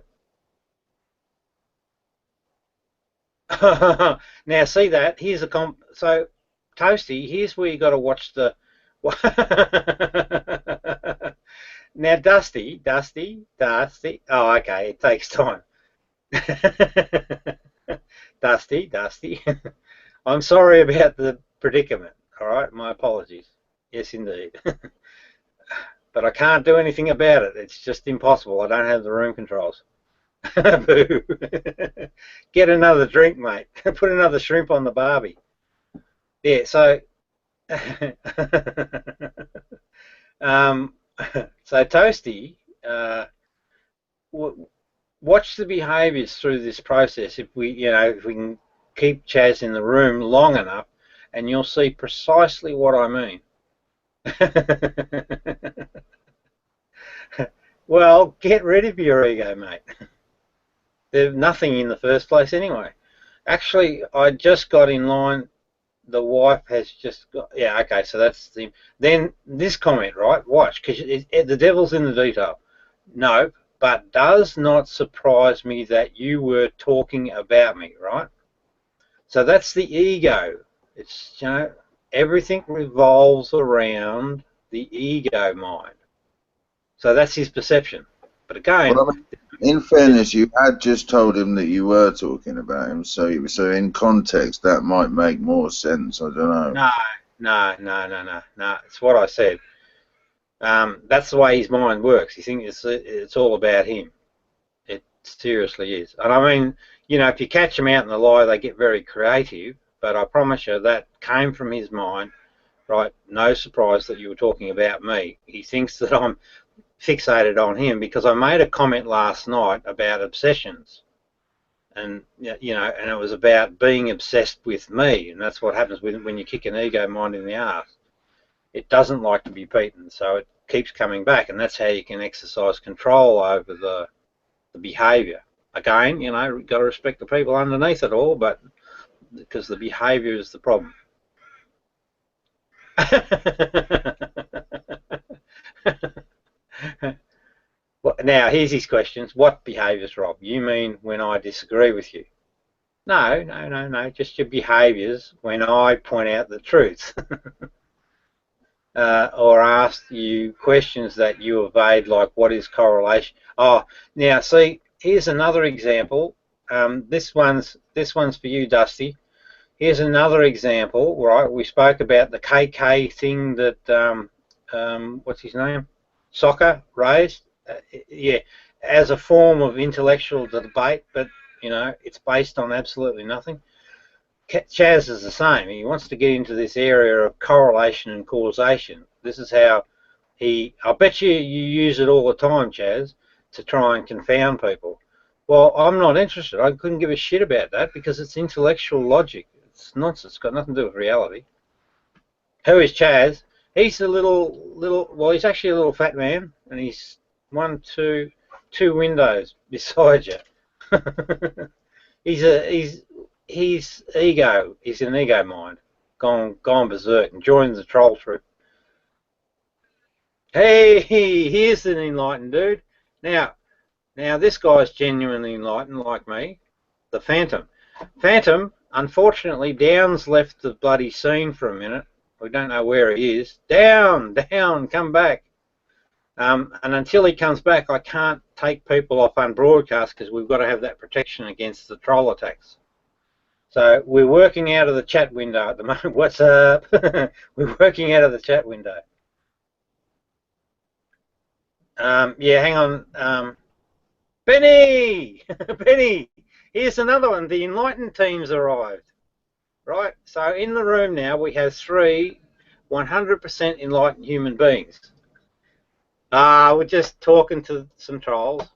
Now see that, here's a so Toasty, here's where you got to watch the now Dusty, oh okay, it takes time. Dusty I'm sorry about the predicament, alright, my apologies, yes indeed. But I can't do anything about it, it's just impossible, I don't have the room controls. Boo. Get another drink, mate. Put another shrimp on the barbie. Yeah, so so Toasty, watch the behaviours through this process. If we can keep Chaz in the room long enough, and you'll see precisely what I mean. Well, get rid of your ego, mate. There's nothing in the first place anyway. Actually, I just got in line. The wife has just got... Yeah, okay, so that's the... Then this comment, right? Watch, because the devil's in the detail. No, but does not surprise me that you were talking about me, right? So that's the ego. It's, you know, everything revolves around the ego mind. So that's his perception. But again... Well, I mean, in fairness, you had just told him that you were talking about him, so in context that might make more sense. I don't know. No. It's what I said. That's the way his mind works. He thinks it's all about him. It seriously is. And I mean, you know, if you catch them out in the lie, they get very creative. But I promise you, that came from his mind. Right? No surprise that you were talking about me. He thinks that I'm fixated on him because I made a comment last night about obsessions, and you know, and it was about being obsessed with me, and that's what happens when you kick an ego mind in the arse. It doesn't like to be beaten, so it keeps coming back, and that's how you can exercise control over the behaviour. Again, you know, you've got to respect the people underneath it all, but because the behaviour is the problem. Well, now, here's his questions. What behaviours, Rob? You mean when I disagree with you? No. Just your behaviours when I point out the truth. Or ask you questions that you evade, like what is correlation? Oh, now see, here's another example. This one's for you, Dusty. Here's another example, right? We spoke about the KK thing that what's his name? Soccer raised. Yeah, as a form of intellectual debate, but you know, it's based on absolutely nothing. Chaz is the same. He wants to get into this area of correlation and causation. This is how I bet you use it all the time, Chaz, to try and confound people. Well, I'm not interested. I couldn't give a shit about that because it's intellectual logic. It's nonsense. It's got nothing to do with reality. Who is Chaz? He's a well, he's actually a little fat man, and he's two windows beside you. He's ego. He's an ego mind, gone berserk, and joined the troll troop. Hey, here's an enlightened dude. Now this guy's genuinely enlightened, like me. The Phantom. Phantom. Unfortunately, Downs left the bloody scene for a minute. We don't know where he is. Down, come back. And until he comes back, I can't take people off unbroadcast because we've got to have that protection against the troll attacks. So we're working out of the chat window at the moment. What's up? We're working out of the chat window. Yeah, hang on. Benny! Benny! Here's another one. The Enlightened team's arrived. Right? So in the room now we have 3 100% enlightened human beings. We're just talking to some trolls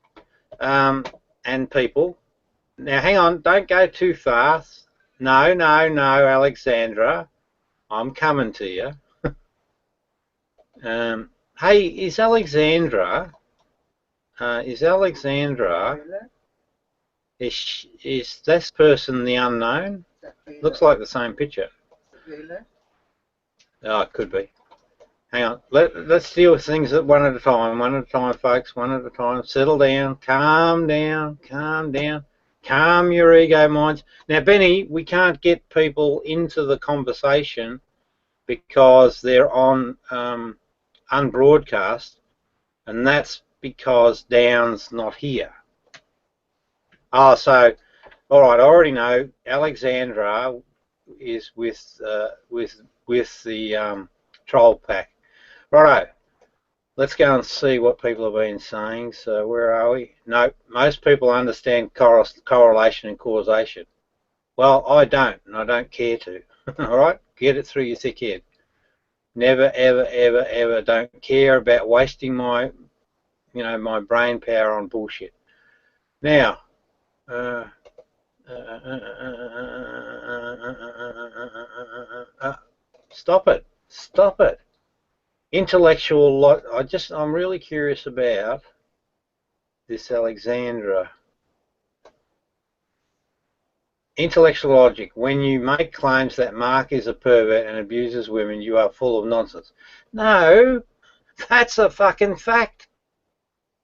and people. Now, hang on. Don't go too fast. No, Alexandra. I'm coming to you. Hey, is Alexandra... Is this person the unknown? Looks like the same picture. Oh, it could be. Hang on. Let's deal with things one at a time. One at a time, folks. One at a time. Settle down. Calm down. Calm your ego minds. Now, Benny, we can't get people into the conversation because they're on unbroadcast, and that's because Down's not here. Oh, so, all right. I already know Alexandra is with the troll pack. Righto. Let's go and see what people have been saying. So where are we? No, most people understand correlation and causation. Well, I don't, and I don't care to. All right? Get it through your thick head. Never, ever don't care about wasting my, my brain power on bullshit. Now, stop it. Intellectual I'm really curious about this Alexandra. Intellectual logic. When you make claims that Mark is a pervert and abuses women, you are full of nonsense. No, that's a fucking fact.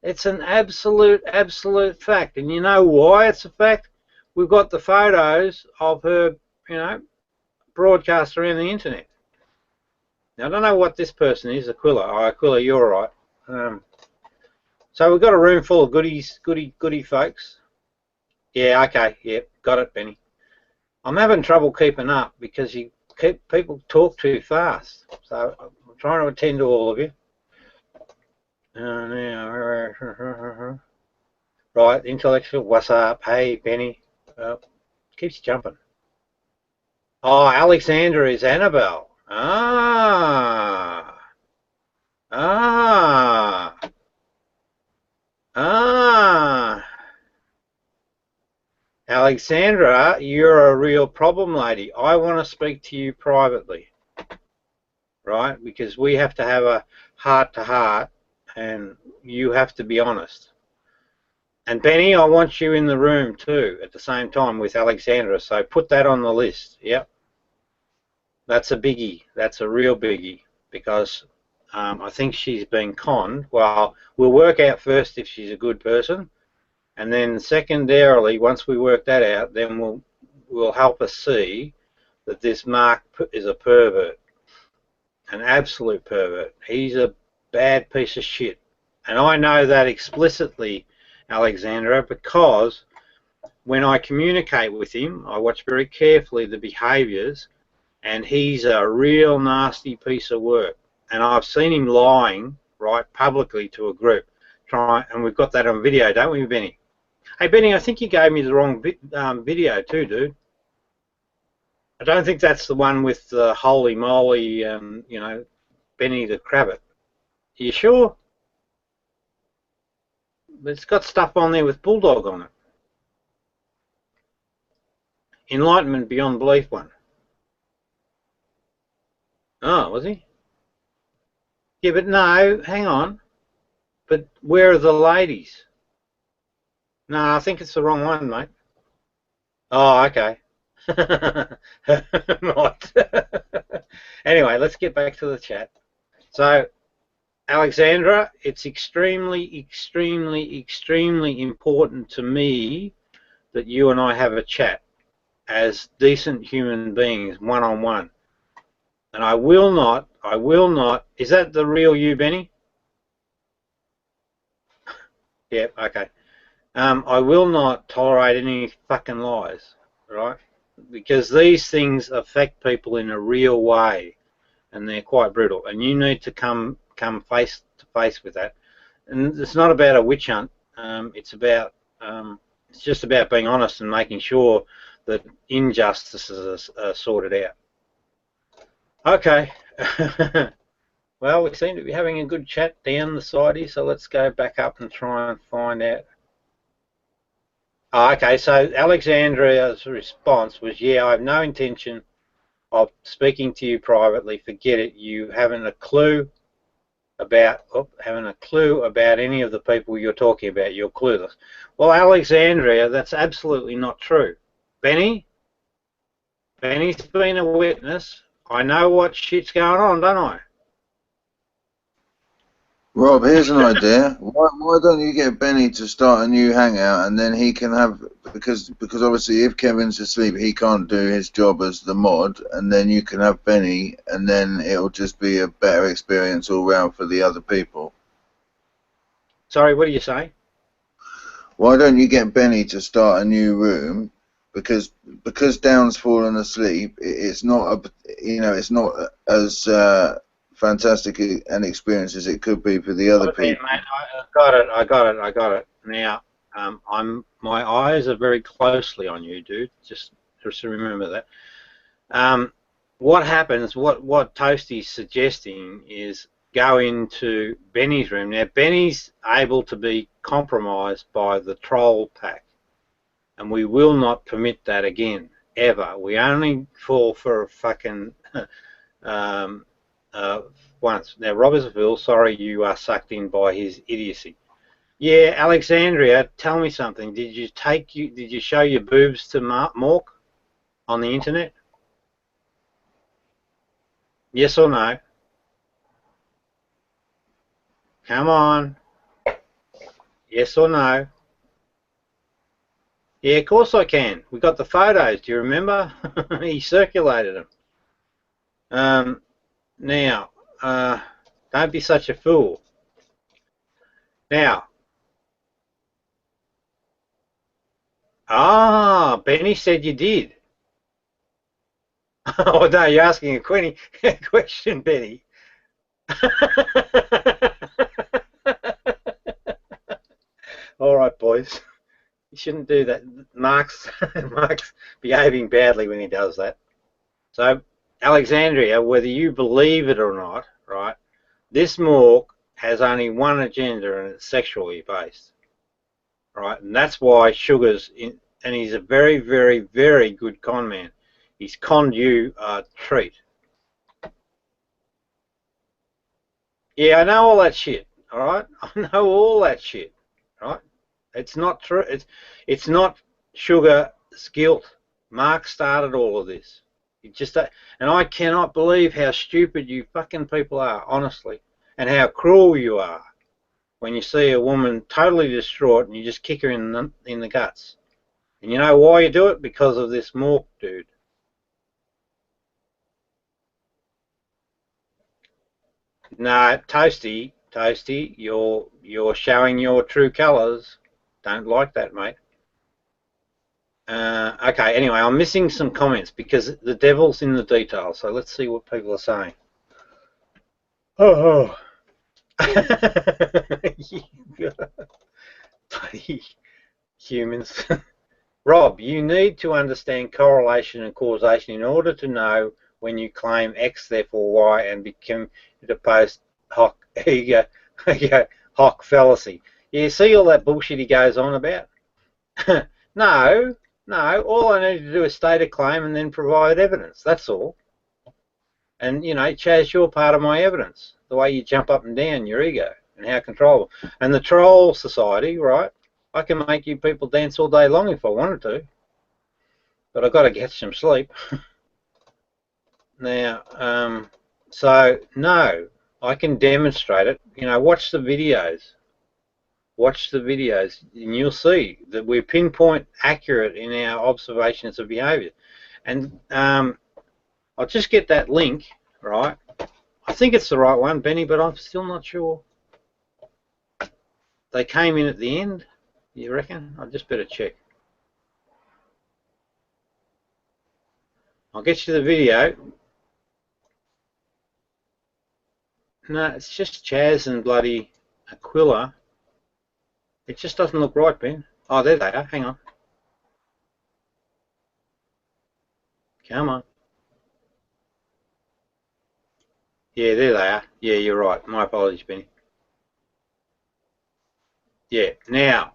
It's an absolute fact. And you know why it's a fact? We've got the photos of her, broadcast around the internet. Now, I don't know what this person is, Aquila. Oh, Aquila, you're right. So we've got a room full of goody folks. Yeah, okay, yeah, got it, Benny. I'm having trouble keeping up because people talk too fast. So I'm trying to attend to all of you. Right, intellectual, what's up? Hey, Benny. Keeps jumping. Oh, Alexandra is Annabelle. Ah, Alexandra, you're a real problem lady. I want to speak to you privately, right? Because we have to have a heart-to-heart, and you have to be honest. And Benny, I want you in the room too at the same time with Alexandra, so put that on the list. Yep. That's a biggie. That's a real biggie, because I think she's been conned. Well, we'll work out first if she's a good person, and then secondarily, once we work that out, then we'll help us see that this Mark is a pervert, an absolute pervert. He's a bad piece of shit, and I know that explicitly, Alexandra, because when I communicate with him, I watch very carefully the behaviours, and he's a real nasty piece of work. And I've seen him lying, right, publicly to a group. And we've got that on video, don't we, Benny? Hey, Benny, I think you gave me the wrong video too, dude. I don't think that's the one with the holy moly, you know, Benny the Crabbit. Are you sure? But it's got stuff on there with Bulldog on it. Enlightenment Beyond Belief one. Oh, was he? Yeah, but no, hang on. But where are the ladies? No, I think it's the wrong one, mate. Oh, okay. Right. Anyway, let's get back to the chat. So, Alexandra, it's extremely, extremely, extremely important to me that you and I have a chat as decent human beings, one-on-one. And I will not, is that the real you, Benny? Yeah, okay. I will not tolerate any fucking lies, right? Because these things affect people in a real way, and they're quite brutal. And you need to come face to face with that. And it's not about a witch hunt. It's just about being honest and making sure that injustices are sorted out. Okay. Well, we seem to be having a good chat down the side here, so let's go back up and try and find out. Oh, okay, so Alexandria's response was, yeah, I have no intention of speaking to you privately. Forget it. You haven't a clue about any of the people you're talking about. You're clueless. Well, Alexandria, that's absolutely not true. Benny's been a witness. I know what shit's going on, don't I? Rob, here's an idea. Why don't you get Benny to start a new hangout, and then he can have, because obviously if Kevin's asleep he can't do his job as the mod, and then you can have Benny, and then it'll just be a better experience all round for the other people. Sorry, what do you say? Why don't you get Benny to start a new room? Because Down's fallen asleep, it's not it's not as fantastic an experience as it could be for the other people. Mate, I got it. Now, my eyes are very closely on you, dude. Just remember that. What happens? What Toasty's suggesting is go into Benny's room. Now, Benny's able to be compromised by the troll pack, and we will not permit that again, ever. We only fall for a fucking once. Now, Robertsville, sorry you are sucked in by his idiocy. Yeah, Alexandria, tell me something. Did you show your boobs to Mork on the internet? Yes or no? Come on. Yes or no? Yeah, of course I can. We got the photos. Do you remember? He circulated them. Now, don't be such a fool. Now, Benny said you did. Oh no, you're asking a question, Benny. All right, boys. You shouldn't do that. Mark's behaving badly when he does that. So, Alexandria, whether you believe it or not, right, this Mork has only one agenda, and it's sexually based. right? And that's why Sugar's in, and he's a very, very, very good con man. He's conned you a treat. Yeah, I know all that shit, all right? I know all that shit, right? It's not true. It's not Sugar's guilt. Mark started all of this. You just, and I cannot believe how stupid you fucking people are, honestly, and how cruel you are when you see a woman totally distraught and you just kick her in the guts. And you know why you do it? Because of this Mork dude. No, Toasty, you're showing your true colours. Don't like that, mate. Okay, anyway, I'm missing some comments because the devil's in the details. So let's see what people are saying. Oh. Bloody humans. Rob, you need to understand correlation and causation in order to know when you claim X, therefore Y, and become the post hoc ego hoc fallacy. You see all that bullshit he goes on about? No, all I need to do is state a claim and then provide evidence. That's all. And, you know, Chaz, you're part of my evidence. The way you jump up and down, your ego, and how controllable. And the troll society, right? I can make you people dance all day long if I wanted to. But I've got to get some sleep. Now, so, no, I can demonstrate it. You know, watch the videos. Watch the videos, and you'll see that we're pinpoint accurate in our observations of behaviour. And I'll just get that link, right? I think it's the right one, Benny, but I'm still not sure. They came in at the end, you reckon? I just better check. I'll get you the video. No, it's just Chaz and bloody Aquila. It just doesn't look right, Ben. Oh, there they are. Hang on. Come on. Yeah, there they are. Yeah, you're right. My apologies, Benny. Yeah, now,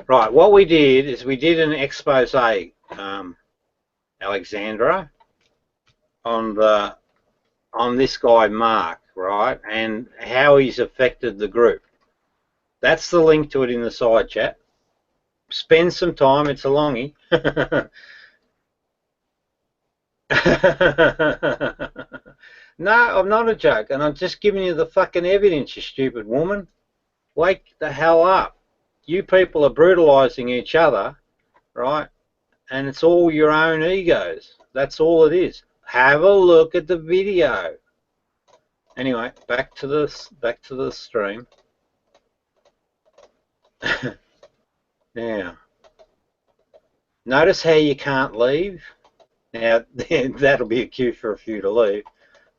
right, what we did is we did an expose, Alexandra, on this guy Mark, right, and how he's affected the group. That's the link to it in the side chat. Spend some time. It's a longie. No, I'm not a joke, and I'm just giving you the fucking evidence, you stupid woman. Wake the hell up. You people are brutalizing each other, right? And it's all your own egos. That's all it is. Have a look at the video. Anyway, back to the stream. Now, notice how you can't leave. Now, that'll be a cue for a few to leave.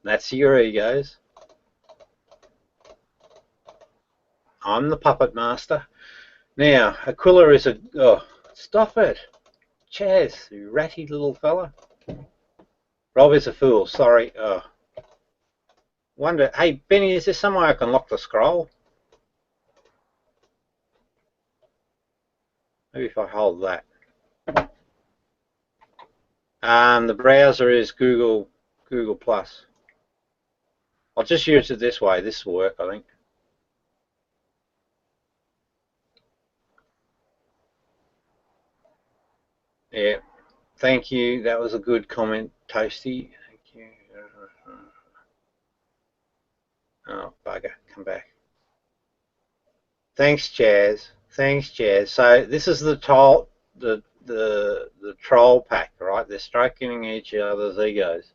That's your egos. I'm the puppet master. Now, Aquila is a... Oh, stop it. Chaz, you ratty little fella. Rob is a fool. Sorry. Oh. Wonder... Hey, Benny, is there some way I can lock the scroll? Maybe if I hold that. The browser is Google Plus. I'll just use it this way. This will work, I think. Yeah. Thank you. That was a good comment, Toasty. Thank you. Oh, bugger. Come back. Thanks, Chaz. Thanks, Chaz. So this is the troll pack, right? They're stroking each other's egos.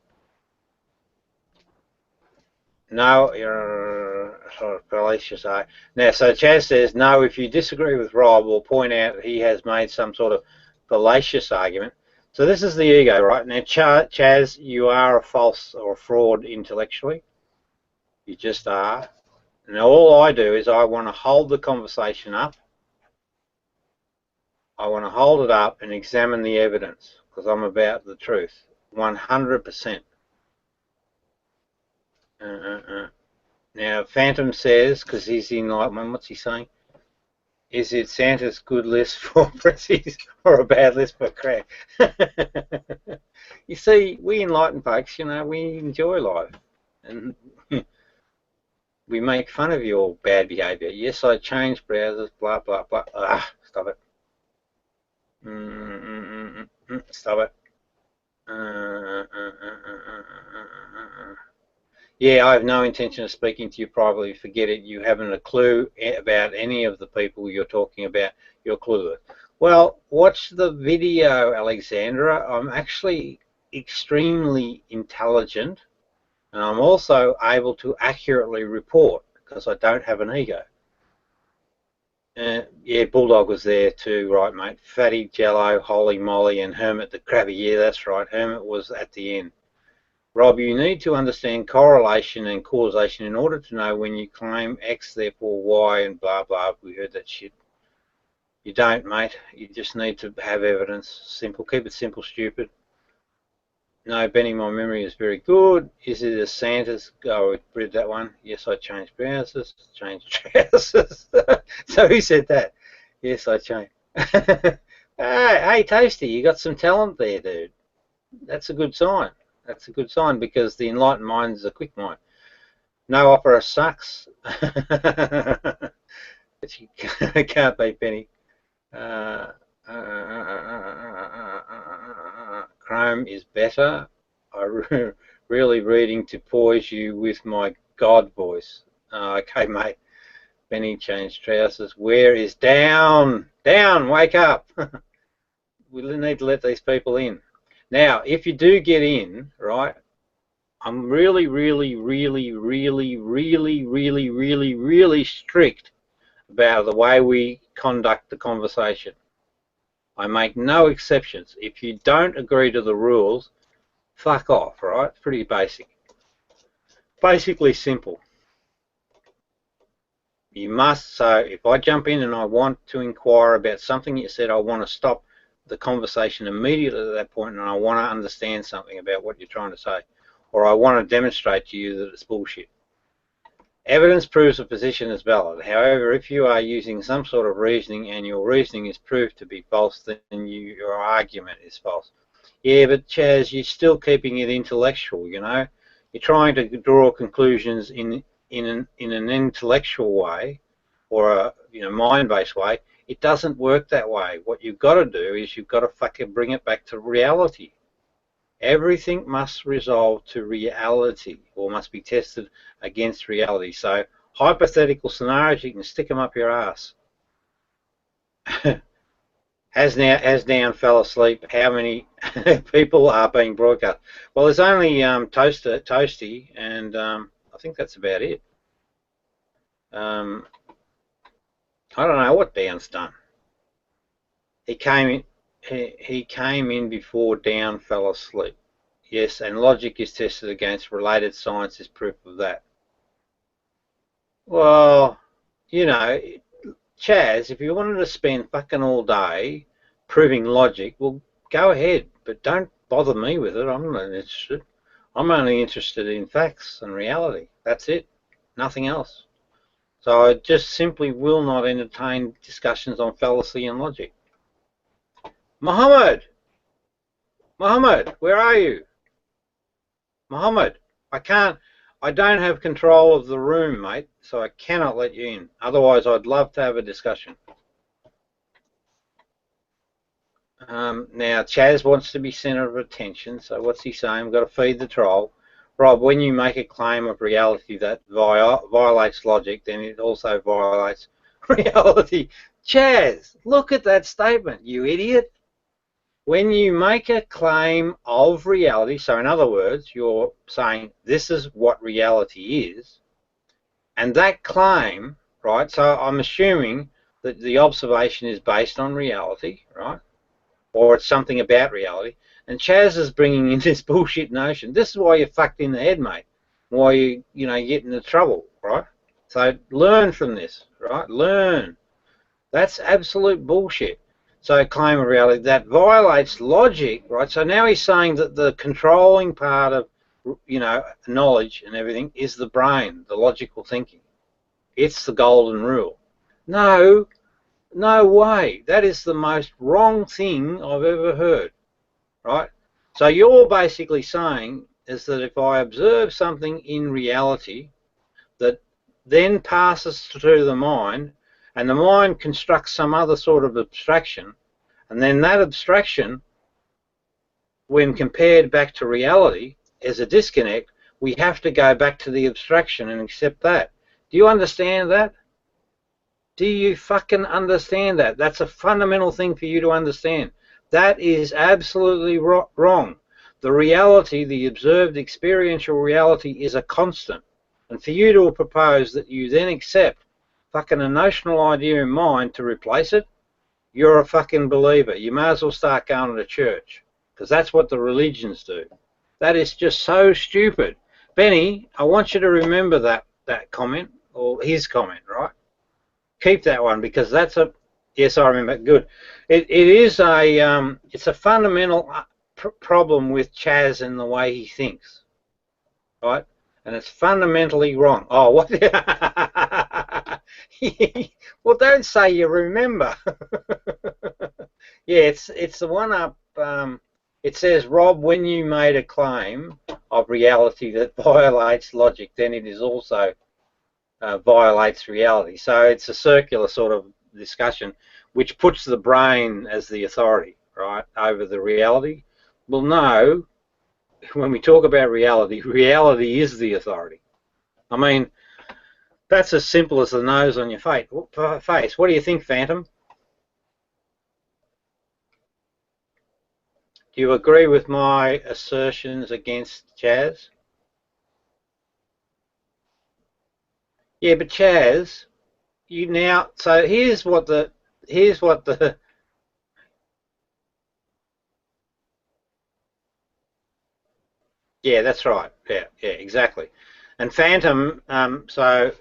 No, you're sort of fallacious. Now, so Chaz says, no, if you disagree with Rob, we'll point out he has made some sort of fallacious argument. So this is the ego, right? Now, Chaz, you are a false or a fraud intellectually. You just are. And all I do is I want to hold the conversation up. I want to hold it up and examine the evidence because I'm about the truth, 100%. Now, Phantom says, because he's the Enlightenment, what's he saying? Is it Santa's good list for precies or a bad list for crap? You see, we enlightened folks, you know, we enjoy life. And we make fun of your bad behaviour. Yes, I changed browsers, blah, blah, blah. Stop it. Stop it. Yeah, I have no intention of speaking to you privately. Forget it. You haven't a clue about any of the people you're talking about. You're clueless. Well, watch the video, Alexandra. I'm actually extremely intelligent, and I'm also able to accurately report because I don't have an ego. Yeah, Bulldog was there too, right, mate? Fatty, Jello, Holy Molly, and Hermit the Crabby. Yeah, that's right. Hermit was at the end. Rob, you need to understand correlation and causation in order to know when you claim X, therefore Y, and blah, blah. We heard that shit. You don't, mate. You just need to have evidence. Simple. Keep it simple, stupid. No, Benny, my memory is very good. Is it a Santa's? Oh, read that one. Yes, I changed trousers. Changed trousers. So who said that? Yes, I changed. Hey, Toasty, you got some talent there, dude. That's a good sign. That's a good sign because the enlightened mind is a quick mind. No opera sucks. But you can't beat Benny. Chrome is better. I'm really reading to poise you with my God voice. Okay, mate. Benny changed trousers. Where is down? Down, wake up. We need to let these people in. Now, if you do get in, right, I'm really, really, really, really, really, really, really, really strict about the way we conduct the conversation. I make no exceptions. If you don't agree to the rules, fuck off, right? It's pretty basic. Basically simple. You must, so if I jump in and I want to inquire about something you said, I want to stop the conversation immediately at that point and I want to understand something about what you're trying to say, or I want to demonstrate to you that it's bullshit. Evidence proves a position is valid. However, if you are using some sort of reasoning and your reasoning is proved to be false, then your argument is false. Yeah, but Chaz, you're still keeping it intellectual, you know. You're trying to draw conclusions in an intellectual way or a mind-based way. It doesn't work that way. What you've got to do is you've got to fucking bring it back to reality. Everything must resolve to reality or must be tested against reality. So hypothetical scenarios, you can stick them up your ass. As down fell asleep, how many people are being broadcast? Well, there's only Toasty, and I think that's about it. I don't know what Down's done. He came in before Down fell asleep. Yes, and logic is tested against related science is proof of that. Well, you know, Chaz, if you wanted to spend fucking all day proving logic, well, go ahead, but don't bother me with it. I'm not interested. I'm only interested in facts and reality. That's it. Nothing else. So I just simply will not entertain discussions on fallacy and logic. Muhammad, where are you? Muhammad, I don't have control of the room, mate, so I cannot let you in. Otherwise, I'd love to have a discussion. Now, Chaz wants to be centre of attention, so what's he saying? We've got to feed the troll. Rob, when you make a claim of reality that violates logic, then it also violates reality. Chaz, look at that statement, you idiot. When you make a claim of reality, so in other words, you're saying this is what reality is, and that claim, right, so I'm assuming that the observation is based on reality, right, or it's something about reality, and Chaz is bringing in this bullshit notion. This is why you're fucked in the head, mate, why you get into trouble, right? So learn from this, right, learn. That's absolute bullshit. So claim of reality, that violates logic, right? So now he's saying that the controlling part of, knowledge and everything is the brain, the logical thinking. It's the golden rule. No, No way. That is the most wrong thing I've ever heard, right? So you're basically saying is that if I observe something in reality that then passes through the mind, and the mind constructs some other sort of abstraction, and then that abstraction, when compared back to reality, is a disconnect, we have to go back to the abstraction and accept that. Do you understand that? Do you fucking understand that? That's a fundamental thing for you to understand. That is absolutely wrong. The reality, the observed experiential reality, is a constant. And for you to propose that you then accept fucking a notional idea in mind to replace it, you're a fucking believer. You may as well start going to church, because that's what the religions do. That is just so stupid. Benny, I want you to remember that comment, or his comment, right? Keep that one, because that's a, yes, I remember. Good. It is a it's a fundamental problem with Chaz and the way he thinks, right? And it's fundamentally wrong. Oh, what? Well, don't say you remember. Yeah, it's the one up. It says, Rob, when you made a claim of reality that violates logic, then it is also violates reality. So it's a circular sort of discussion, which puts the brain as the authority, right, over the reality. Well, no, when we talk about reality, reality is the authority. I mean, that's as simple as the nose on your face. What do you think, Phantom? Do you agree with my assertions against Chaz? Yeah, but Chaz, you now, so here's what the yeah, that's right. Yeah, exactly. And Phantom, so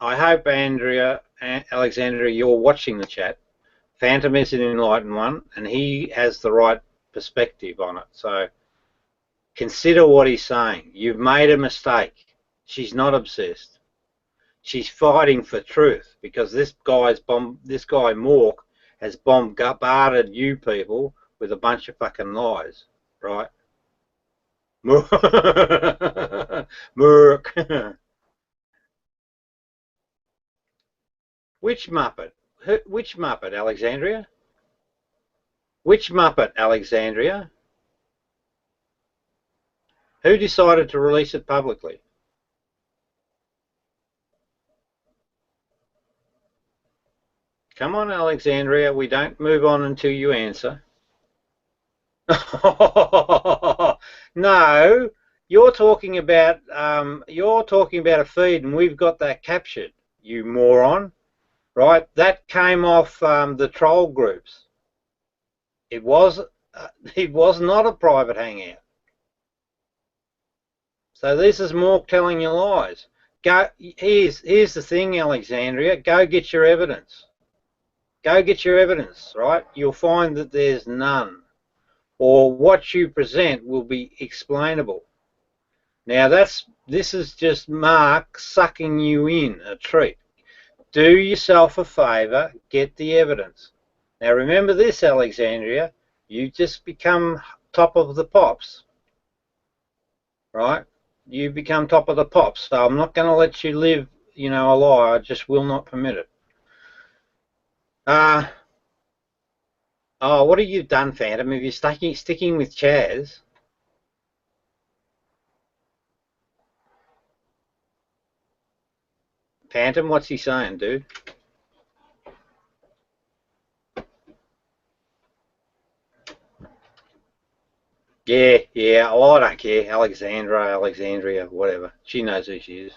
I hope Alexandria, you're watching the chat. Phantom is an enlightened one, and he has the right perspective on it. So consider what he's saying. You've made a mistake. She's not obsessed. She's fighting for truth, because this guy Mork has bombarded you people with a bunch of fucking lies, right? Mork. Which Muppet? Which Muppet, Alexandria? Which Muppet, Alexandria? Who decided to release it publicly? Come on, Alexandria. We don't move on until you answer. No, you're talking about a feed, and we've got that captured. You moron! Right? That came off the troll groups. It was not a private hangout. So this is Mork telling you lies. Here's the thing, Alexandria. Go get your evidence. Go get your evidence, right? You'll find that there's none. Or what you present will be explainable. Now this is just Mark sucking you in a treat. Do yourself a favour, get the evidence. Now remember this, Alexandria, you just become top of the pops, right? You become top of the pops, so I'm not going to let you live, a lie. I just will not permit it. Oh, what have you done, Phantom? If you're sticking with Chaz? Phantom, what's he saying, dude? Yeah. Well, I don't care. Alexandria, whatever. She knows who she is.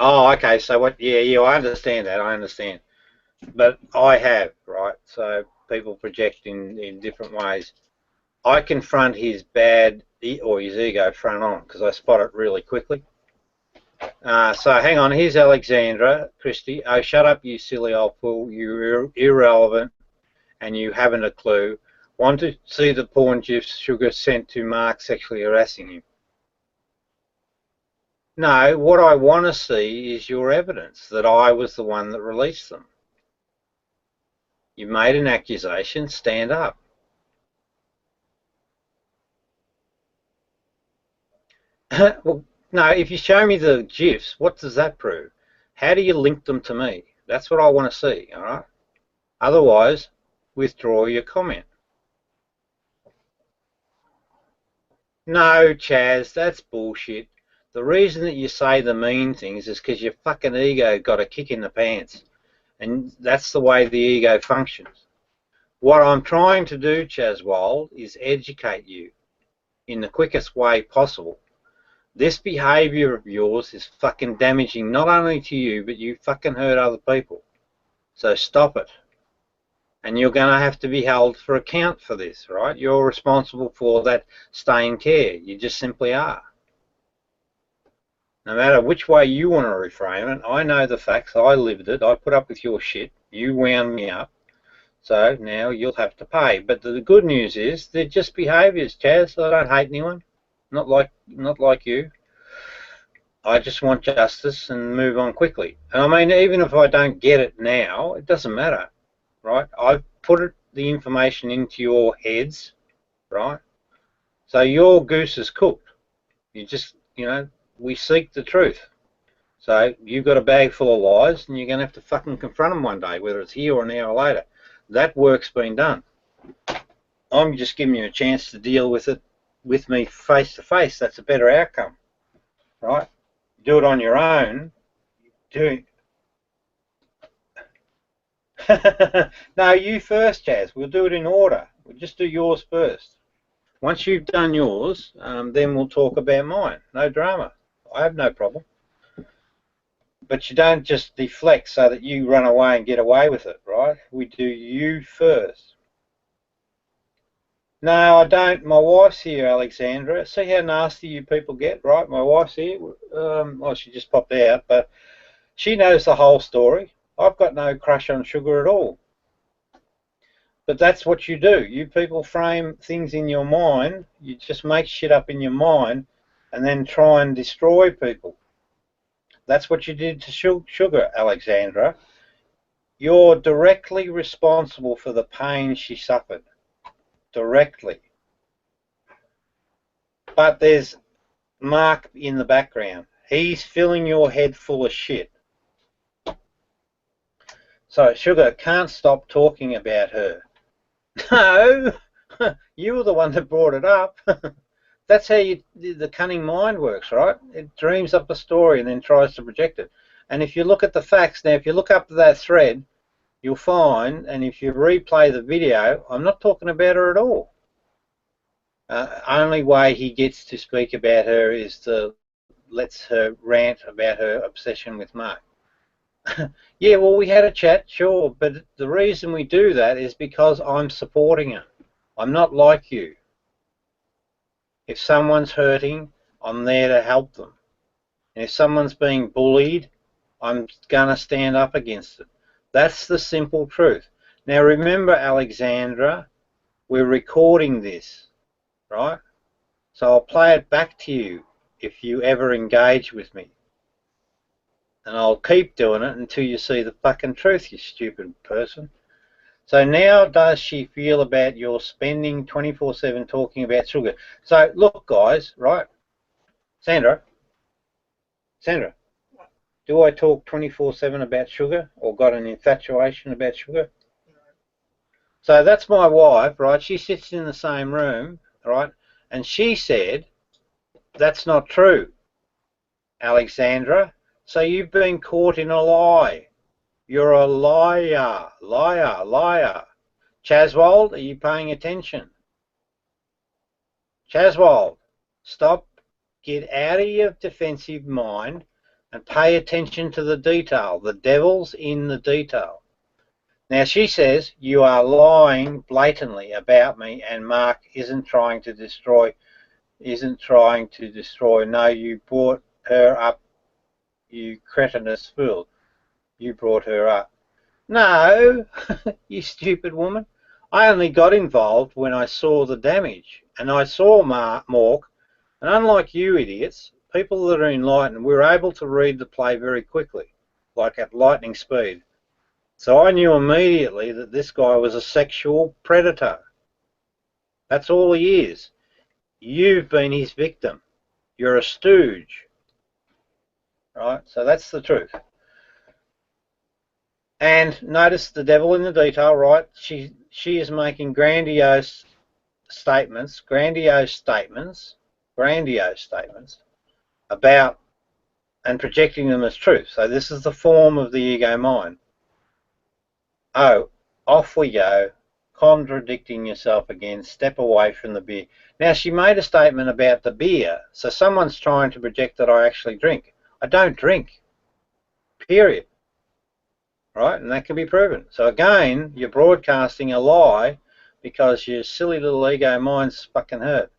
Oh, okay. So what? Yeah. I understand that. I understand. But I have, right? So people project in different ways. I confront his bad or his ego front on, because I spot it really quickly. So hang on, here's Alexandra Christie. Oh, shut up, you silly old fool. You're irrelevant and you haven't a clue. Want to see the porn gifs Sugar sent to Mark sexually harassing him? No, what I want to see is your evidence that I was the one that released them. You made an accusation, stand up. Well, no, if you show me the GIFs, what does that prove? How do you link them to me? That's what I want to see, all right? Otherwise, withdraw your comment. No, Chaz, that's bullshit. The reason that you say the mean things is because your fucking ego got a kick in the pants. And that's the way the ego functions. What I'm trying to do, Chaz, is educate you in the quickest way possible. This behaviour of yours is fucking damaging not only to you, but you fucking hurt other people. So stop it. And you're going to have to be held for account for this, right? You're responsible for that stay in care. You just simply are. No matter which way you want to reframe it, I know the facts. I lived it. I put up with your shit. You wound me up. So now you'll have to pay. But the good news is they're just behaviours, Chaz. I don't hate anyone. Not like you. I just want justice and move on quickly. And I mean, even if I don't get it now, it doesn't matter, right? I've put the information into your heads, right? So your goose is cooked. You just, we seek the truth. So you've got a bag full of lies, and you're going to have to fucking confront them one day, whether it's here or an hour later. That work's been done. I'm just giving you a chance to deal with it with me face to face. That's a better outcome, right? Do it on your own. No, you first, Chaz. We'll do it in order. We'll just do yours first. Once you've done yours, then we'll talk about mine. No drama. I have no problem. But you don't just deflect so that you run away and get away with it, right? We do you first. No, I don't. My wife's here, Alexandra. See how nasty you people get, right? My wife's here. Well, she just popped out, but she knows the whole story. I've got no crush on Sugar at all. But that's what you do. You people frame things in your mind. You just make shit up in your mind and then try and destroy people. That's what you did to Sugar, Alexandra. You're directly responsible for the pain she suffered. Directly. But there's Mark in the background. He's filling your head full of shit. So, Sugar, can't stop talking about her. No, you were the one that brought it up. That's how the cunning mind works, right? It dreams up a story and then tries to project it. And if you look at the facts, now if you look up that thread, you'll find, and if you replay the video, I'm not talking about her at all. Only way he gets to speak about her is to lets her rant about her obsession with Mark. Yeah, well, we had a chat, sure, but the reason we do that is because I'm supporting her. I'm not like you. If someone's hurting, I'm there to help them. And if someone's being bullied, I'm going to stand up against it. That's the simple truth. Now, remember, Alexandra, we're recording this, right? So I'll play it back to you if you ever engage with me. And I'll keep doing it until you see the fucking truth, you stupid person. So now does she feel about your spending 24/7 talking about Sugar? So look, guys, right? Sandra, do I talk 24/7 about Sugar or got an infatuation about Sugar? So that's my wife, right? She sits in the same room, right? And she said, that's not true, Alexandra. So you've been caught in a lie. You're a liar, liar, liar. Chaswold, are you paying attention? Chaswold, stop, get out of your defensive mind and pay attention to the detail. The devil's in the detail. Now she says you are lying blatantly about me and Mark isn't trying to destroy. No, you brought her up, you cretinous fool. You brought her up. No, you stupid woman. I only got involved when I saw the damage. And I saw Mork, and unlike you idiots, people that are enlightened, we're able to read the play very quickly, like at lightning speed. So I knew immediately that this guy was a sexual predator. That's all he is. You've been his victim. You're a stooge. Right? So that's the truth. And notice the devil in the detail, right? She is making grandiose statements about and projecting them as truth. So this is the form of the ego mind. Oh, off we go, contradicting yourself again, step away from the beer. Now, she made a statement about the beer, so someone's trying to project that I actually drink. I don't drink, period. Right? And that can be proven. So again, you're broadcasting a lie because your silly little ego mind's fucking hurt.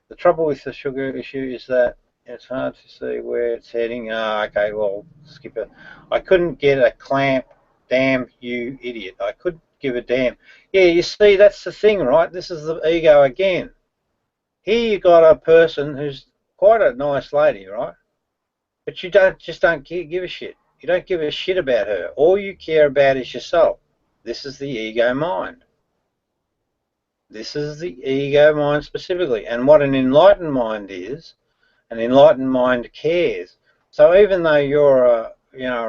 The trouble with the sugar issue is that it's hard to see where it's heading. Okay, well, skip it. I couldn't get a clamp. Damn you idiot. I couldn't give a damn. Yeah, you see, that's the thing, right? This is the ego again. Here you got a person who's quite a nice lady, right? But you just don't give a shit. You don't give a shit about her. All you care about is yourself. This is the ego mind. This is the ego mind specifically. And what an enlightened mind is, an enlightened mind cares. So even though you're a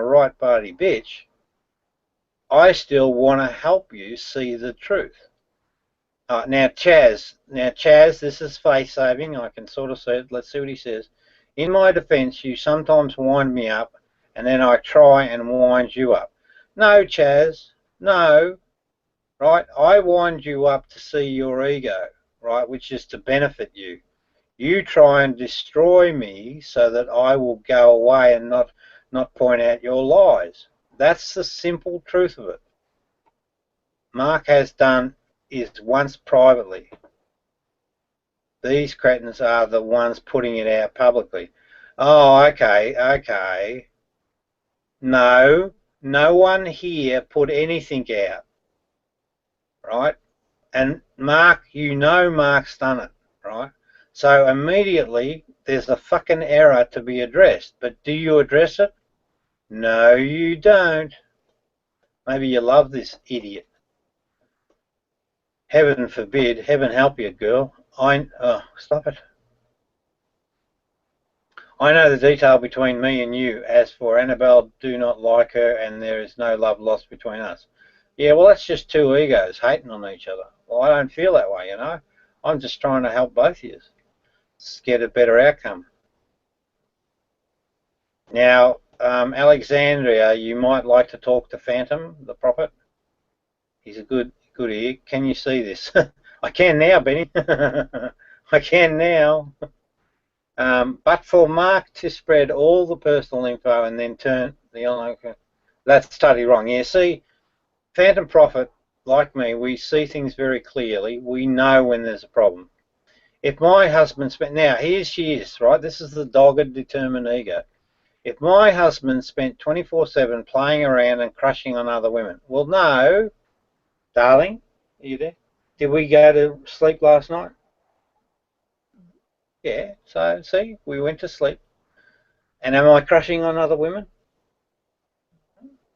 right party bitch, I still want to help you see the truth. Now Chaz, this is face saving. I can sort of see it. Let's see what he says. In my defence, you sometimes wind me up, and then I try and wind you up. No, Chaz, no. Right? I wind you up to see your ego, right, which is to benefit you. You try and destroy me so that I will go away and not point out your lies. That's the simple truth of it. Mark has done is once privately. These cretins are the ones putting it out publicly. Oh, okay. No one here put anything out. Right? And Mark, Mark's done it, right? So immediately there's a fucking error to be addressed. But do you address it? No, you don't. Maybe you love this idiot. Heaven forbid. Heaven help you, girl. Stop it. I know the detail between me and you. As for Annabelle, do not like her, and there is no love lost between us. Yeah, well, that's just two egos hating on each other. Well, I don't feel that way, I'm just trying to help both of you get a better outcome. Now, Alexandria, you might like to talk to Phantom, the prophet. He's a good ear. Can you see this? I can now, Benny. I can now. But for Mark to spread all the personal info and then turn the online, that's totally wrong. Yeah, see, Phantom Prophet, like me, we see things very clearly. We know when there's a problem. If my husband spent, now here she is, right? This is the dogged, determined ego. If my husband spent 24/7 playing around and crushing on other women, well, no, darling, are you there? Did we go to sleep last night? Yeah, so see, we went to sleep. And am I crushing on other women?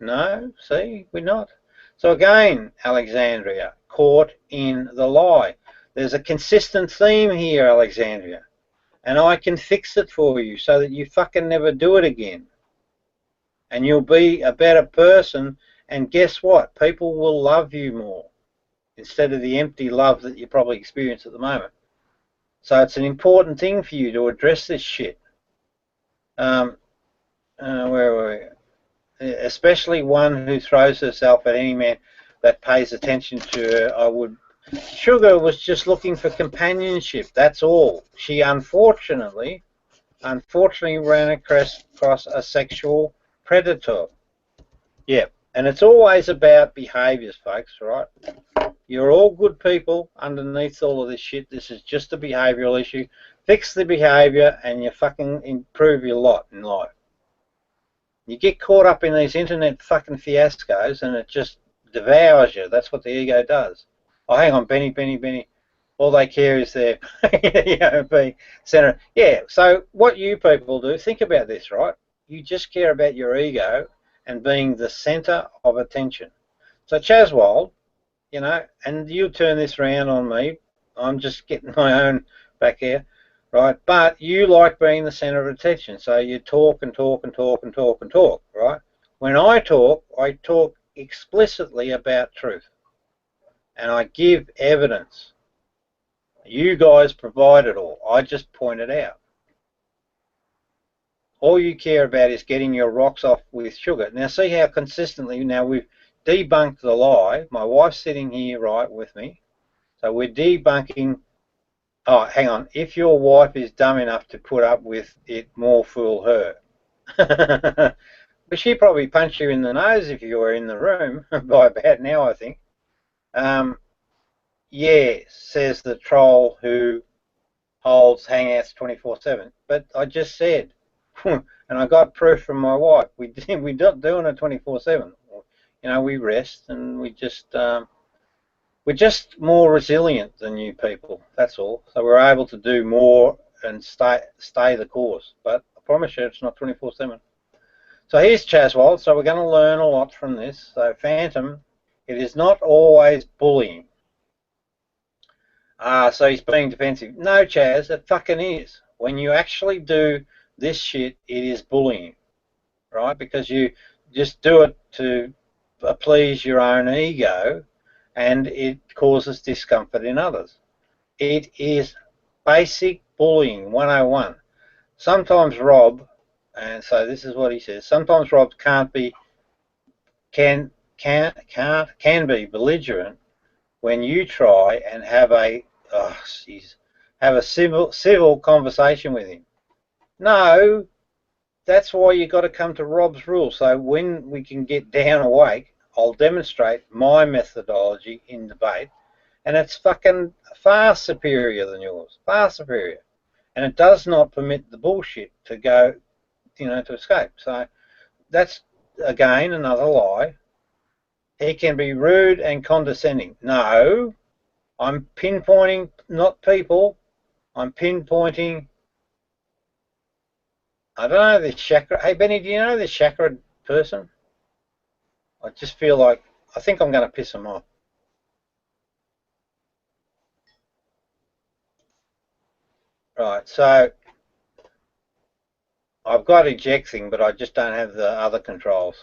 No, see, we're not. So again, Alexandria, caught in the lie. There's a consistent theme here, Alexandria. And I can fix it for you so that you fucking never do it again. And you'll be a better person. And guess what? People will love you more instead of the empty love that you probably experience at the moment. So it's an important thing for you to address this shit. Where were we? Especially one who throws herself at any man that pays attention to her. Sugar was just looking for companionship. That's all. She unfortunately ran across a sexual predator. Yeah, and it's always about behaviours, folks, right? You're all good people underneath all of this shit. This is just a behavioural issue. Fix the behaviour and you fucking improve your lot in life. You get caught up in these internet fucking fiascos and it just devours you. That's what the ego does. Oh, hang on, Benny. all they care is their, being centre. Yeah, so what you people do, think about this, right? You just care about your ego and being the centre of attention. So Chaswold, and you turn this around on me. I'm just getting my own back here, right? But you like being the centre of attention, so you talk and talk and talk and talk and talk, right? When I talk explicitly about truth, and I give evidence. You guys provide it all. I just point it out. All you care about is getting your rocks off with sugar. Now see how consistently, now we've debunked the lie. My wife's sitting here right with me. So we're debunking, oh, hang on, if your wife is dumb enough to put up with it, more fool her. But she'd probably punch you in the nose if you were in the room by about now, I think. Yeah, says the troll who holds Hangouts 24/7. But I just said, and I got proof from my wife. We're not doing it 24/7. We rest, and we're just more resilient than you people. That's all. So we're able to do more and stay the course. But I promise you, it's not 24/7. So here's Chaswold. So we're going to learn a lot from this. So Phantom, it is not always bullying. So he's being defensive. No, Chaz, it fucking is. When you actually do this shit, it is bullying, right? Because you just do it to please your own ego, and it causes discomfort in others. It is basic bullying 101. Sometimes Rob, and so this is what he says, sometimes Rob can be belligerent when you try and have a civil conversation with him. No, that's why you got to come to Rob's rule. So when we can get down awake, I'll demonstrate my methodology in debate, and it's fucking far superior than yours, far superior. And it does not permit the bullshit to go, to escape. So that's, again, another lie. He can be rude and condescending. No, I'm pinpointing not people. I'm pinpointing, I don't know, this chakra. Hey, Benny, do you know this chakra person? I just feel like, I think I'm going to piss him off. Right, so I've got ejecting, but I just don't have the other controls.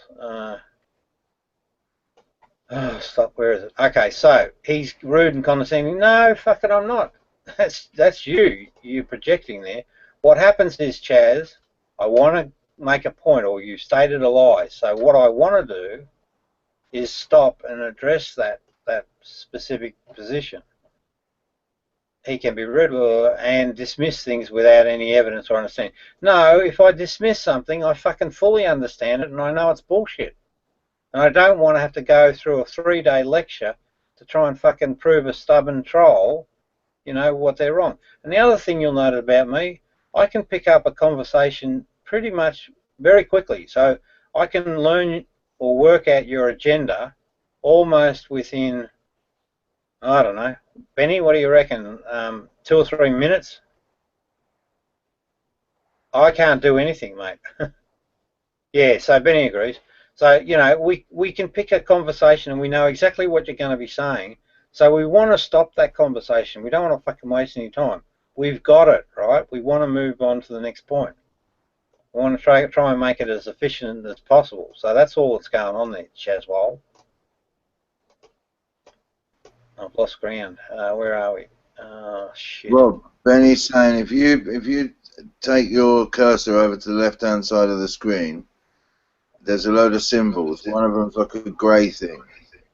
Stop, where is it? Okay, so he's rude and condescending. No, fuck it, I'm not. That's you. You're projecting there. What happens is, Chaz, I want to make a point, or you stated a lie. So what I want to do is stop and address that specific position. He can be rude and dismiss things without any evidence or understanding. No, if I dismiss something, I fucking fully understand it and I know it's bullshit. And I don't want to have to go through a 3-day lecture to try and fucking prove a stubborn troll, what they're wrong. And the other thing you'll note about me, I can pick up a conversation pretty much very quickly. So I can learn or work out your agenda almost within, I don't know, Benny, what do you reckon, 2 or 3 minutes? I can't do anything, mate. Yeah, so Benny agrees. So, we can pick a conversation and we know exactly what you're going to be saying. So we want to stop that conversation. We don't want to fucking waste any time. We've got it, right? We want to move on to the next point. We want to try and make it as efficient as possible. So that's all that's going on there, Chaswold. I've lost ground. Where are we? Oh, shit. Rob, Benny's saying if you take your cursor over to the left-hand side of the screen, there's a load of symbols. One of them's like a grey thing,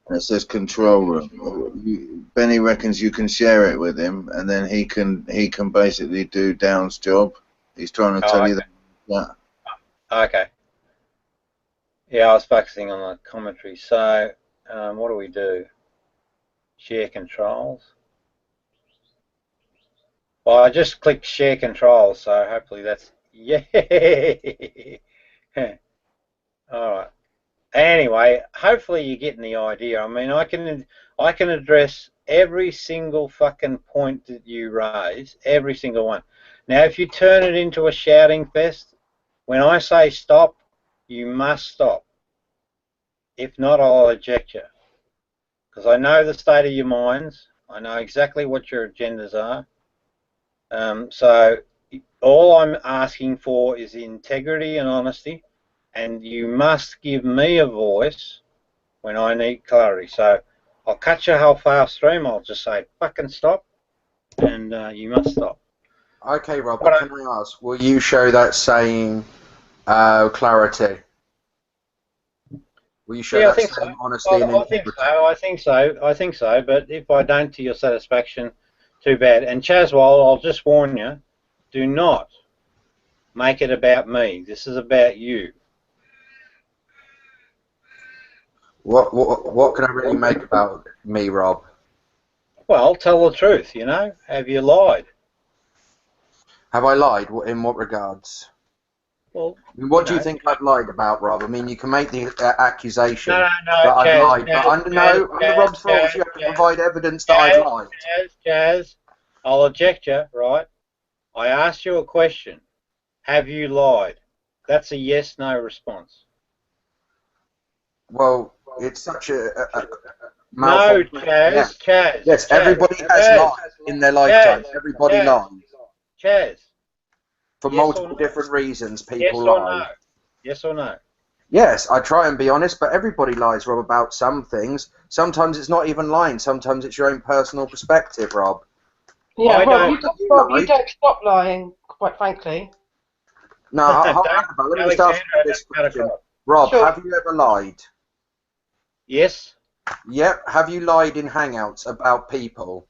and it says control room. Benny reckons you can share it with him, and then he can basically do Down's job. He's trying to tell you that. Yeah. Okay. Yeah, I was focusing on the commentary. So, what do we do? Share controls. Well, I just clicked share controls, so hopefully that's, yeah. All right. Anyway, hopefully you're getting the idea. I mean, I can address every single fucking point that you raise, every single one. Now, if you turn it into a shouting fest, when I say stop, you must stop. If not, I'll eject you. Because I know the state of your minds. I know exactly what your agendas are. So all I'm asking for is integrity and honesty, and you must give me a voice when I need clarity. So I'll cut your whole fast stream. I'll just say fucking stop, and you must stop. Okay, Rob, but can I ask, will you show that same clarity? Will you show that same honesty and integrity? I think so. But if I don't to your satisfaction, too bad. And Chaswell, I'll just warn you, do not make it about me. This is about you. What can I really make about me, Rob? Well, tell the truth, you know. Have you lied? Have I lied? In what regards? Well, I mean, what do you think I've lied about, Rob? I mean, you can make the accusation No, that I've lied, but under Rob's rules, you have to provide evidence that I've lied. Chaz, I'll eject you, right? I asked you a question. Have you lied? That's a yes/no response. Well, it's such a no, Chaz, Chaz. Yes, everybody has lied in their lifetime. Everybody lies. Chaz. For multiple different reasons, people yes or lie. No? Yes or no? Yes, I try and be honest, but everybody lies, Rob, about some things. Sometimes it's not even lying. Sometimes it's your own personal perspective, Rob. Yeah, Rob, you don't stop lying, quite frankly. No, let me start with this question. Rob, have you ever lied? Yes. Yep. Have you lied in Hangouts about people?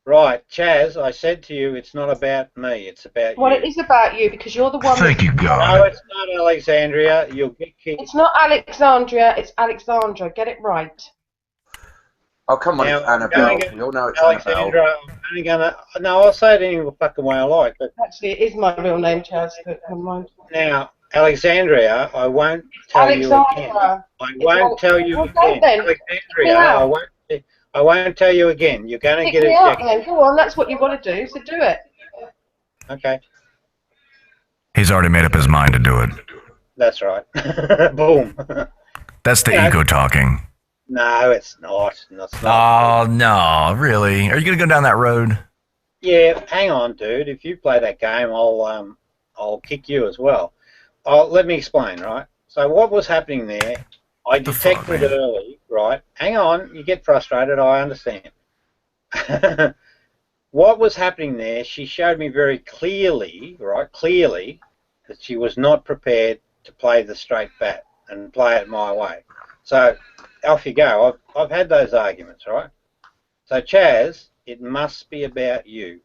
Right, Chaz, I said to you, it's not about me, it's about you. Well, it is about you, because you're the one... Thank you, God. No, it's not Alexandria. You'll get kicked. It's not Alexandria, it's Alexandra. Get it right. Oh, come on, it's Annabelle. We all know it's Alexandra, Annabelle. I'm only gonna... No, I'll say it any fucking way I like, but... Actually, it is my real name, Chaz, but never mind. Now, Alexandria, I won't tell you again. I won't tell you again. Alexandria, I won't tell you again. You're going to get ejected. Go on, that's what you want to do, so do it. Okay. He's already made up his mind to do it. That's right. Boom. That's the ego talking. No, it's not. Oh, no, really? Are you going to go down that road? Yeah, hang on, dude. If you play that game, I'll kick you as well. Let me explain, right? So what was happening there, I detected early, right? Hang on, you get frustrated, I understand. What was happening there, she showed me very clearly, right, that she was not prepared to play the straight bat and play it my way. So off you go. I've had those arguments, right? So Chaz, it must be about you.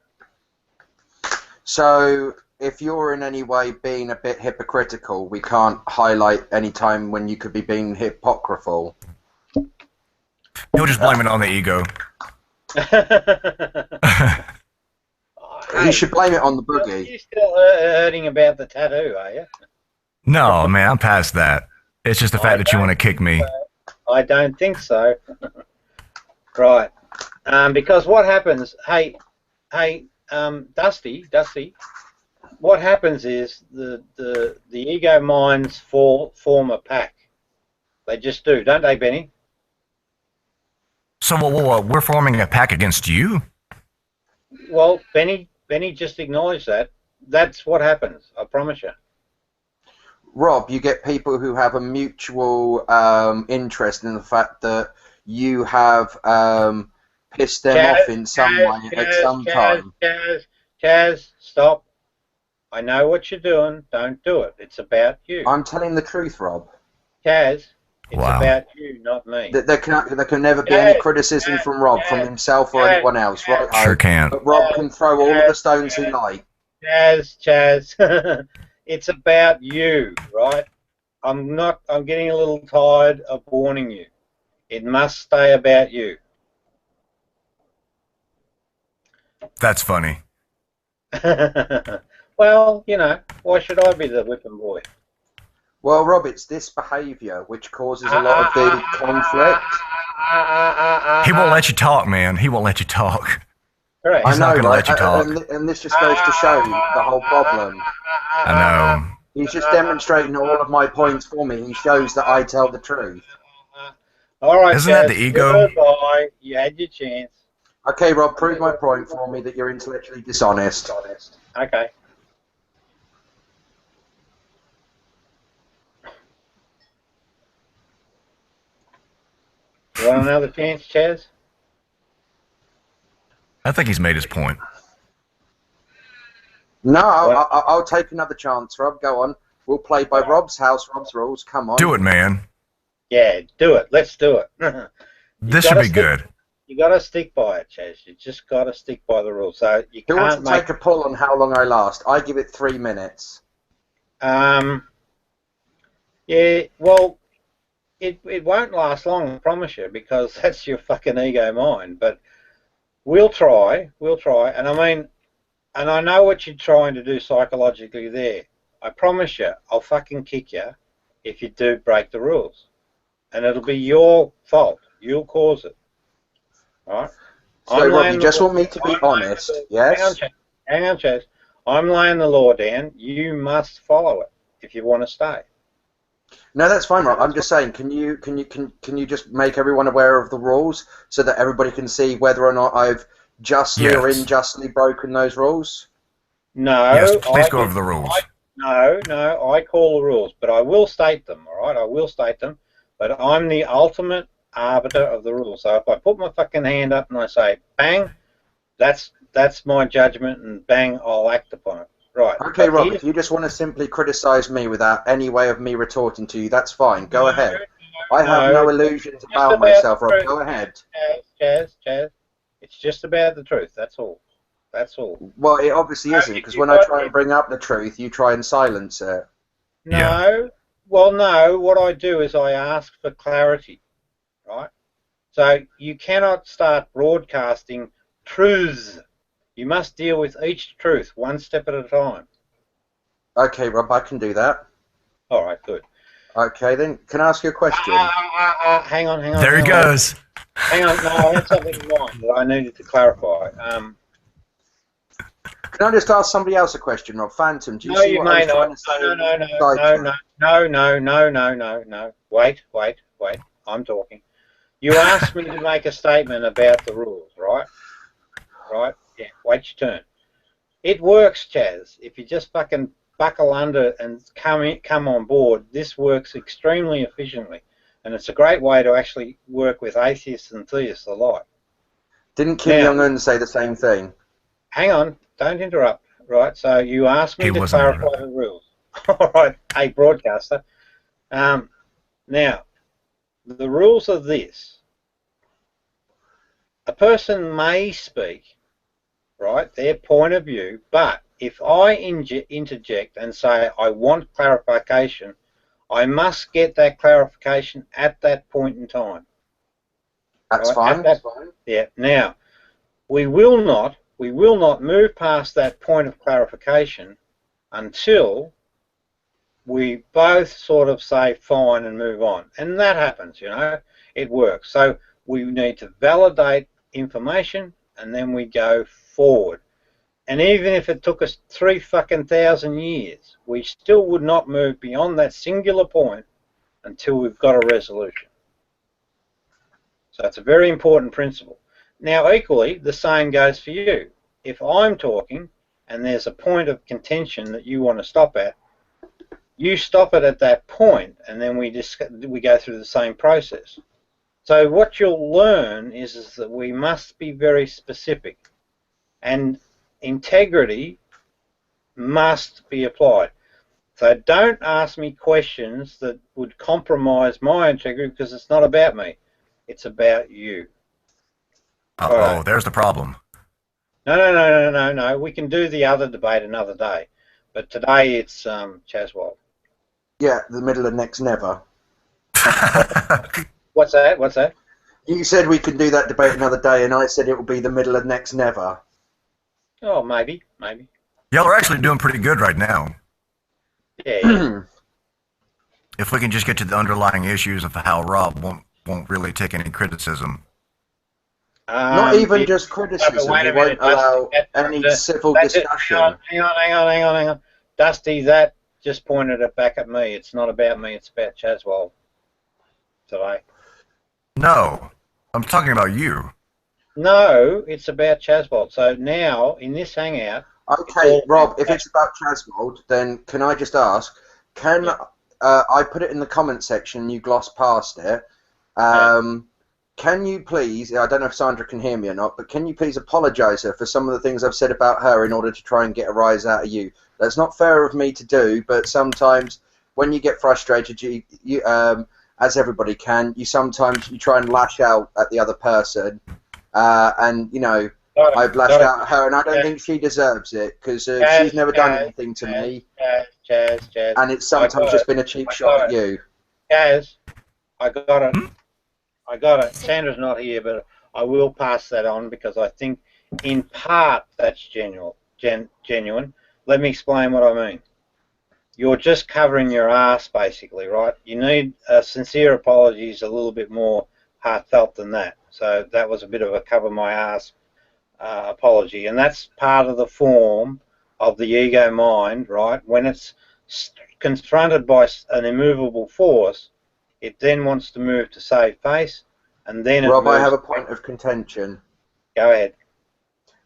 So if you're in any way being a bit hypocritical, we can't highlight any time when you could be being hypocritical. He'll just blame it on the ego. You should blame it on the boogie. You're still hurting about the tattoo, are you? No, man, I'm past that. It's just the fact that you want to kick me. I don't think so. Right. Because what happens, hey, Dusty, what happens is the ego minds form a pack. They just do, don't they, Benny? So we're forming a pack against you? Well, Benny just acknowledged that. That's what happens, I promise you. Rob, you get people who have a mutual interest in the fact that you have pissed them off in some way at some time. Chaz, stop. I know what you're doing. Don't do it. It's about you. I'm telling the truth, Rob. Chaz, it's about you, not me. There can never be any criticism from Rob, from himself or anyone else, right? Sure can't. But Rob can throw all of the stones he likes. Chaz, it's about you, right? I'm getting a little tired of warning you. It must stay about you. That's funny. Well, you know, why should I be the whipping boy? Well, Rob, it's this behaviour which causes a lot of the conflict. He won't let you talk, man. He won't let you talk. Correct. He's not going to let you talk. And this just goes to show the whole problem. I know. He's just demonstrating all of my points for me. He shows that I tell the truth. All right, Isn't that the ego? Goodbye. You had your chance. Okay, Rob, prove my point for me that you're intellectually dishonest. Okay. You want another chance, Chaz? I think he's made his point. No, I'll take another chance, Rob. Go on. We'll play by Rob's house, Rob's rules. Come on. Do it, man. Yeah, do it. Let's do it. This should be good. You got to stick by it, Chaz. You just got to stick by the rules. So you Who can't wants to take a poll on how long I last? I give it 3 minutes. Yeah, well, it won't last long, I promise you, because that's your fucking ego mind. But we'll try, and I mean, and I know what you're trying to do psychologically there. I promise you, I'll fucking kick you if you do break the rules, and it'll be your fault. You'll cause it. All right? So, Rob, you just want me to be honest, yes? Hang on, Chaz. I'm laying the law down. You must follow it if you want to stay. No, that's fine, Rob. I'm just saying, can you just make everyone aware of the rules so that everybody can see whether or not I've justly or unjustly broken those rules? No. Yes, please go over the rules. No, I call the rules, but I will state them, all right? I will state them, but I'm the ultimate arbiter of the rules. So if I put my fucking hand up and I say, bang, that's my judgment, and bang, I'll act upon it. Right. Okay, Rob, if you just want to simply criticise me without any way of me retorting to you, that's fine. Go ahead. I have no illusions about myself, Rob. Go ahead. Chaz, it's just about the truth. That's all. That's all. Well, it obviously isn't, because when I try and bring up the truth, you try and silence it. No. Yeah. Well, no. What I do is I ask for clarity, right? So you cannot start broadcasting truths. You must deal with each truth one step at a time. Okay, Rob, I can do that. All right, good. Okay, then, can I ask you a question? Hang on. There he goes. Hang on, no, I had something in mind that I needed to clarify. Can I just ask somebody else a question, Rob? Phantom, do you No, see you what I may was trying not. to say? No. Wait. I'm talking. You asked me to make a statement about the rules, right? Right? Yeah, wait your turn. It works, Chaz. If you just fucking buckle under and come on board, this works extremely efficiently. And it's a great way to actually work with atheists and theists alike. Didn't Kim Jong-un say the same thing? Hang on, don't interrupt. Right, so you asked me to clarify the rules. All right, hey, broadcaster. Now, the rules are this. A person may speak, right, their point of view, but if I interject and say I want clarification, I must get that clarification at that point in time. That's fine. Yeah. Now, we will not move past that point of clarification until we both sort of say fine and move on. And that happens, you know. It works. So we need to validate information and then we go forward. And even if it took us 3,000 years, we still would not move beyond that singular point until we've got a resolution. So it's a very important principle. Now, equally, the same goes for you. If I'm talking and there's a point of contention that you want to stop at, you stop it at that point, and then we go through the same process. So what you'll learn is that we must be very specific, and integrity must be applied. So don't ask me questions that would compromise my integrity, because it's not about me. It's about you. Uh-oh, there's the problem. No. We can do the other debate another day. But today it's Chaswell. Yeah, the middle of next never. What's that? You said we could do that debate another day, and I said it will be the middle of next never. Oh, maybe. Y'all are actually doing pretty good right now. Yeah. If we can just get to the underlying issues of how Rob won't won't really take any criticism. Not even just criticism. He won't allow any civil discussion. Hang on. Dusty, that just pointed it back at me. It's not about me. It's about Chaswell today. No, I'm talking about you. No, it's about Chaswell. So now, in this hangout... Okay, Rob, if it's about Chaswell, then can I just ask, I put it in the comment section, you glossed past it. Can you please, I don't know if Sandra can hear me or not, but can you please apologise her for some of the things I've said about her in order to try and get a rise out of you? That's not fair of me to do, but sometimes when you get frustrated, you as everybody can, you try and lash out at the other person, and, you know, I've lashed out at her, and I don't think she deserves it, because she's never done anything to me. Chaz. And it's sometimes just been a cheap shot at you. Chaz, I got it. I got it. Sandra's not here, but I will pass that on, because I think, in part, that's genuine. Let me explain what I mean. You're just covering your ass, basically, right? You need a sincere apologies, a little bit more heartfelt than that. So that was a bit of a cover my ass apology, and that's part of the form of the ego mind, right? When it's confronted by an immovable force, it then wants to move to save face, and then Rob, I have a point of contention. Go ahead.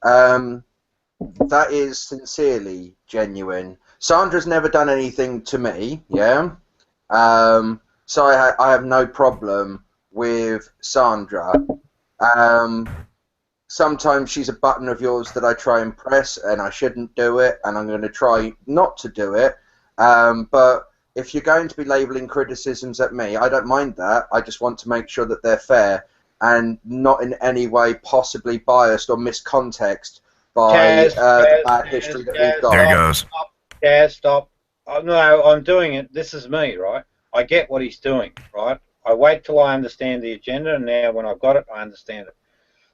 That is sincerely genuine. Sandra's never done anything to me, yeah? So I have no problem with Sandra. Sometimes she's a button of yours that I try and press, and I shouldn't do it, and I'm going to try not to do it. But if you're going to be labelling criticisms at me, I don't mind that. I just want to make sure that they're fair and not in any way possibly biased or miscontext by the bad history that we've got. There he goes. Stop. No, I'm doing it. This is me, right? I get what he's doing, right? I wait till I understand the agenda, and now when I've got it, I understand it.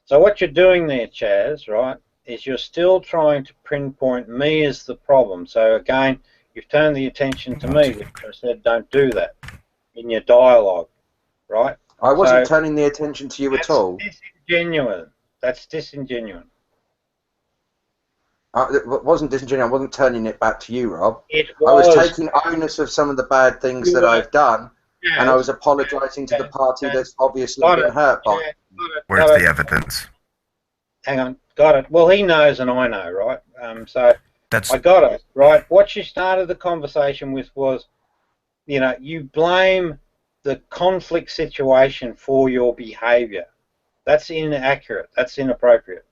So what you're doing there, Chaz, right, is you're still trying to pinpoint me as the problem. So again, you've turned the attention to me, which I said don't do that in your dialogue, right? I wasn't turning the attention to you at all. That's disingenuous. That's disingenuous. It wasn't disingenuous. I wasn't turning it back to you, Rob. I was taking onus of some of the bad things that I've done, and I was apologising to the party that's obviously been hurt by it. Where's the evidence? Hang on, got it. Well, he knows and I know, right? So That's... I got it, right? What you started the conversation with was, you know, you blame the conflict situation for your behaviour. That's inaccurate. That's inappropriate.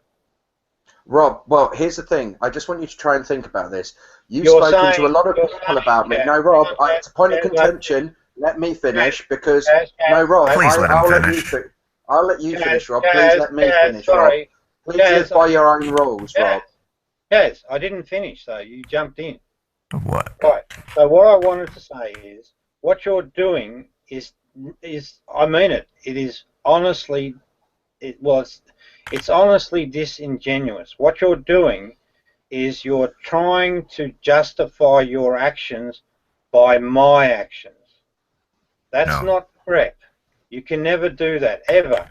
Rob, well, here's the thing. I just want you to try and think about this. You've spoken to a lot of people about me. No, Rob, it's a point of contention. Let me finish, because... No, Rob, I'll let you finish, Rob. Please let me finish, Rob. Please live by your own rules, Rob. Yes, I didn't finish, though. You jumped in. What? Right. So what I wanted to say is, what you're doing is I mean it. It is honestly... It's honestly disingenuous. What you're doing is you're trying to justify your actions by my actions. That's not correct. You can never do that, ever.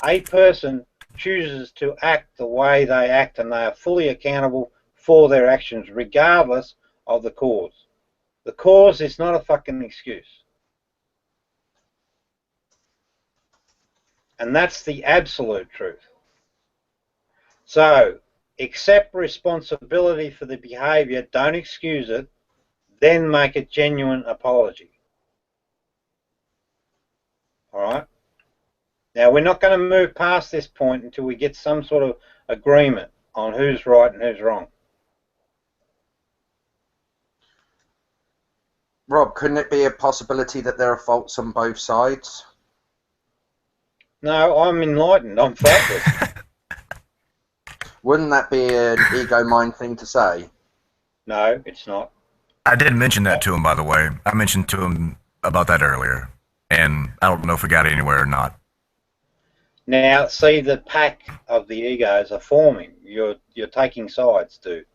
A person chooses to act the way they act, and they are fully accountable for their actions, regardless of the cause. The cause is not a fucking excuse. And that's the absolute truth. So, accept responsibility for the behaviour, don't excuse it, then make a genuine apology. Alright? Now, we're not going to move past this point until we get some sort of agreement on who's right and who's wrong. Rob, couldn't it be a possibility that there are faults on both sides? No, I'm enlightened. I'm faultless. Wouldn't that be an ego mind thing to say? No, it's not. I did mention that to him, by the way. I mentioned to him about that earlier, and I don't know if we got anywhere or not. Now, see, the pack of the egos are forming. You're taking sides, dude.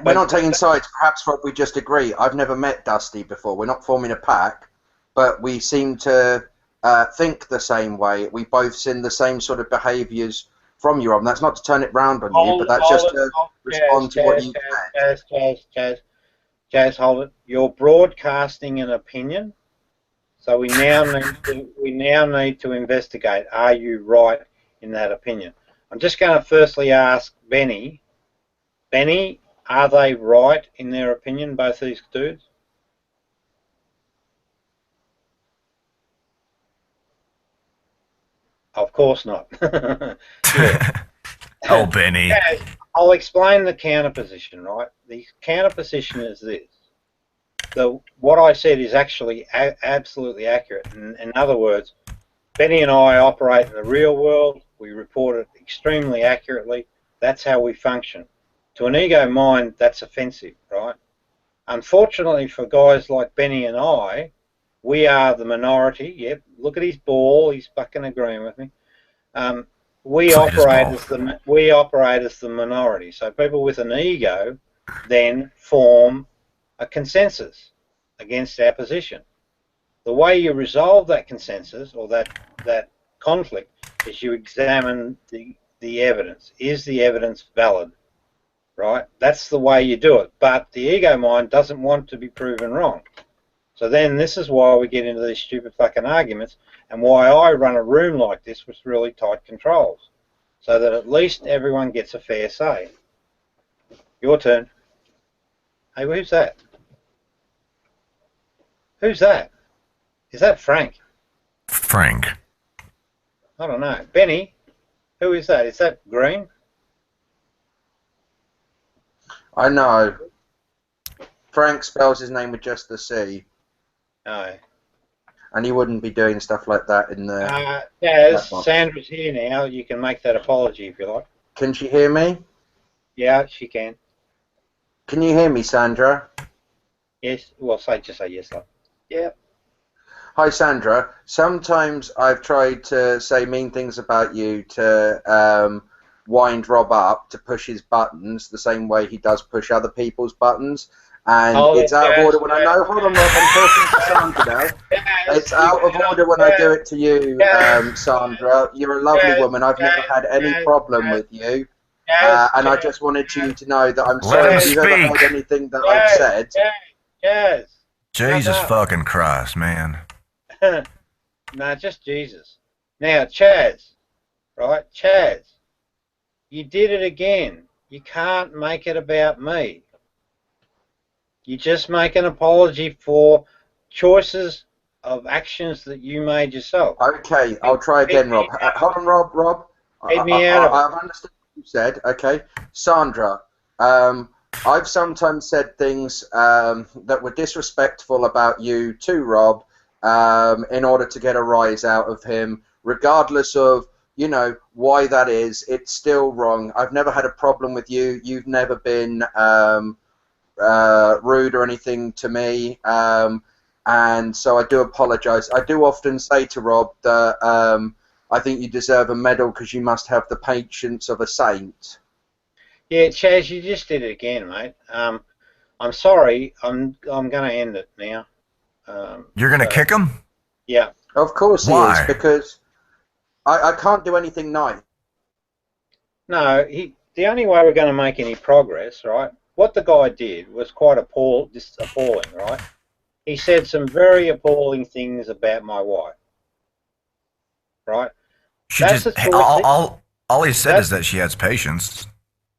We're not taking sides. Perhaps, Rob, we just agree. I've never met Dusty before. We're not forming a pack, but we seem to think the same way. We both seen the same sort of behaviours from you, Rob. And that's not to turn it round on you, but that's just to respond to what you said. Jazz, hold it. You're broadcasting an opinion, so we now need to investigate. Are you right in that opinion? I'm just going to firstly ask Benny. Benny, are they right in their opinion, both these dudes? Of course not. Yeah. Oh, Benny. I'll explain the counter position, right? The counter position is this. What I said is actually absolutely accurate. In other words, Benny and I operate in the real world. We report it extremely accurately. That's how we function. To an ego mind, that's offensive, right? Unfortunately for guys like Benny and I, we are the minority. Yep, look at his ball. He's fucking agreeing with me. We operate as the minority. So people with an ego then form a consensus against our position. The way you resolve that consensus or that conflict is you examine the evidence. Is the evidence valid? Right? That's the way you do it. But the ego mind doesn't want to be proven wrong. So then this is why we get into these stupid fucking arguments and why I run a room like this with really tight controls. So that at least everyone gets a fair say. Your turn. Hey, who's that? Who's that? Is that Frank? Frank. I don't know. Benny? Who is that? Is that Green? I know. Frank spells his name with just the C. No. And he wouldn't be doing stuff like that in the... yeah, Sandra's here now. You can make that apology if you like. Can she hear me? Yeah, she can. Can you hear me, Sandra? Yes. Well, just say yes, love. Yeah. Hi, Sandra. Sometimes I've tried to say mean things about you to wind Rob up, to push his buttons the same way he does push other people's buttons. And it's out of order when I know. Hold on, Rob. I'm talking to Sandra now. It's out of order when I do it to you, Sandra. You're a lovely woman. I've never had any problem with you. And I just wanted you to know that I'm sorry if you've ever heard anything that I've said. Yes. Jesus fucking Christ, man. No, just Jesus. Now, Chaz, right? Chaz, you did it again. You can't make it about me. You just make an apology for choices of actions that you made yourself. Okay, I'll try again, Rob. Hold on, Rob. Get me out of it. I've understood what you said. Okay, Sandra, I've sometimes said things that were disrespectful about you to Rob in order to get a rise out of him, regardless of, you know, why that is. It's still wrong. I've never had a problem with you. You've never been rude or anything to me, and so I do apologise. I do often say to Rob that I think you deserve a medal because you must have the patience of a saint. Yeah, Chaz, you just did it again, mate. I'm sorry. I'm going to end it now. You're going to kick him? Yeah. Of course he Why? is, because I can't do anything nice. No, the only way we're going to make any progress, right? What the guy did was quite appalling, right? He said some very appalling things about my wife, right? All he said is that she has patience.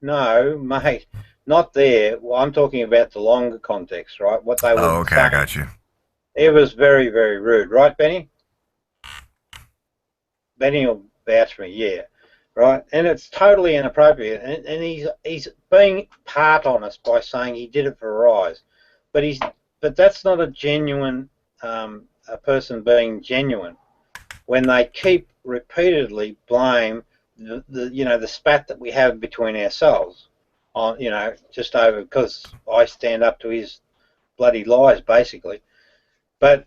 No, mate, not there. Well, I'm talking about the longer context, right? What they were Oh, okay, saying. I got you. It was very, very rude, right, Benny? Benny will vouch for me, yeah. Right, and it's totally inappropriate, and he's being part honest by saying he did it for a rise, but that's not a genuine a person being genuine when they keep repeatedly blame the spat that we have between ourselves on just over because I stand up to his bloody lies basically, but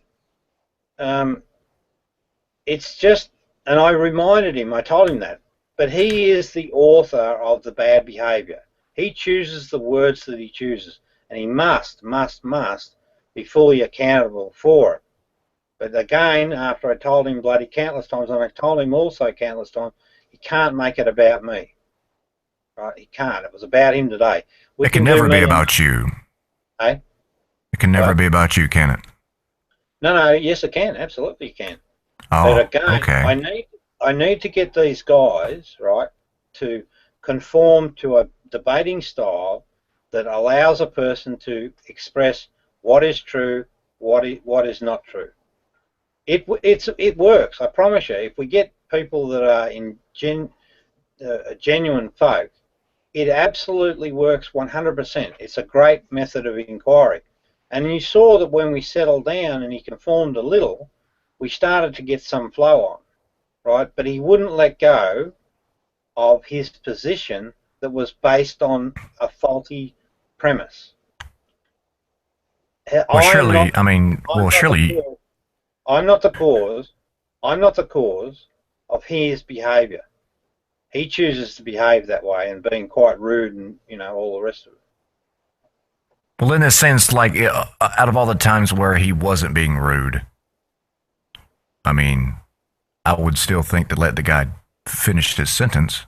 it's just, and I reminded him, I told him that. But he is the author of the bad behaviour. He chooses the words that he chooses, and he must be fully accountable for it. But again, after I told him bloody countless times, and I told him also countless times, he can't make it about me. Right? He can't. It was about him today. It can never be about you. Hey? It can never be about you, can it? No, yes it can. Absolutely it can. Oh, but again, okay. I need to get these guys, right, to conform to a debating style that allows a person to express what is true, what is not true. It works, I promise you. If we get people that are genuine folk, it absolutely works 100%. It's a great method of inquiry. And you saw that when we settled down and he conformed a little, we started to get some flow on, right? But he wouldn't let go of his position that was based on a faulty premise. Well, surely, surely. I'm not the cause. I'm not the cause of his behaviour. He chooses to behave that way and being quite rude and all the rest of it. Well, in a sense, like out of all the times where he wasn't being rude, I mean, I would still think to let the guy finish his sentence.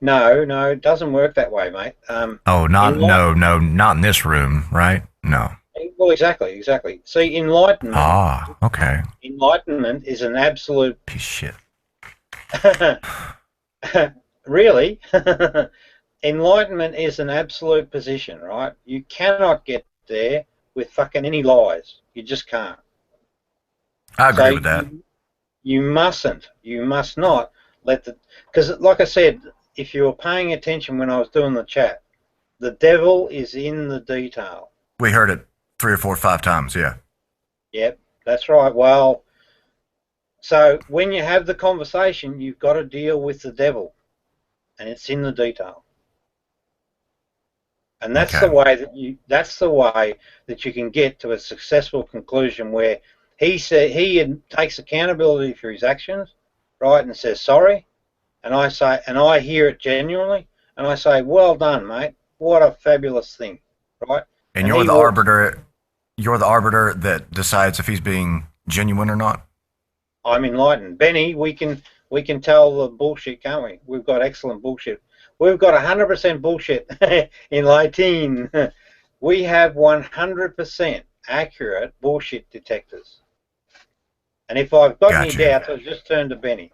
No, it doesn't work that way, mate. Not in this room, right? No. Well, exactly. See, enlightenment. Ah, okay. Enlightenment is an absolute piece of shit. Really? Enlightenment is an absolute position, right? You cannot get there with fucking any lies. You just can't. I agree with that. You must not let because like I said, if you were paying attention when I was doing the chat, the devil is in the detail. We heard it 3 or 4 or 5 times, yeah. Yep, that's right. Well, so when you have the conversation, you've got to deal with the devil, and it's in the detail. And that's the way that you can get to a successful conclusion where he takes accountability for his actions, right, and says sorry, and I hear it genuinely, and I say, well done, mate. What a fabulous thing, right? And you're the arbiter. You're the arbiter that decides if he's being genuine or not. I'm enlightened, Benny. We can tell the bullshit, can't we? We've got excellent bullshit. We've got 100% bullshit in Latin. We have 100% accurate bullshit detectors. And if I've got any doubts, I'll just turn to Benny.